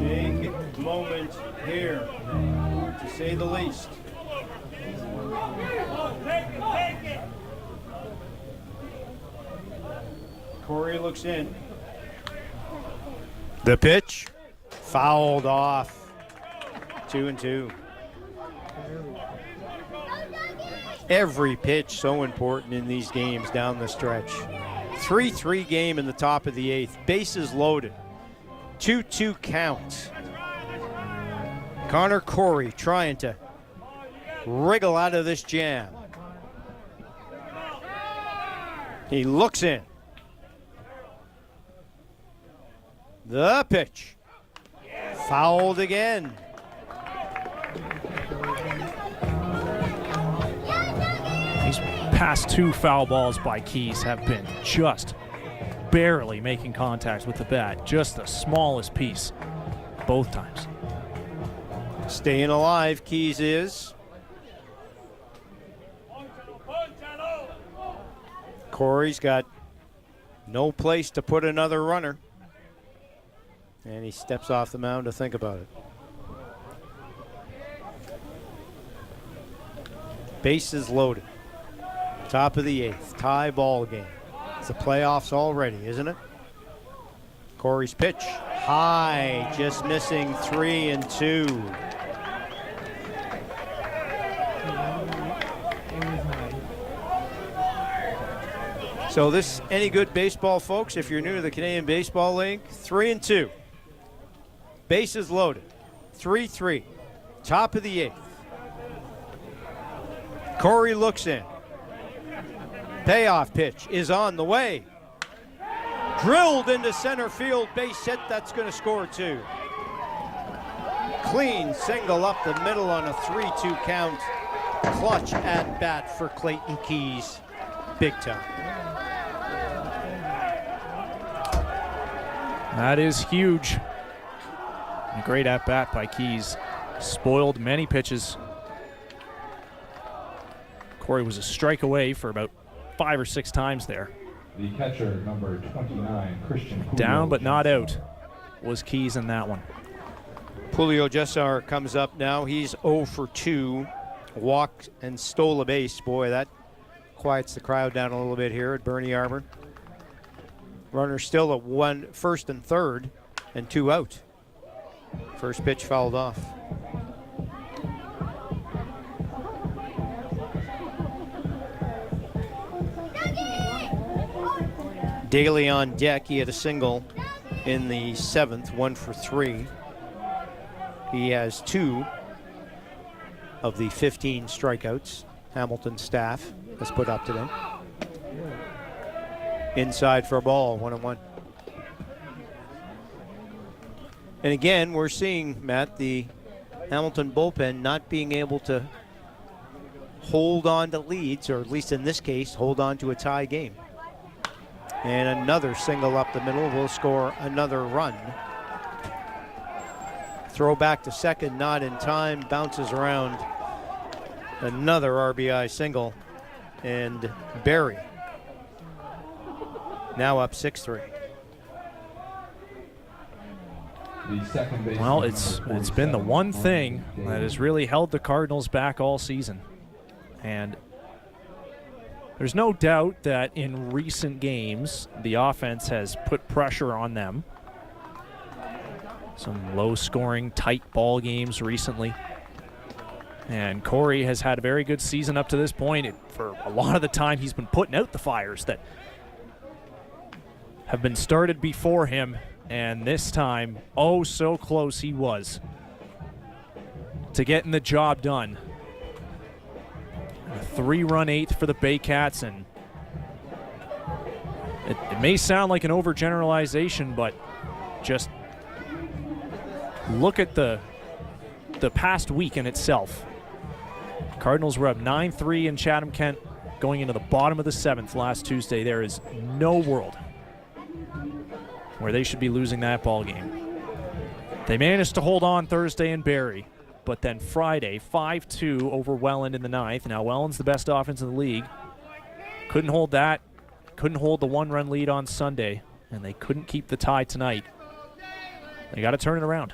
Big moment here, to say the least. Corey looks in. The pitch, fouled off. 2-2. Every pitch so important in these games down the stretch. 3-3 game in the top of the 8th. Bases loaded. 2-2 count. Connor Corey trying to wriggle out of this jam. He looks in. The pitch. Fouled again. These past 2 foul balls by Keys have been just barely making contact with the bat. Just the smallest piece both times. Staying alive, Keys is. Corey's got no place to put another runner. And he steps off the mound to think about it. Bases loaded. Top of the 8th. Tie ball game. It's the playoffs already, isn't it? Corey's pitch. High. Just missing 3-2. So this any good baseball, folks, if you're new to the Canadian Baseball League, 3-2. Bases loaded. 3-3. Top of the 8th. Corey looks in. Payoff pitch is on the way. Drilled into center field, base hit. That's going to score 2. Clean single up the middle on a 3-2 count. Clutch at bat for Clayton Keys. Big time. That is huge. A great at-bat by Keys. Spoiled many pitches. Corey was a strike away for about 5 or 6 times there. The catcher, number 29, Christian Julio. Down but not out was Keys in that one. Julio Jessar comes up now. He's 0 for 2. Walked and stole a base. Boy, that quiets the crowd down a little bit here at Bernie Arbor. Runner still at 1 first and third and 2 out. First pitch fouled off. Daly on deck. He had a single in the 7th, 1 for 3. He has 2 of the 15 strikeouts Hamilton staff has put up to them. Inside for a ball, 1-1. And again, we're seeing, Matt, the Hamilton bullpen not being able to hold on to leads, or at least in this case, hold on to a tie game. And another single up the middle will score another run. Throw back to second, not in time, bounces around. Another RBI single, and Barrie now up 6-3. Well, it's been the one thing that has really held the Cardinals back all season. And there's no doubt that in recent games, the offense has put pressure on them. Some low-scoring, tight ball games recently. And Corey has had a very good season up to this point. For a lot of the time, he's been putting out the fires that have been started before him. And this time, oh, so close he was to getting the job done. A 3-run 8th for the Baycats, and it may sound like an overgeneralization, but just look at the past week in itself. Cardinals were up 9-3 in Chatham-Kent going into the bottom of the 7th last Tuesday. There is no world where they should be losing that ball game. They managed to hold on Thursday in Barrie, but then Friday, 5-2 over Welland in the 9th. Now Welland's the best offense in the league. Couldn't hold that. Couldn't hold the 1-run lead on Sunday, and they couldn't keep the tie tonight. They got to turn it around.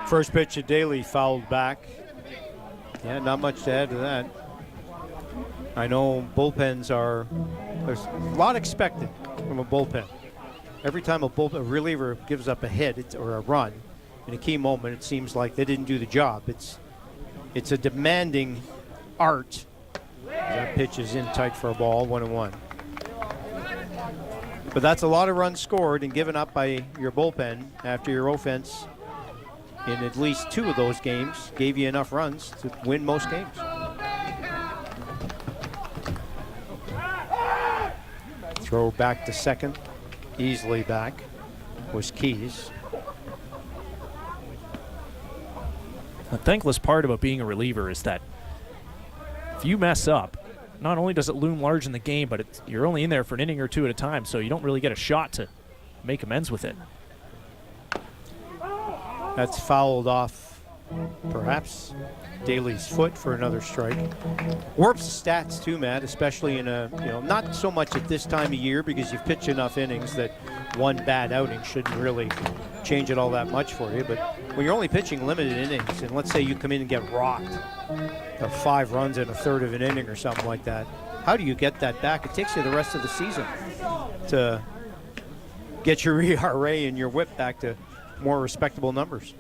First pitch of Daly fouled back. Yeah, not much to add to that. I know bullpens there's a lot expected from a bullpen. Every time a reliever gives up a hit or a run in a key moment, it seems like they didn't do the job. It's a demanding art. That pitch is in tight for a ball, 1-1. But that's a lot of runs scored and given up by your bullpen after your offense in at least 2 of those games gave you enough runs to win most games. Throw back to second, easily back, was Keys. The thankless part about being a reliever is that if you mess up, not only does it loom large in the game, but you're only in there for an inning or 2 at a time, so you don't really get a shot to make amends with it. That's fouled off, perhaps, Daly's foot for another strike. Warps the stats too, Matt, especially in not so much at this time of year because you've pitched enough innings that one bad outing shouldn't really change it all that much for you. But when you're only pitching limited innings, and let's say you come in and get rocked of 5 runs in a third of an inning or something like that, how do you get that back? It takes you the rest of the season to get your ERA and your WHIP back to more respectable numbers.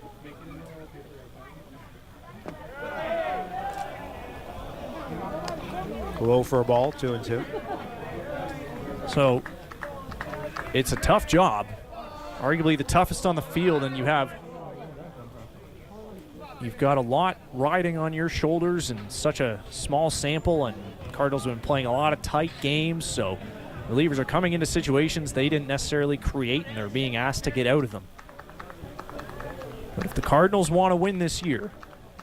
Low for a ball, 2-2. So it's a tough job, arguably the toughest on the field, and you've got a lot riding on your shoulders in such a small sample, and Cardinals have been playing a lot of tight games, so relievers are coming into situations they didn't necessarily create, and they're being asked to get out of them. But if the Cardinals want to win this year,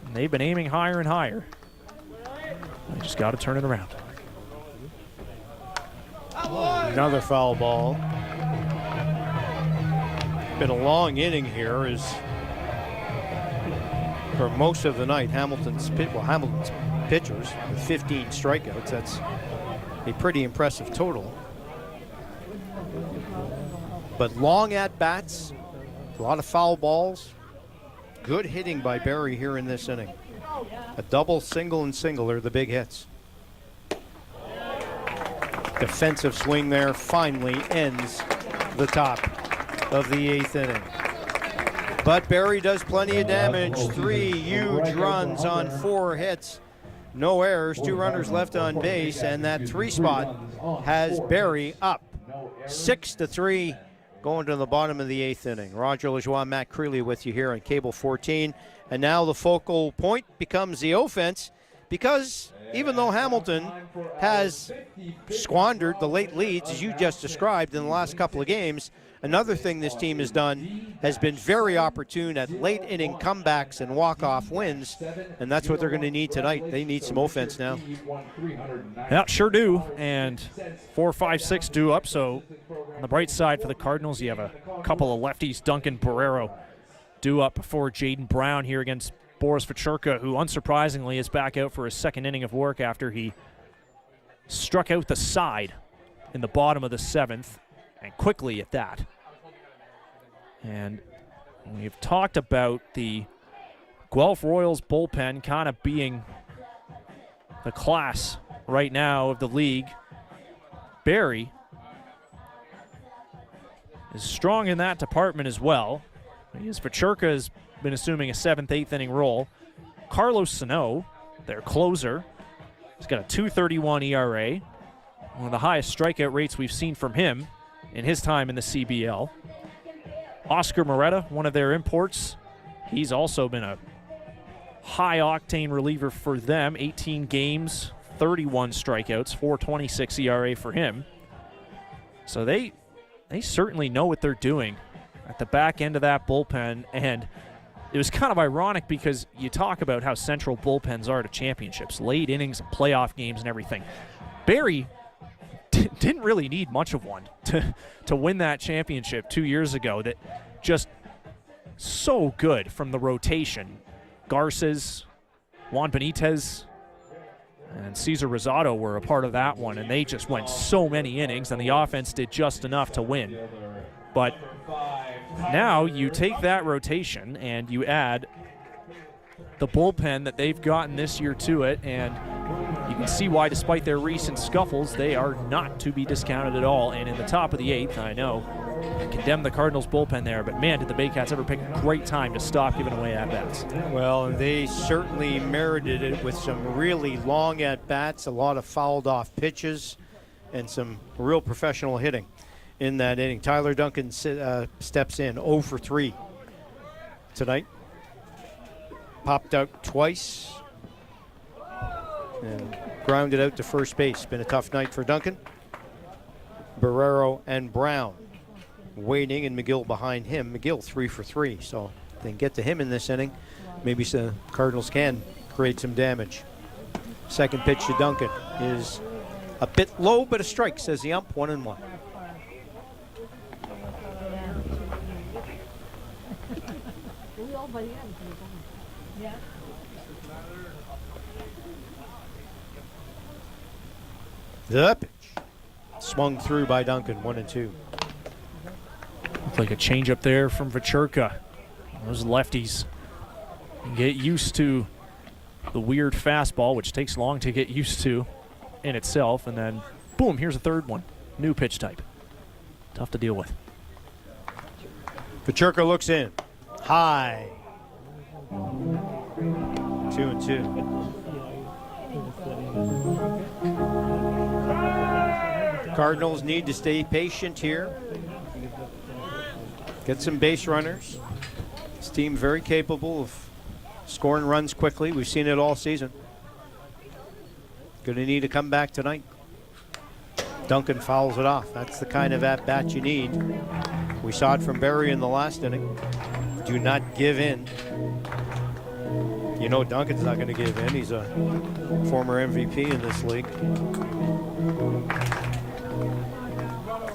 and they've been aiming higher and higher, they just got to turn it around. Another foul ball. Been a long inning here as for most of the night, Hamilton's pitchers with 15 strikeouts. That's a pretty impressive total. But long at-bats, a lot of foul balls. Good hitting by Barrie here in this inning. A double, single, and single are the big hits. defensive swing there finally ends the top of the 8th inning. But Barrie does plenty of damage. 3 huge runs on 4 hits. No errors, 2 runners left on base, and that 3 spot has Barrie up 6-3 going to the bottom of the 8th inning. Roger Lajoie, Matt Creeley with you here on Cable 14. And now the focal point becomes the offense, because even though Hamilton has squandered the late leads, as you just described, in the last couple of games, another thing this team has done has been very opportune at late inning comebacks and walk-off wins, and that's what they're going to need tonight. They need some offense now. Yeah, sure do, and 4, 5, 6 due up, so on the bright side for the Cardinals, you have a couple of lefties. Duncan Barrero due up before Jaden Brown here against Boris Vachurka, who unsurprisingly is back out for his 2nd inning of work after he struck out the side in the bottom of the 7th, and quickly at that. And we've talked about the Guelph Royals bullpen kind of being the class right now of the league. Barrie is strong in that department as well. Vachurka has been assuming a 7th, 8th inning role. Carlos Sano, their closer, has got a 2.31 ERA, one of the highest strikeout rates we've seen from him in his time in the CBL. Oscar Moretta, one of their imports, he's also been a high-octane reliever for them. 18 games, 31 strikeouts, 4.26 ERA for him. So they certainly know what they're doing at the back end of that bullpen, and it was kind of ironic because you talk about how central bullpens are to championships, late innings and playoff games and everything. Barrie didn't really need much of one to win that championship 2 years ago. That just so good from the rotation. Garces, Juan Benitez, and Cesar Rosado were a part of that one, and they just went so many innings, and the offense did just enough to win. But now you take that rotation and you add the bullpen that they've gotten this year to it, and you can see why, despite their recent scuffles, they are not to be discounted at all. And in the top of the 8th, I know, condemn the Cardinals bullpen there, but man, did the Baycats ever pick a great time to stop giving away at-bats. Well, and they certainly merited it with some really long at-bats, a lot of fouled-off pitches, and some real professional hitting in that inning. Tyler Duncan steps in 0 for 3 tonight. Popped out twice and grounded out to first base. Been a tough night for Duncan. Barrero and Brown waiting, and McGill behind him. McGill 3 for 3, so if they can get to him in this inning, maybe the Cardinals can create some damage. Second pitch to Duncan is a bit low, but a strike, says the ump. 1-1. The pitch swung through by Duncan. 1-2. Looked like a changeup there from Vachurka. Those lefties get used to the weird fastball, which takes long to get used to in itself, and then boom, here's a third one. New pitch type. Tough to deal with. Vachurka looks in. High. 2-2. Cardinals need to stay patient here. Get some base runners. This team very capable of scoring runs quickly. We've seen it all season. Going to need to come back tonight. Duncan fouls it off. That's the kind of at-bat you need. We saw it from Barrie in the last inning. Do not give in. You know Duncan's not going to give in. He's a former MVP in this league.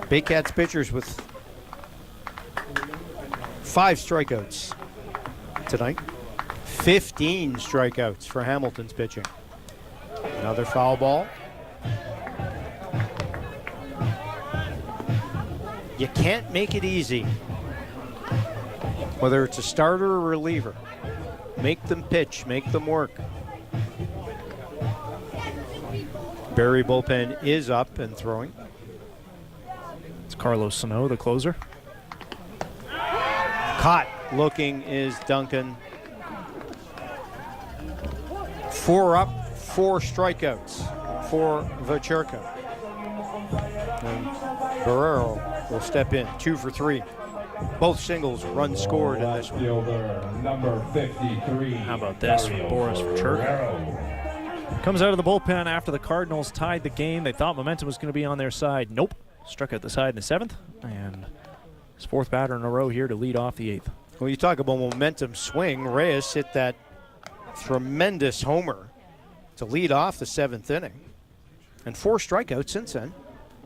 Baycats pitchers with 5 strikeouts tonight. 15 strikeouts for Hamilton's pitching. Another foul ball. You can't make it easy. Whether it's a starter or reliever, make them pitch, make them work. Barrie bullpen is up and throwing. It's Carlos Sano, the closer. Caught looking is Duncan. 4 up, 4 strikeouts for Vacherka. And Barrero will step in, 2 for 3. Both singles, runs scored in this one. Number 53. How about this for Boris Vacherka? Comes out of the bullpen after the Cardinals tied the game. They thought momentum was going to be on their side. Nope. Struck out the side in the 7th. And his 4th batter in a row here to lead off the 8th. Well, you talk about momentum swing. Reyes hit that tremendous homer to lead off the 7th inning. And 4 strikeouts since then.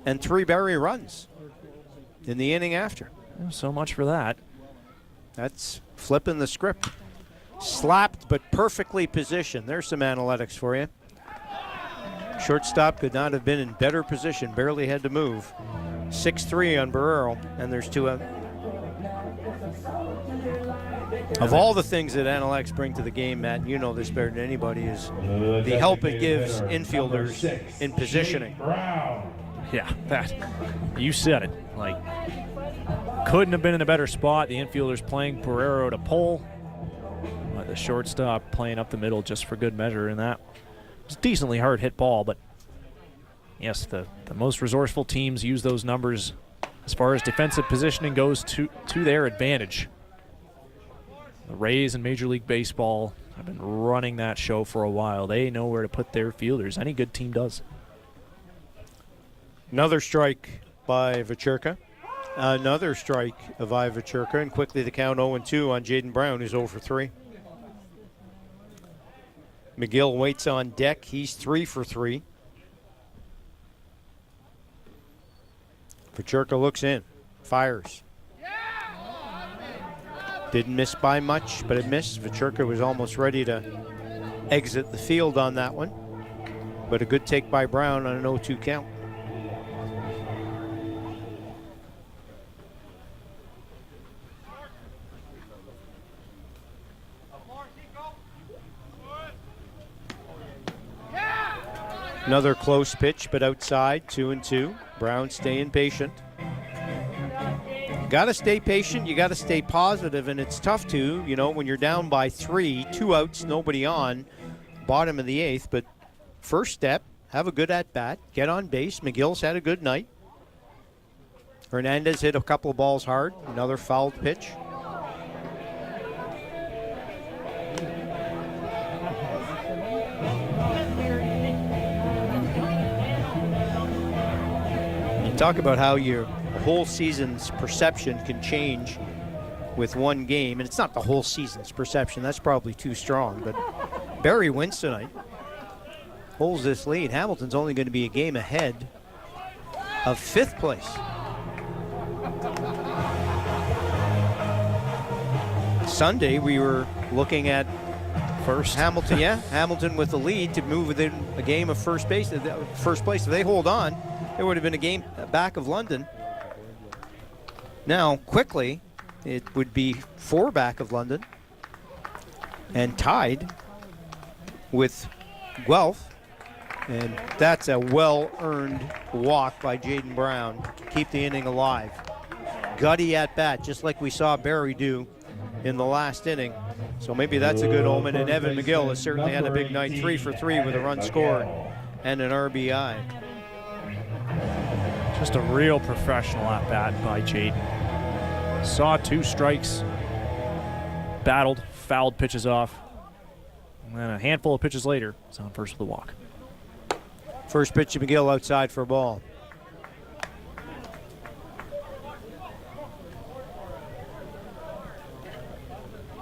And 3 Barrie runs in the inning after. So much for that. That's flipping the script. Slapped but perfectly positioned. There's some analytics for you. Shortstop could not have been in better position. Barely had to move. 6-3 on Barrero, and there's 2 out. Of all the things that analytics bring to the game, Matt, you know this better than anybody, is the help it gives infielders in positioning. Yeah, that. You said it. Like, couldn't have been in a better spot. The infielders playing Barrero to pull. But the shortstop playing up the middle just for good measure, and that was a decently hard hit ball. But yes, the most resourceful teams use those numbers as far as defensive positioning goes to their advantage. The Rays in Major League Baseball have been running that show for a while. They know where to put their fielders. Any good team does. Another strike by Vacherka. Another strike by Vacherka, and quickly the count 0-2 on Jaden Brown, who's 0 for 3. McGill waits on deck. He's 3 for 3. Vacherka looks in, fires. Didn't miss by much, but it missed. Vacherka was almost ready to exit the field on that one, but a good take by Brown on an 0-2 count. Another close pitch, but outside, 2-2. Brown staying patient. You got to stay patient. You got to stay positive, and it's tough to, when you're down by 3, 2 outs, nobody on, bottom of the 8th. But first step, have a good at-bat, get on base. McGill's had a good night. Hernandez hit a couple of balls hard. Another fouled pitch. Talk about how your whole season's perception can change with one game. And it's not the whole season's perception. That's probably too strong. But Barrie wins tonight. Holds this lead. Hamilton's only going to be a game ahead of 5th place. Sunday, we were looking at first. Hamilton, Hamilton with the lead to move within a game of first place. If they hold on, it would have been a game back of London. Now, quickly, it would be 4 back of London and tied with Guelph. And that's a well-earned walk by Jaden Brown to keep the inning alive. Gutty at bat, just like we saw Barrie do in the last inning. So maybe that's a good omen. And Evan McGill has certainly had a big night, 3 for 3 with a run scored and an RBI. Just a real professional at-bat by Jaden. Saw 2 strikes, battled, fouled pitches off, and then a handful of pitches later, was on first with a walk. First pitch to McGill outside for a ball.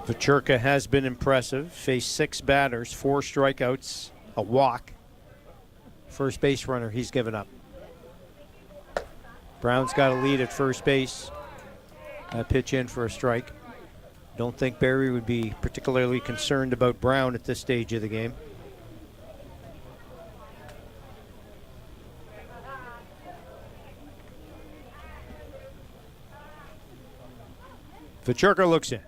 Vacherka has been impressive. Faced 6 batters, 4 strikeouts, a walk. First base runner he's given up. Brown's got a lead at first base. A pitch in for a strike. Don't think Barrie would be particularly concerned about Brown at this stage of the game. Vacherka looks in.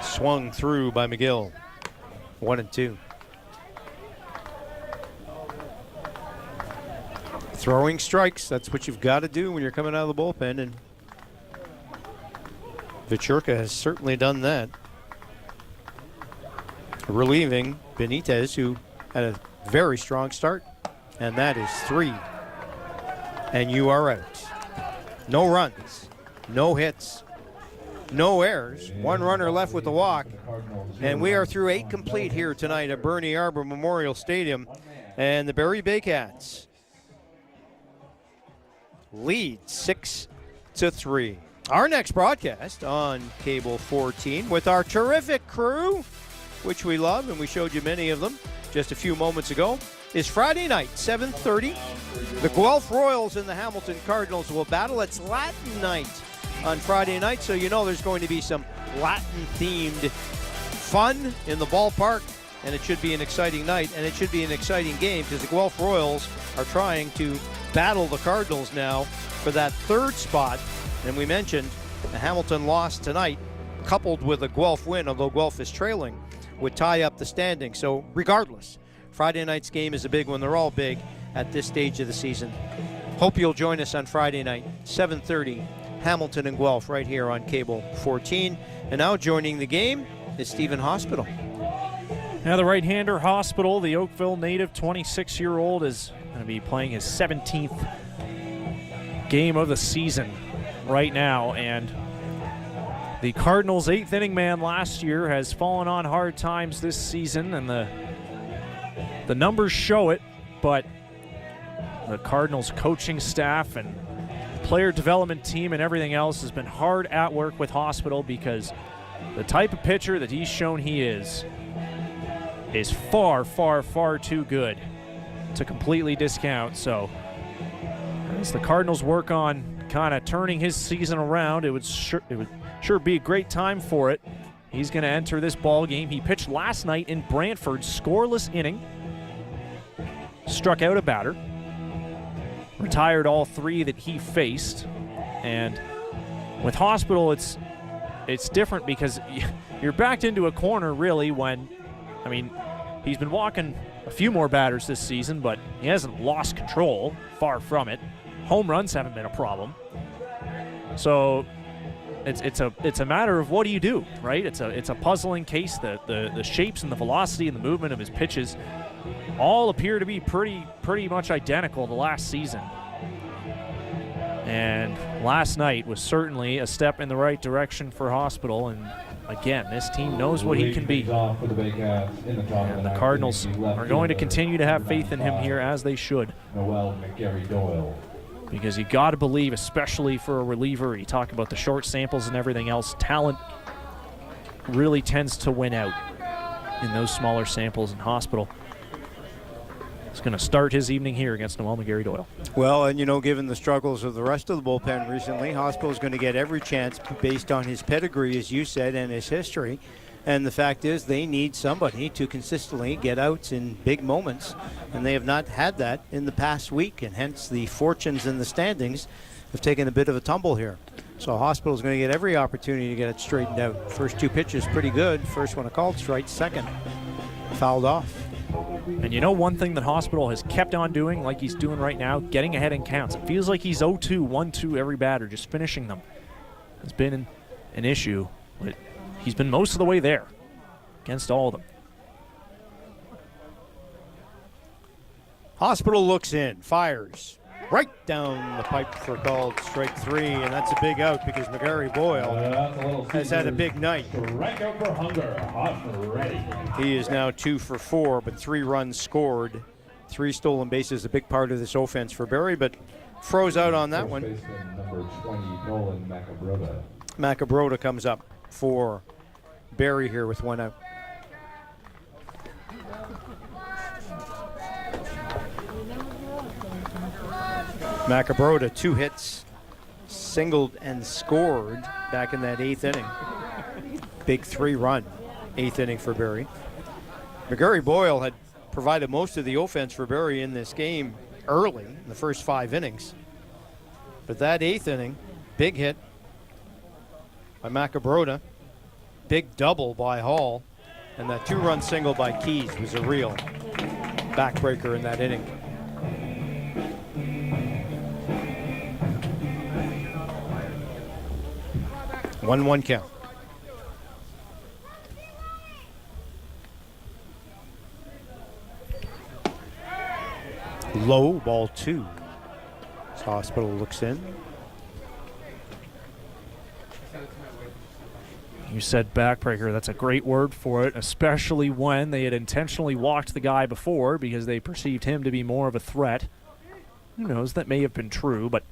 Swung through by McGill. 1-2. Throwing strikes, that's what you've got to do when you're coming out of the bullpen, and Vichurka has certainly done that. Relieving Benitez, who had a very strong start, and that is 3. And you are out. No runs, no hits, no errors. 1 runner left with the walk, and we are through 8 complete here tonight at Bernie Arbor Memorial Stadium, and the Barrie Baycats lead 6-3. Our next broadcast on Cable 14 with our terrific crew, which we love, and we showed you many of them just a few moments ago, is Friday night, 7:30. The Guelph Royals and the Hamilton Cardinals will battle. It's Latin night on Friday night, so you know there's going to be some Latin-themed fun in the ballpark, and it should be an exciting night, and it should be an exciting game because the Guelph Royals are trying to battle the Cardinals now for that 3rd spot. And we mentioned the Hamilton loss tonight, coupled with a Guelph win, although Guelph is trailing, would tie up the standing. So regardless, Friday night's game is a big one. They're all big at this stage of the season. Hope you'll join us on Friday night, 7:30, Hamilton and Guelph, right here on Cable 14. And now joining the game is Stephen Hospital. Now the right-hander Hospital, the Oakville native, 26-year-old, is going to be playing his 17th game of the season right now, and the Cardinals' 8th inning man last year has fallen on hard times this season, and the numbers show it, but the Cardinals coaching staff and player development team and everything else has been hard at work with Hospital, because the type of pitcher that he's shown he is far, far, far too good to completely discount. So as the Cardinals work on kind of turning his season around, it would sure be a great time for it. He's going to enter this ball game. He pitched last night in Brantford, scoreless inning, struck out a batter, retired all 3 that he faced. And with Hospital, it's different because you're backed into a corner really when, I mean, he's been walking a few more batters this season, but he hasn't lost control, far from it. Home runs haven't been a problem. So it's a matter of what do you do, right? It's a puzzling case. The shapes and the velocity and the movement of his pitches all appear to be pretty much identical to last season. And last night was certainly a step in the right direction for Hospital, and again, this team knows what he can be. And the Cardinals are going to continue to have faith in him here, as they should. Because you got to believe, especially for a reliever, you talk about the short samples and everything else, talent really tends to win out in those smaller samples. In Hospital, he's going to start his evening here against Noel McGarry-Doyle. Well, and you know, given the struggles of the rest of the bullpen recently, Hospital is going to get every chance based on his pedigree, as you said, and his history. And the fact is, they need somebody to consistently get outs in big moments, and they have not had that in the past week, and hence the fortunes in the standings have taken a bit of a tumble here. So Hospital is going to get every opportunity to get it straightened out. First 2 pitches pretty good. First one a called strike, second fouled off. And you know one thing that Hospital has kept on doing, like he's doing right now, getting ahead in counts. It feels like he's 0-2, 1-2 every batter, just finishing them. It's been an issue, but he's been most of the way there against all of them. Hospital looks in, fires right down the pipe for a called strike 3, and that's a big out because McGarry-Boyle has had a big night. He is now 2 for 4, but 3 runs scored, 3 stolen bases, a big part of this offense for Barrie, but froze out on that one. Number 20, Nolan Macabrota. Macabrota comes up for Barrie here with 1 out. Macabrota, 2 hits, singled and scored back in that 8th inning. Big 3-run 8th inning for Barrie. McGarry-Boyle had provided most of the offense for Barrie in this game early in the first 5 innings. But that 8th inning, big hit by Macabrota, big double by Hall, and that 2-run single by Keys was a real backbreaker in that inning. 1-1 count. Low, ball 2. As Hospital looks in. You said backbreaker. That's a great word for it, especially when they had intentionally walked the guy before because they perceived him to be more of a threat. Who knows? That may have been true, but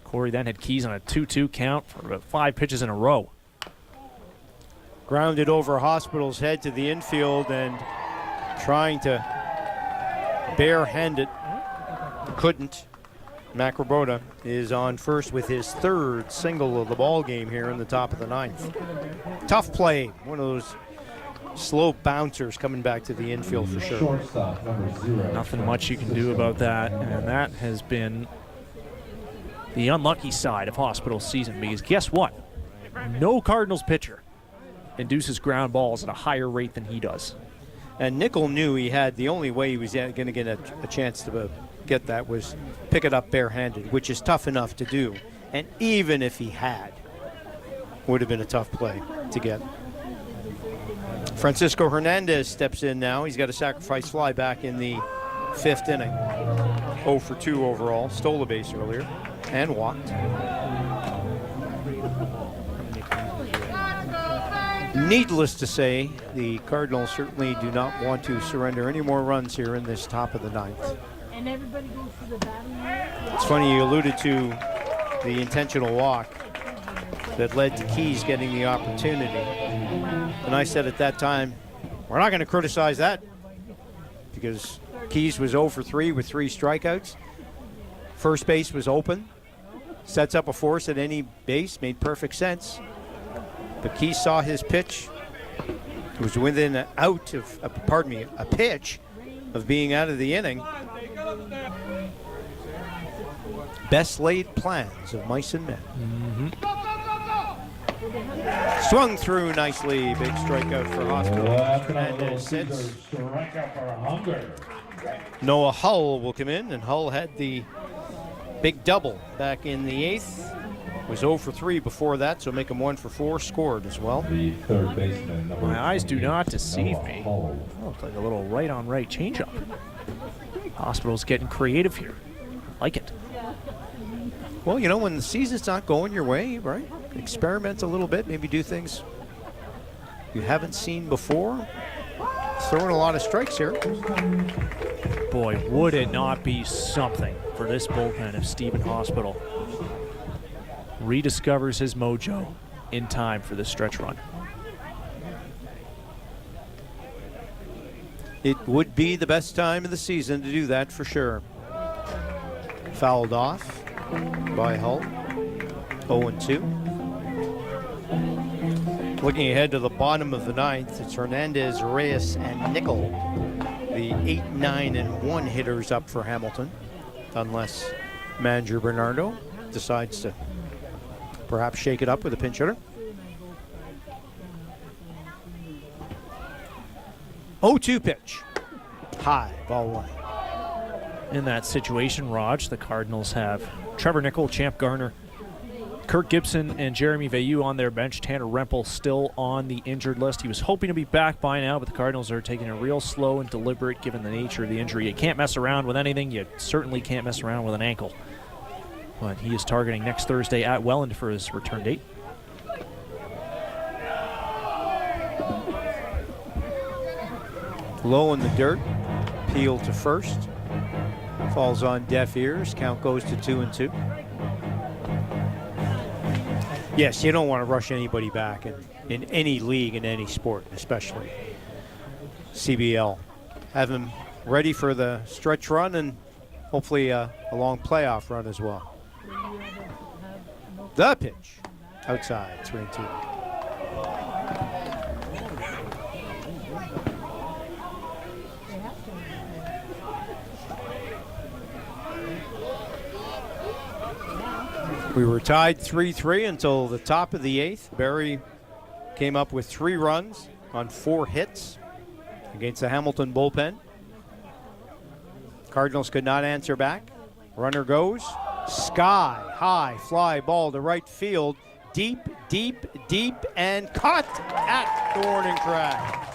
Corey then had Keys on a 2-2 count for about 5 pitches in a row. Grounded over Hospital's head to the infield and trying to barehand it. Couldn't. Macrobota is on first with his 3rd single of the ball game here in the top of the 9th. Tough play. One of those slow bouncers coming back to the infield for sure. Nothing much you can do about that, and that has been the unlucky side of Hospital's season because guess what? No Cardinals pitcher induces ground balls at a higher rate than he does. And Nickel knew he had the only way he was going to get a chance to get that was pick it up barehanded, which is tough enough to do. And even if he had, would have been a tough play to get. Francisco Hernandez steps in now. He's got a sacrifice fly back in the 5th inning. 0 for 2 overall. Stole a base earlier and walked. Needless to say, the Cardinals certainly do not want to surrender any more runs here in this top of the 9th. And everybody goes to the batting area. It's funny you alluded to the intentional walk that led to Keys getting the opportunity. And I said at that time, we're not going to criticize that because Keys was 0 for 3 with 3 strikeouts. First base was open. Sets up a force at any base, made perfect sense. But Keys saw his pitch. It was within an out of, a pitch of being out of the inning. Best laid plans of mice and men. Swung through nicely. Big strikeout for Hospital. Hernandez sits. Noah Hull will come in, and Hull had the big double back in the 8th. Was 0 for 3 before that, so make him 1 for 4. Scored as well. The third baseman. My eyes do not deceive me. Looks like a little right-on-right changeup. Hospital's getting creative here. Like it. Well, you know, when the season's not going your way, right? Experiment a little bit, maybe do things you haven't seen before. Throwing a lot of strikes here. Boy, would it not be something for this bullpen if Stephen Hospital rediscovers his mojo in time for this stretch run. It would be the best time of the season to do that for sure. Fouled off by Hull. 0-2. Looking ahead to the bottom of the 9th, it's Hernandez, Reyes, and Nickel. The 8, 9, and 1 hitters up for Hamilton, unless manager Bernardo decides to perhaps shake it up with a pinch hitter. 0-2 pitch. High, ball 1. In that situation, Raj, the Cardinals have Trevor Nickel, Champ Garner, Kirk Gibson, and Jeremy Veilleux on their bench. Tanner Rempel still on the injured list. He was hoping to be back by now, but the Cardinals are taking it real slow and deliberate given the nature of the injury. You can't mess around with anything. You certainly can't mess around with an ankle. But he is targeting next Thursday at Welland for his return date. Low in the dirt. Peel to first. Falls on deaf ears. Count goes to 2-2. Yes, you don't want to rush anybody back in any league, in any sport, especially CBL. Have him ready for the stretch run and hopefully a long playoff run as well. The pitch. Outside, 3-2. We were tied 3-3 until the top of the 8th. Barrie came up with 3 runs on 4 hits against the Hamilton bullpen. Cardinals could not answer back. Runner goes. Sky high fly ball to right field. Deep, deep, and caught at the warning track.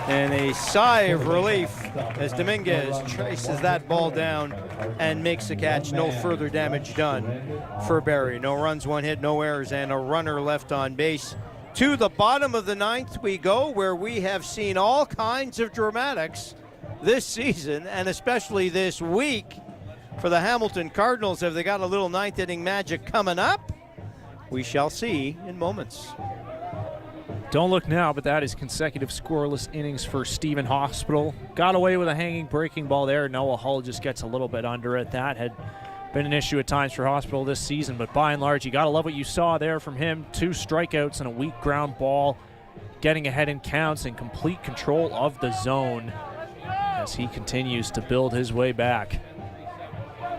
And a sigh of relief as Dominguez traces that ball down and makes the catch. No further damage done for Barrie. No runs, 1 hit, no errors, and a runner left on base. To the bottom of the 9th we go, where we have seen all kinds of dramatics this season, and especially this week for the Hamilton Cardinals. Have they got a little 9th inning magic coming up? We shall see in moments. Don't look now, but that is consecutive scoreless innings for Stephen Hospital. Got away with a hanging breaking ball there. Noah Hull just gets a little bit under it. That had been an issue at times for Hospital this season, but by and large, you got to love what you saw there from him. 2 strikeouts and a weak ground ball, getting ahead in counts and complete control of the zone as he continues to build his way back.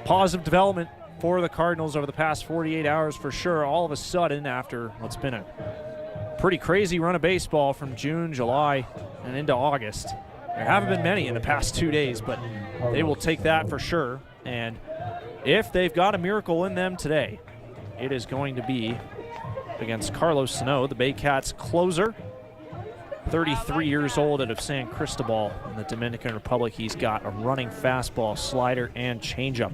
Positive development for the Cardinals over the past 48 hours for sure. All of a sudden, after what's been a pretty crazy run of baseball from June, July, and into August. There haven't been many in the past 2 days, but they will take that for sure. And if they've got a miracle in them today, it is going to be against Carlos Sano, the Baycats closer. 33 years old out of San Cristobal in the Dominican Republic. He's got a running fastball, slider, and changeup.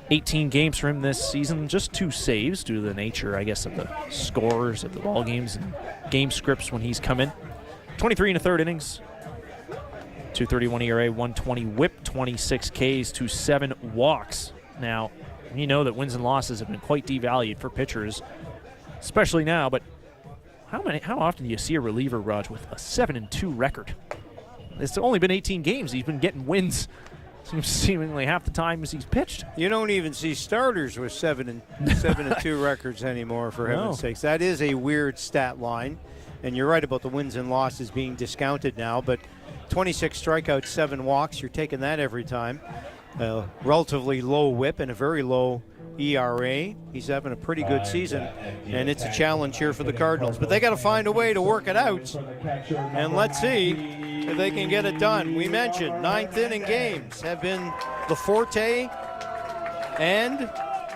18 games for him this season, just 2 saves due to the nature, I guess, of the scores of the ball games and game scripts when he's come in. 23 and a third innings, 2.31 ERA, 120 WHIP, 26 Ks to 7 walks. Now, we know that wins and losses have been quite devalued for pitchers, especially now, but how often do you see a reliever, Raj, with a 7-2 record? It's only been 18 games. He's been getting wins seemingly half the time as he's pitched. You don't even see starters with 7-2 records anymore, for heaven's sakes. That is a weird stat line, and you're right about the wins and losses being discounted now, but 26 strikeouts, 7 walks, you're taking that every time. Relatively low WHIP and a very low ERA. He's having a pretty good season, and it's a challenge here for the Cardinals. But they got to find a way to work it out, and let's see if they can get it done. We mentioned 9th inning games have been the forte and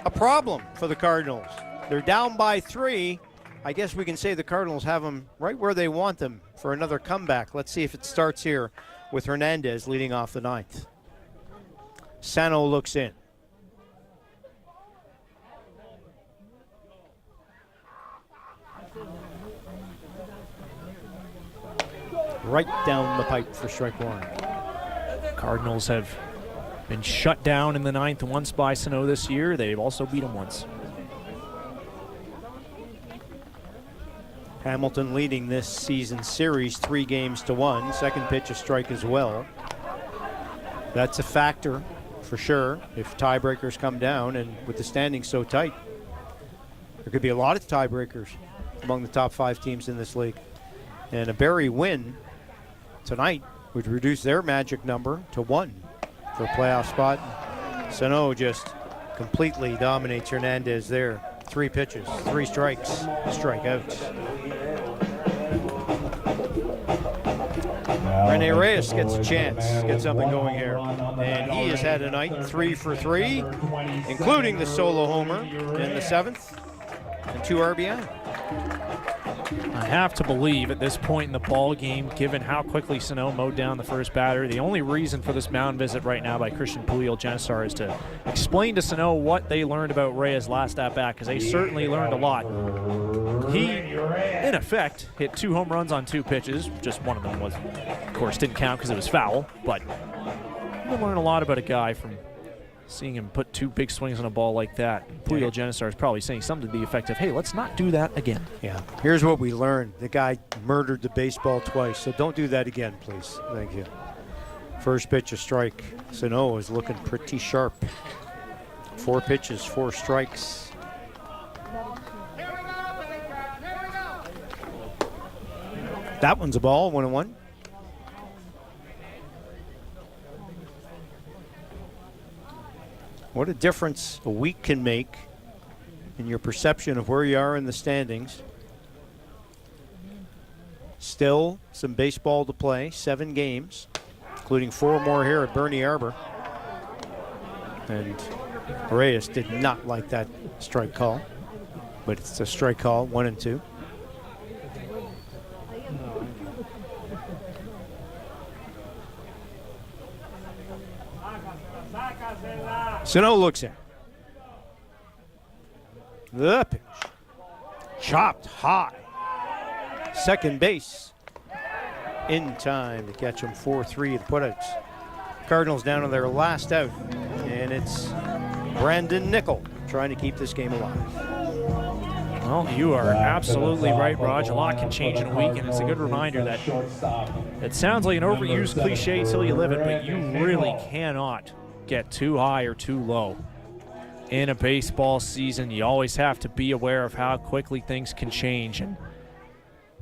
a problem for the Cardinals. They're down by 3. I guess we can say the Cardinals have them right where they want them for another comeback. Let's see if it starts here with Hernandez leading off the 9th. Sano looks in. Right down the pipe for strike 1. Cardinals have been shut down in the 9th once by Sano this year. They've also beat them once. Hamilton leading this season series 3-1. Second pitch a strike as well. That's a factor for sure if tiebreakers come down, and with the standings so tight, there could be a lot of tiebreakers among the top 5 teams in this league. And a Barrie win tonight would reduce their magic number to 1 for a playoff spot. Sano just completely dominates Hernandez there. 3 pitches, 3 strikes, strikeouts. Rene Reyes gets a chance, get something going here. And he has had a night 3 for 3, including the solo homer in the 7th and 2 RBI. I have to believe at this point in the ball game, given how quickly Sano mowed down the first batter, the only reason for this mound visit right now by Christian Puyol Genesar is to explain to Sano what they learned about Reyes last at bat, because they certainly learned a lot. He, in effect, hit 2 home runs on 2 pitches. Just one of them was, of course, didn't count because it was foul, but you learn a lot about a guy from seeing him put 2 big swings on a ball like that. Puyol Genesar is probably saying something to the effect of, hey, let's not do that again. Yeah, here's what we learned. The guy murdered the baseball twice, so don't do that again, please. Thank you. First pitch, a strike. Sano is looking pretty sharp. 4 pitches, 4 strikes. That one's a ball, 1-1. What a difference a week can make in your perception of where you are in the standings. Still some baseball to play, 7 games, including 4 more here at Bernie Arbor. And Reyes did not like that strike call. But it's a strike call, 1-2. Sano looks in. The pitch. Chopped high. Second base. In time to catch him 4-3 at putouts. Cardinals down to their last out. And it's Brandon Nickel trying to keep this game alive. Well, you are absolutely right, Raj. A lot can change in a week, and it's a good reminder that it sounds like an overused cliche till you live it, but you really cannot get too high or too low. In a baseball season, you always have to be aware of how quickly things can change. And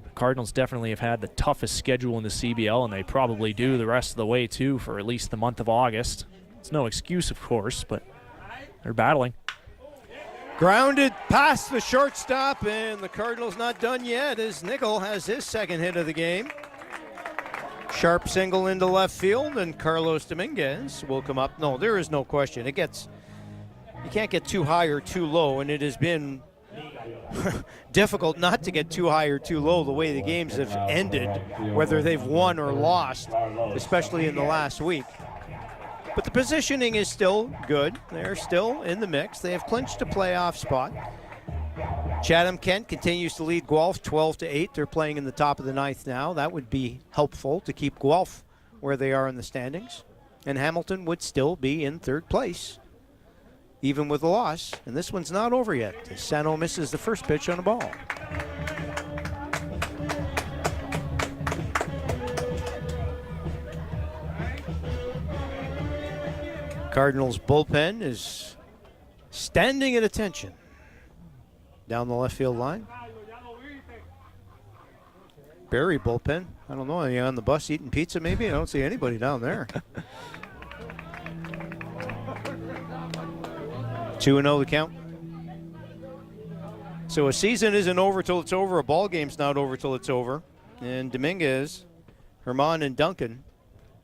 the Cardinals definitely have had the toughest schedule in the CBL, and they probably do the rest of the way, too, for at least the month of August. It's no excuse, of course, but they're battling. Grounded past the shortstop, and the Cardinals not done yet as Nickel has his second hit of the game. Sharp single into left field, and Carlos Dominguez will come up. No, there is no question. You can't get too high or too low, and it has been difficult not to get too high or too low the way the games have ended, whether they've won or lost, especially in the last week. But the positioning is still good. They're still in the mix. They have clinched a playoff spot. Chatham-Kent continues to lead Guelph 12-8. They're playing in the top of the ninth now. That would be helpful to keep Guelph where they are in the standings. And Hamilton would still be in third place, even with a loss. And this one's not over yet. Sano misses the first pitch on the ball. Cardinals bullpen is standing at attention down the left field line. Barrie bullpen. I don't know. Are you on the bus eating pizza maybe? I don't see anybody down there. 2-0 the count. So a season isn't over till it's over. A ball game's not over till it's over. And Dominguez, Herman, and Duncan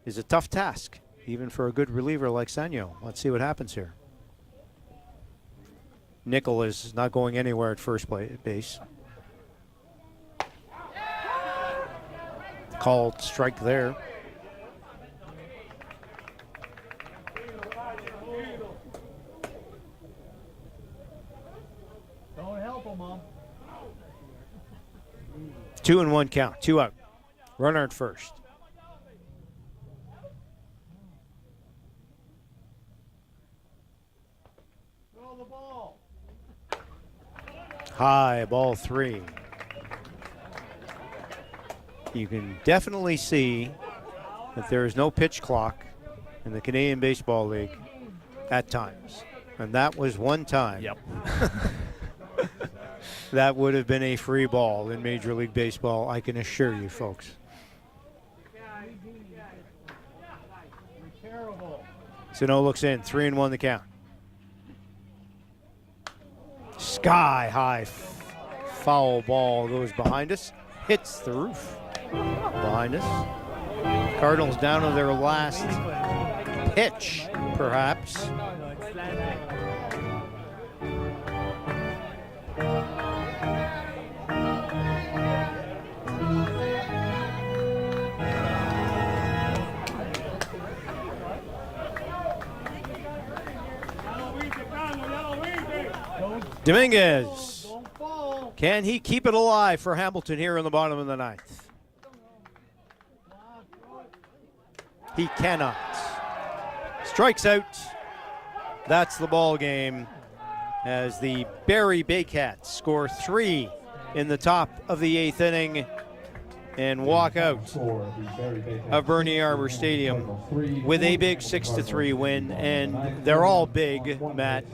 is a tough task, even for a good reliever like Sanyo. Let's see what happens here. Nickel is not going anywhere at first base. Called strike there. Don't help him, Mom. 2-1 count, 2 out. Runner at first. High, ball 3. You can definitely see that there is no pitch clock in the Canadian Baseball League at times. And that was one time. Yep. That would have been a free ball in Major League Baseball, I can assure you folks. Sano looks in, 3-1 the count. Sky high foul ball goes behind us, hits the roof behind us. Cardinals down to their last pitch, perhaps. Dominguez. Can he keep it alive for Hamilton here in the bottom of the ninth? He cannot. Strikes out. That's the ball game as the Barrie Baycats score 3 in the top of the 8th inning and walk out of Bernie Arbor Stadium with a big 6-3 win. And they're all big, Matt.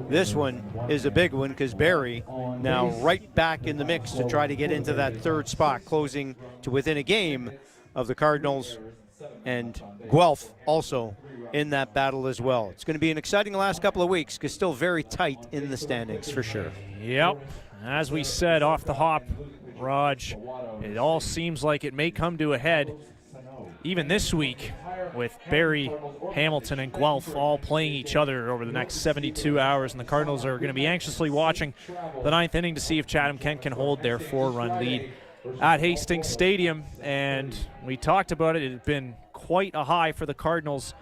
This one is a big one because Barrie now right back in the mix to try to get into that third spot, closing to within a game of the Cardinals, and Guelph also in that battle as well. It's going to be an exciting last couple of weeks because still very tight in the standings for sure. Yep. As we said off the hop, Raj, it all seems like it may come to a head even this week with Barrie, Hamilton, and Guelph all playing each other over the next 72 hours, and the Cardinals are going to be anxiously watching the 9th inning to see if Chatham-Kent can hold their 4-run lead at Hastings Stadium. And we talked about it. It had been quite a high for the Cardinals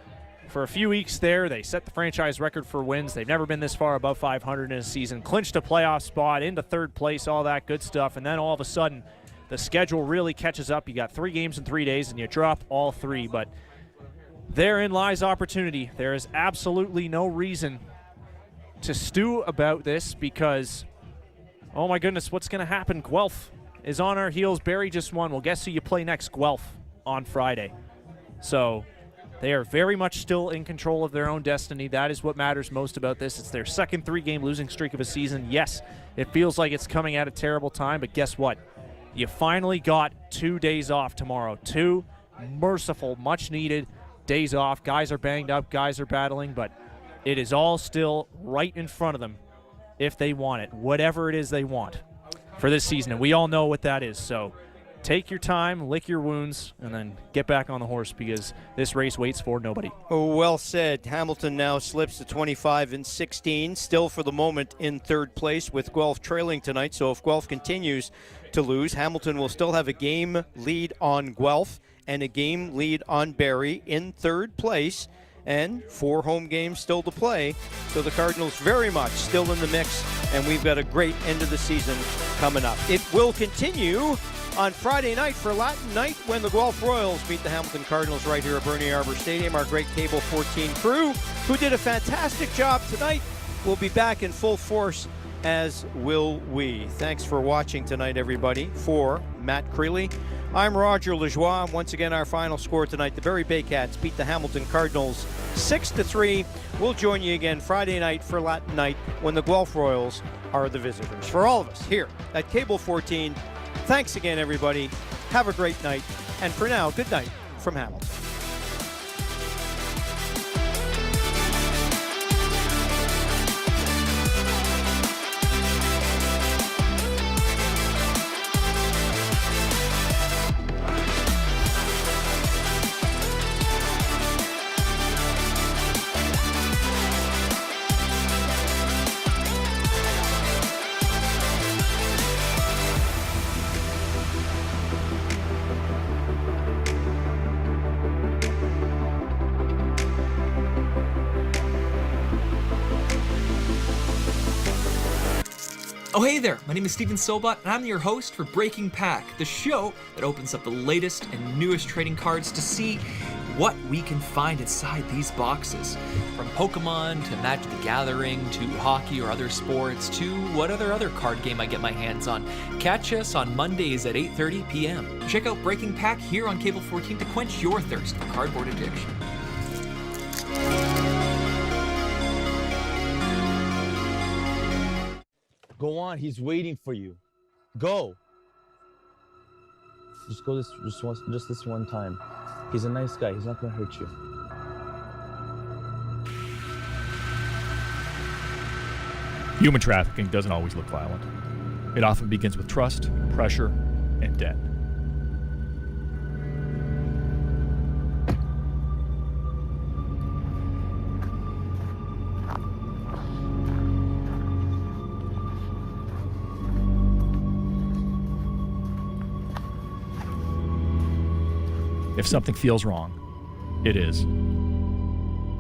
for a few weeks there. They set the franchise record for wins. They've never been this far above 500 in a season, clinched a playoff spot, into 3rd place, all that good stuff. And then all of a sudden, the schedule really catches up. You got 3 games in 3 days, and you drop all 3. But therein lies opportunity. There is absolutely no reason to stew about this because, oh my goodness, what's going to happen? Guelph is on our heels. Barrie just won. Well, guess who you play next? Guelph on Friday. So they are very much still in control of their own destiny. That is what matters most about this. It's their second 3-game losing streak of a season. Yes, it feels like it's coming at a terrible time, but guess what? You finally got 2 days off tomorrow. 2 merciful, much-needed days off. Guys are banged up. Guys are battling, but it is all still right in front of them if they want it, whatever it is they want for this season. And we all know what that is. So take your time, lick your wounds, and then get back on the horse because this race waits for nobody. Oh, well said. Hamilton now slips to 25-16, still for the moment in 3rd place with Guelph trailing tonight. So if Guelph continues to lose, Hamilton will still have a game lead on Guelph and a game lead on Barrie in 3rd place, and 4 home games still to play. So the Cardinals very much still in the mix, and we've got a great end of the season coming up. It will continue on Friday night for Latin night when the Guelph Royals meet the Hamilton Cardinals right here at Bernie Arbor Stadium. Our great Cable 14 crew, who did a fantastic job tonight, will be back in full force, as will we. Thanks for watching tonight, everybody. For Matt Creeley, I'm Roger Lajoie. Once again, our final score tonight, the Barrie Baycats beat the Hamilton Cardinals 6-3. We'll join you again Friday night for Latin night when the Guelph Royals are the visitors. For all of us here at Cable 14, thanks again, everybody. Have a great night. And for now, good night from Hamilton. Oh hey there, my name is Steven Sobot, and I'm your host for Breaking Pack, the show that opens up the latest and newest trading cards to see what we can find inside these boxes. From Pokemon to Magic the Gathering to hockey or other sports to what other card game I get my hands on. Catch us on Mondays at 8:30 p.m. Check out Breaking Pack here on Cable 14 to quench your thirst for cardboard addiction. Go on, he's waiting for you. Go. Just go just this one time. He's a nice guy. He's not gonna hurt you. Human trafficking doesn't always look violent. It often begins with trust, pressure, and debt. If something feels wrong, it is.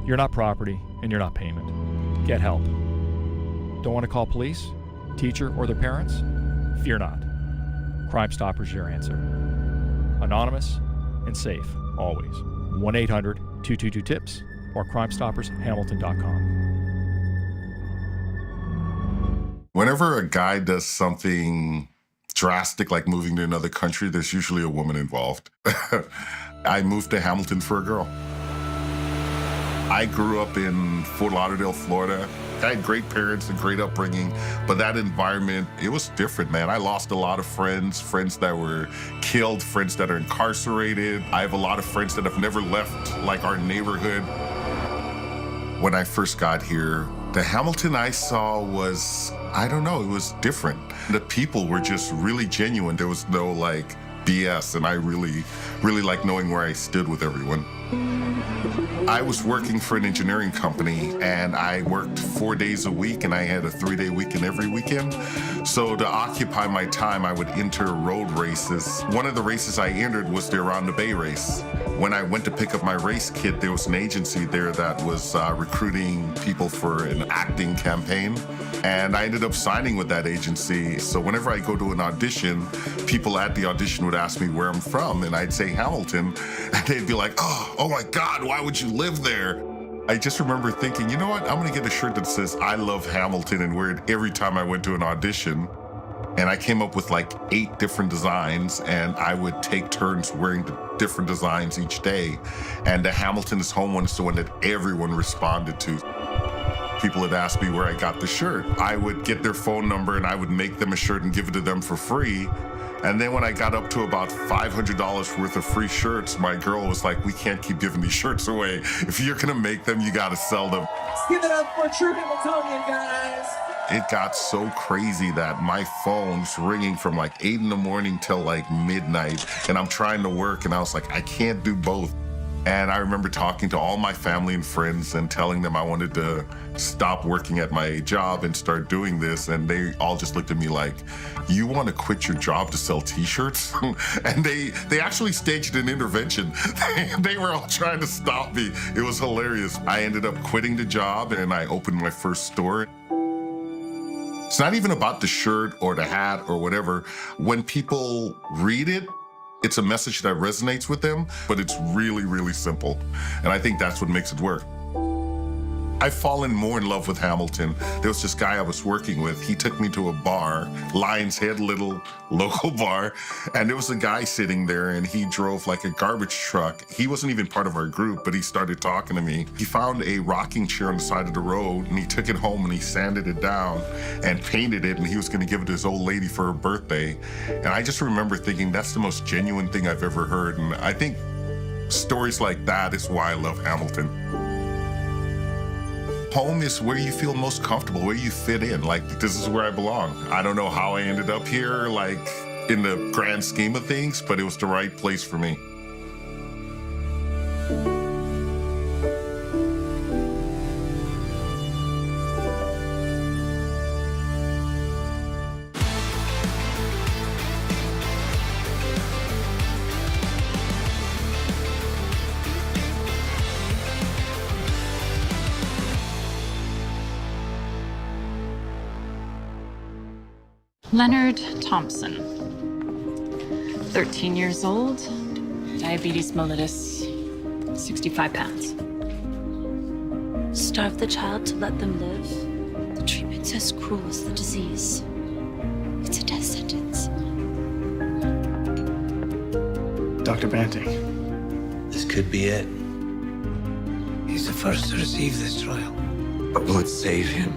You're not property and you're not payment. Get help. Don't want to call police, teacher, or their parents? Fear not. Crime Stoppers is your answer. Anonymous and safe, always. 1-800-222-TIPS or crimestoppershamilton.com. Whenever a guy does something drastic like moving to another country, there's usually a woman involved. I moved to Hamilton for a girl. I grew up in Fort Lauderdale, Florida. I had great parents and great upbringing, but that environment, it was different, man. I lost a lot of friends that were killed, friends that are incarcerated. I have a lot of friends that have never left, like, our neighborhood. When I first got here, the Hamilton I saw was, I don't know, it was different. The people were just really genuine. There was no, like, BS, and I really liked knowing where I stood with everyone. I was working for an engineering company, and I worked 4 days a week, and I had a 3-day weekend every weekend. So to occupy my time, I would enter road races. One of the races I entered was the Around the Bay race. When I went to pick up my race kit, there was an agency there that was recruiting people for an acting campaign. And I ended up signing with that agency. So whenever I go to an audition, people at the audition would ask me where I'm from, and I'd say Hamilton. And they'd be like, oh my God, why would you live there? I just remember thinking, you know what? I'm gonna get a shirt that says, I love Hamilton, and wear it every time I went to an audition. And I came up with like 8 different designs, and I would take turns wearing the different designs each day. And the Hamilton is Home one is the one that everyone responded to. People had asked me where I got the shirt. I would get their phone number and I would make them a shirt and give it to them for free. And then when I got up to about $500 worth of free shirts, my girl was like, we can't keep giving these shirts away. If you're gonna make them, you gotta sell them. Let's give it up for true Hamiltonian, guys. It got so crazy that my phone's ringing from like 8 in the morning till like midnight, and I'm trying to work, and I was like, I can't do both. And I remember talking to all my family and friends and telling them I wanted to stop working at my job and start doing this. And they all just looked at me like, you want to quit your job to sell t-shirts? And they actually staged an intervention. They were all trying to stop me. It was hilarious. I ended up quitting the job and I opened my first store. It's not even about the shirt or the hat or whatever. When people read it, it's a message that resonates with them, but it's really, really simple. And I think that's what makes it work. I've fallen more in love with Hamilton. There was this guy I was working with. He took me to a bar, Lion's Head, little local bar, and there was a guy sitting there, and he drove like a garbage truck. He wasn't even part of our group, but he started talking to me. He found a rocking chair on the side of the road, and he took it home and he sanded it down and painted it, and he was gonna give it to his old lady for her birthday. And I just remember thinking, that's the most genuine thing I've ever heard. And I think stories like that is why I love Hamilton. Home is where you feel most comfortable, where you fit in. Like, this is where I belong. I don't know how I ended up here, like, in the grand scheme of things, but it was the right place for me. Leonard Thompson, 13 years old, diabetes mellitus, 65 pounds. Starve the child to let them live. The treatment's as cruel as the disease. It's a death sentence. Dr. Banting. This could be it. He's the first to receive this trial. But will it save him?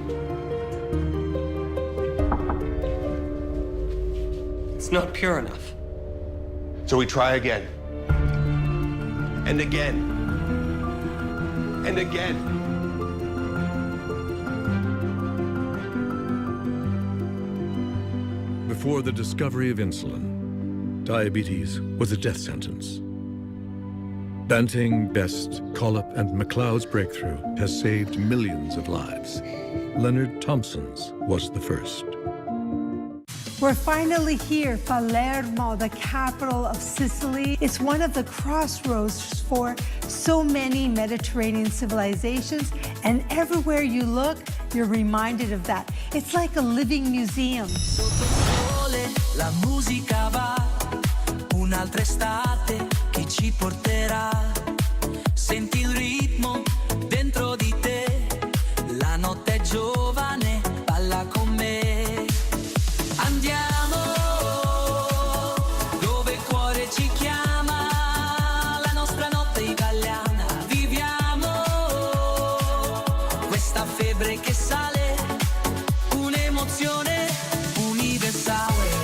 It's not pure enough. So we try again. And again. And again. Before the discovery of insulin, diabetes was a death sentence. Banting, Best, Collip, and MacLeod's breakthrough has saved millions of lives. Leonard Thompson's was the first. We're finally here, Palermo, the capital of Sicily. It's one of the crossroads for so many Mediterranean civilizations, and everywhere you look, you're reminded of that. It's like a living museum. La musica va, un'altra estate che ci porterà. Senti il ritmo dentro di te, la notte è giovane, balla con me. Andiamo dove il cuore ci chiama, la nostra notte italiana. Viviamo questa febbre che sale, un'emozione universale.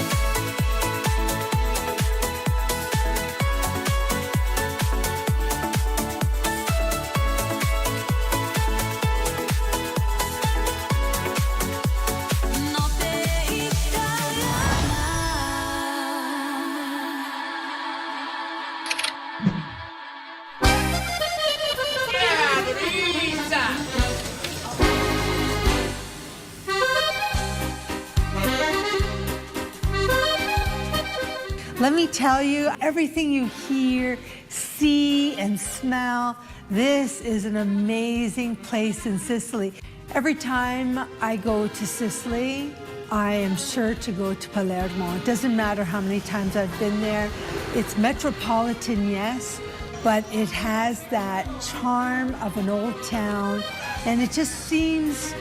Let me tell you, everything you hear, see, and smell, this is an amazing place in Sicily. Every time I go to Sicily, I am sure to go to Palermo. It doesn't matter how many times I've been there. It's metropolitan, yes, but it has that charm of an old town, and it just feels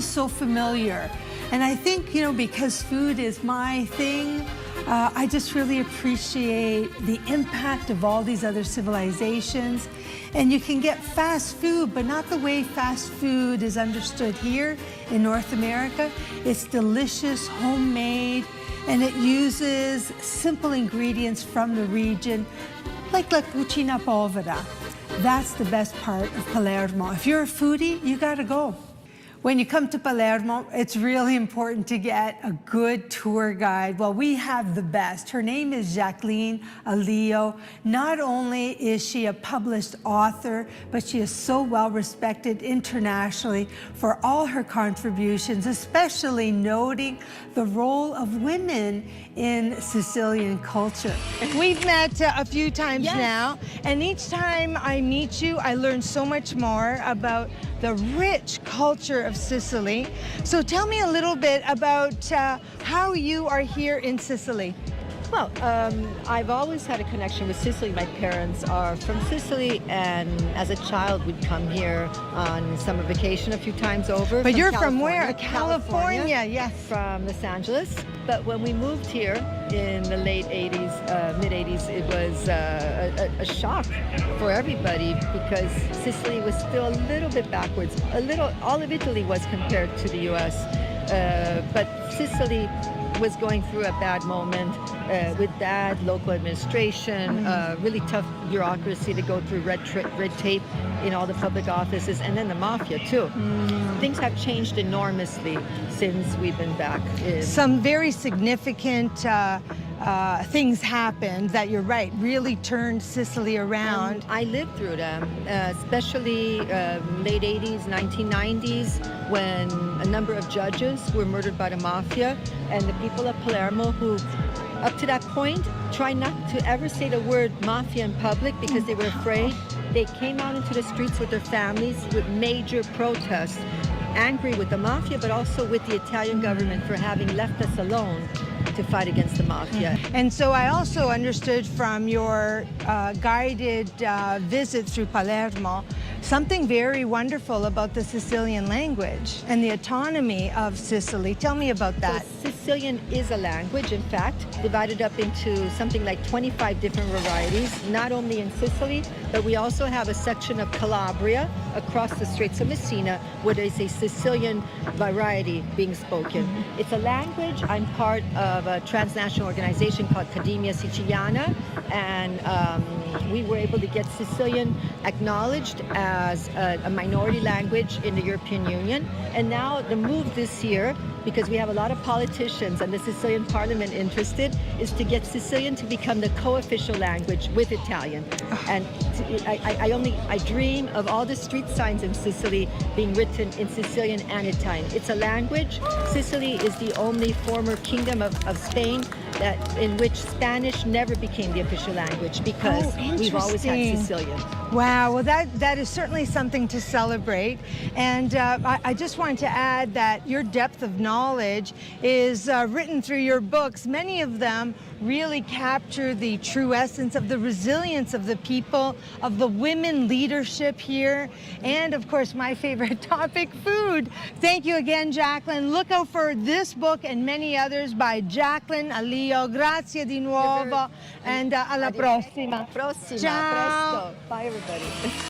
so familiar. And I think, because food is my thing, I just really appreciate the impact of all these other civilizations. And you can get fast food, but not the way fast food is understood here in North America. It's delicious, homemade, and it uses simple ingredients from the region, like La Cucina Povera. That's the best part of Palermo. If you're a foodie, you gotta go. When you come to Palermo, it's really important to get a good tour guide. Well, we have the best. Her name is Jacqueline Alio. Not only is she a published author, but she is so well respected internationally for all her contributions, especially noting the role of women in Sicilian culture. We've met a few times now, and each time I meet you, I learn so much more about the rich culture of Sicily. So tell me a little bit about how you are here in Sicily. Well, I've always had a connection with Sicily. My parents are from Sicily, and as a child, we'd come here on summer vacation a few times over. But you're from where? California, yes. From Los Angeles. But when we moved here in the late 80s, mid-80s, it was a shock for everybody because Sicily was still a little bit backwards. All of Italy was compared to the U.S., but Sicily was going through a bad moment with bad local administration, really tough bureaucracy to go through, red tape in all the public offices, and then the mafia too. Things have changed enormously since we've been back. Some very significant things happened that, you're right, really turned Sicily around. I lived through them, especially late 80s, 1990s, when a number of judges were murdered by the mafia, and the people of Palermo who, up to that point, tried not to ever say the word mafia in public because they were afraid. They came out into the streets with their families with major protests, angry with the mafia, but also with the Italian government for having left us alone to fight against the mafia. And so I also understood from your guided visit through Palermo something very wonderful about the Sicilian language and the autonomy of Sicily. Tell me about that. So Sicilian is a language, in fact, divided up into something like 25 different varieties, not only in Sicily, but we also have a section of Calabria across the Straits of Messina where there's a Sicilian variety being spoken. It's a language. I'm part of a transnational organization called Accademia Siciliana, and we were able to get Sicilian acknowledged as a minority language in the European Union. And now the move this year, because we have a lot of politicians and the Sicilian Parliament interested, is to get Sicilian to become the co-official language with Italian. And I dream of all the street signs in Sicily being written in Sicilian and Italian. It's a language. Sicily is the only former kingdom of Spain in which Spanish never became the official language because we've always had Sicilian. Wow, well that is certainly something to celebrate. And I just wanted to add that your depth of knowledge is written through your books. Many of them really capture the true essence of the resilience of the people, of the women leadership here, and of course my favorite topic, food. Thank you again, Jacqueline. Look out for this book and many others by Jacqueline Alio. Grazie di nuovo, and alla prossima. Prossima, Ciao. presto. Bye everybody.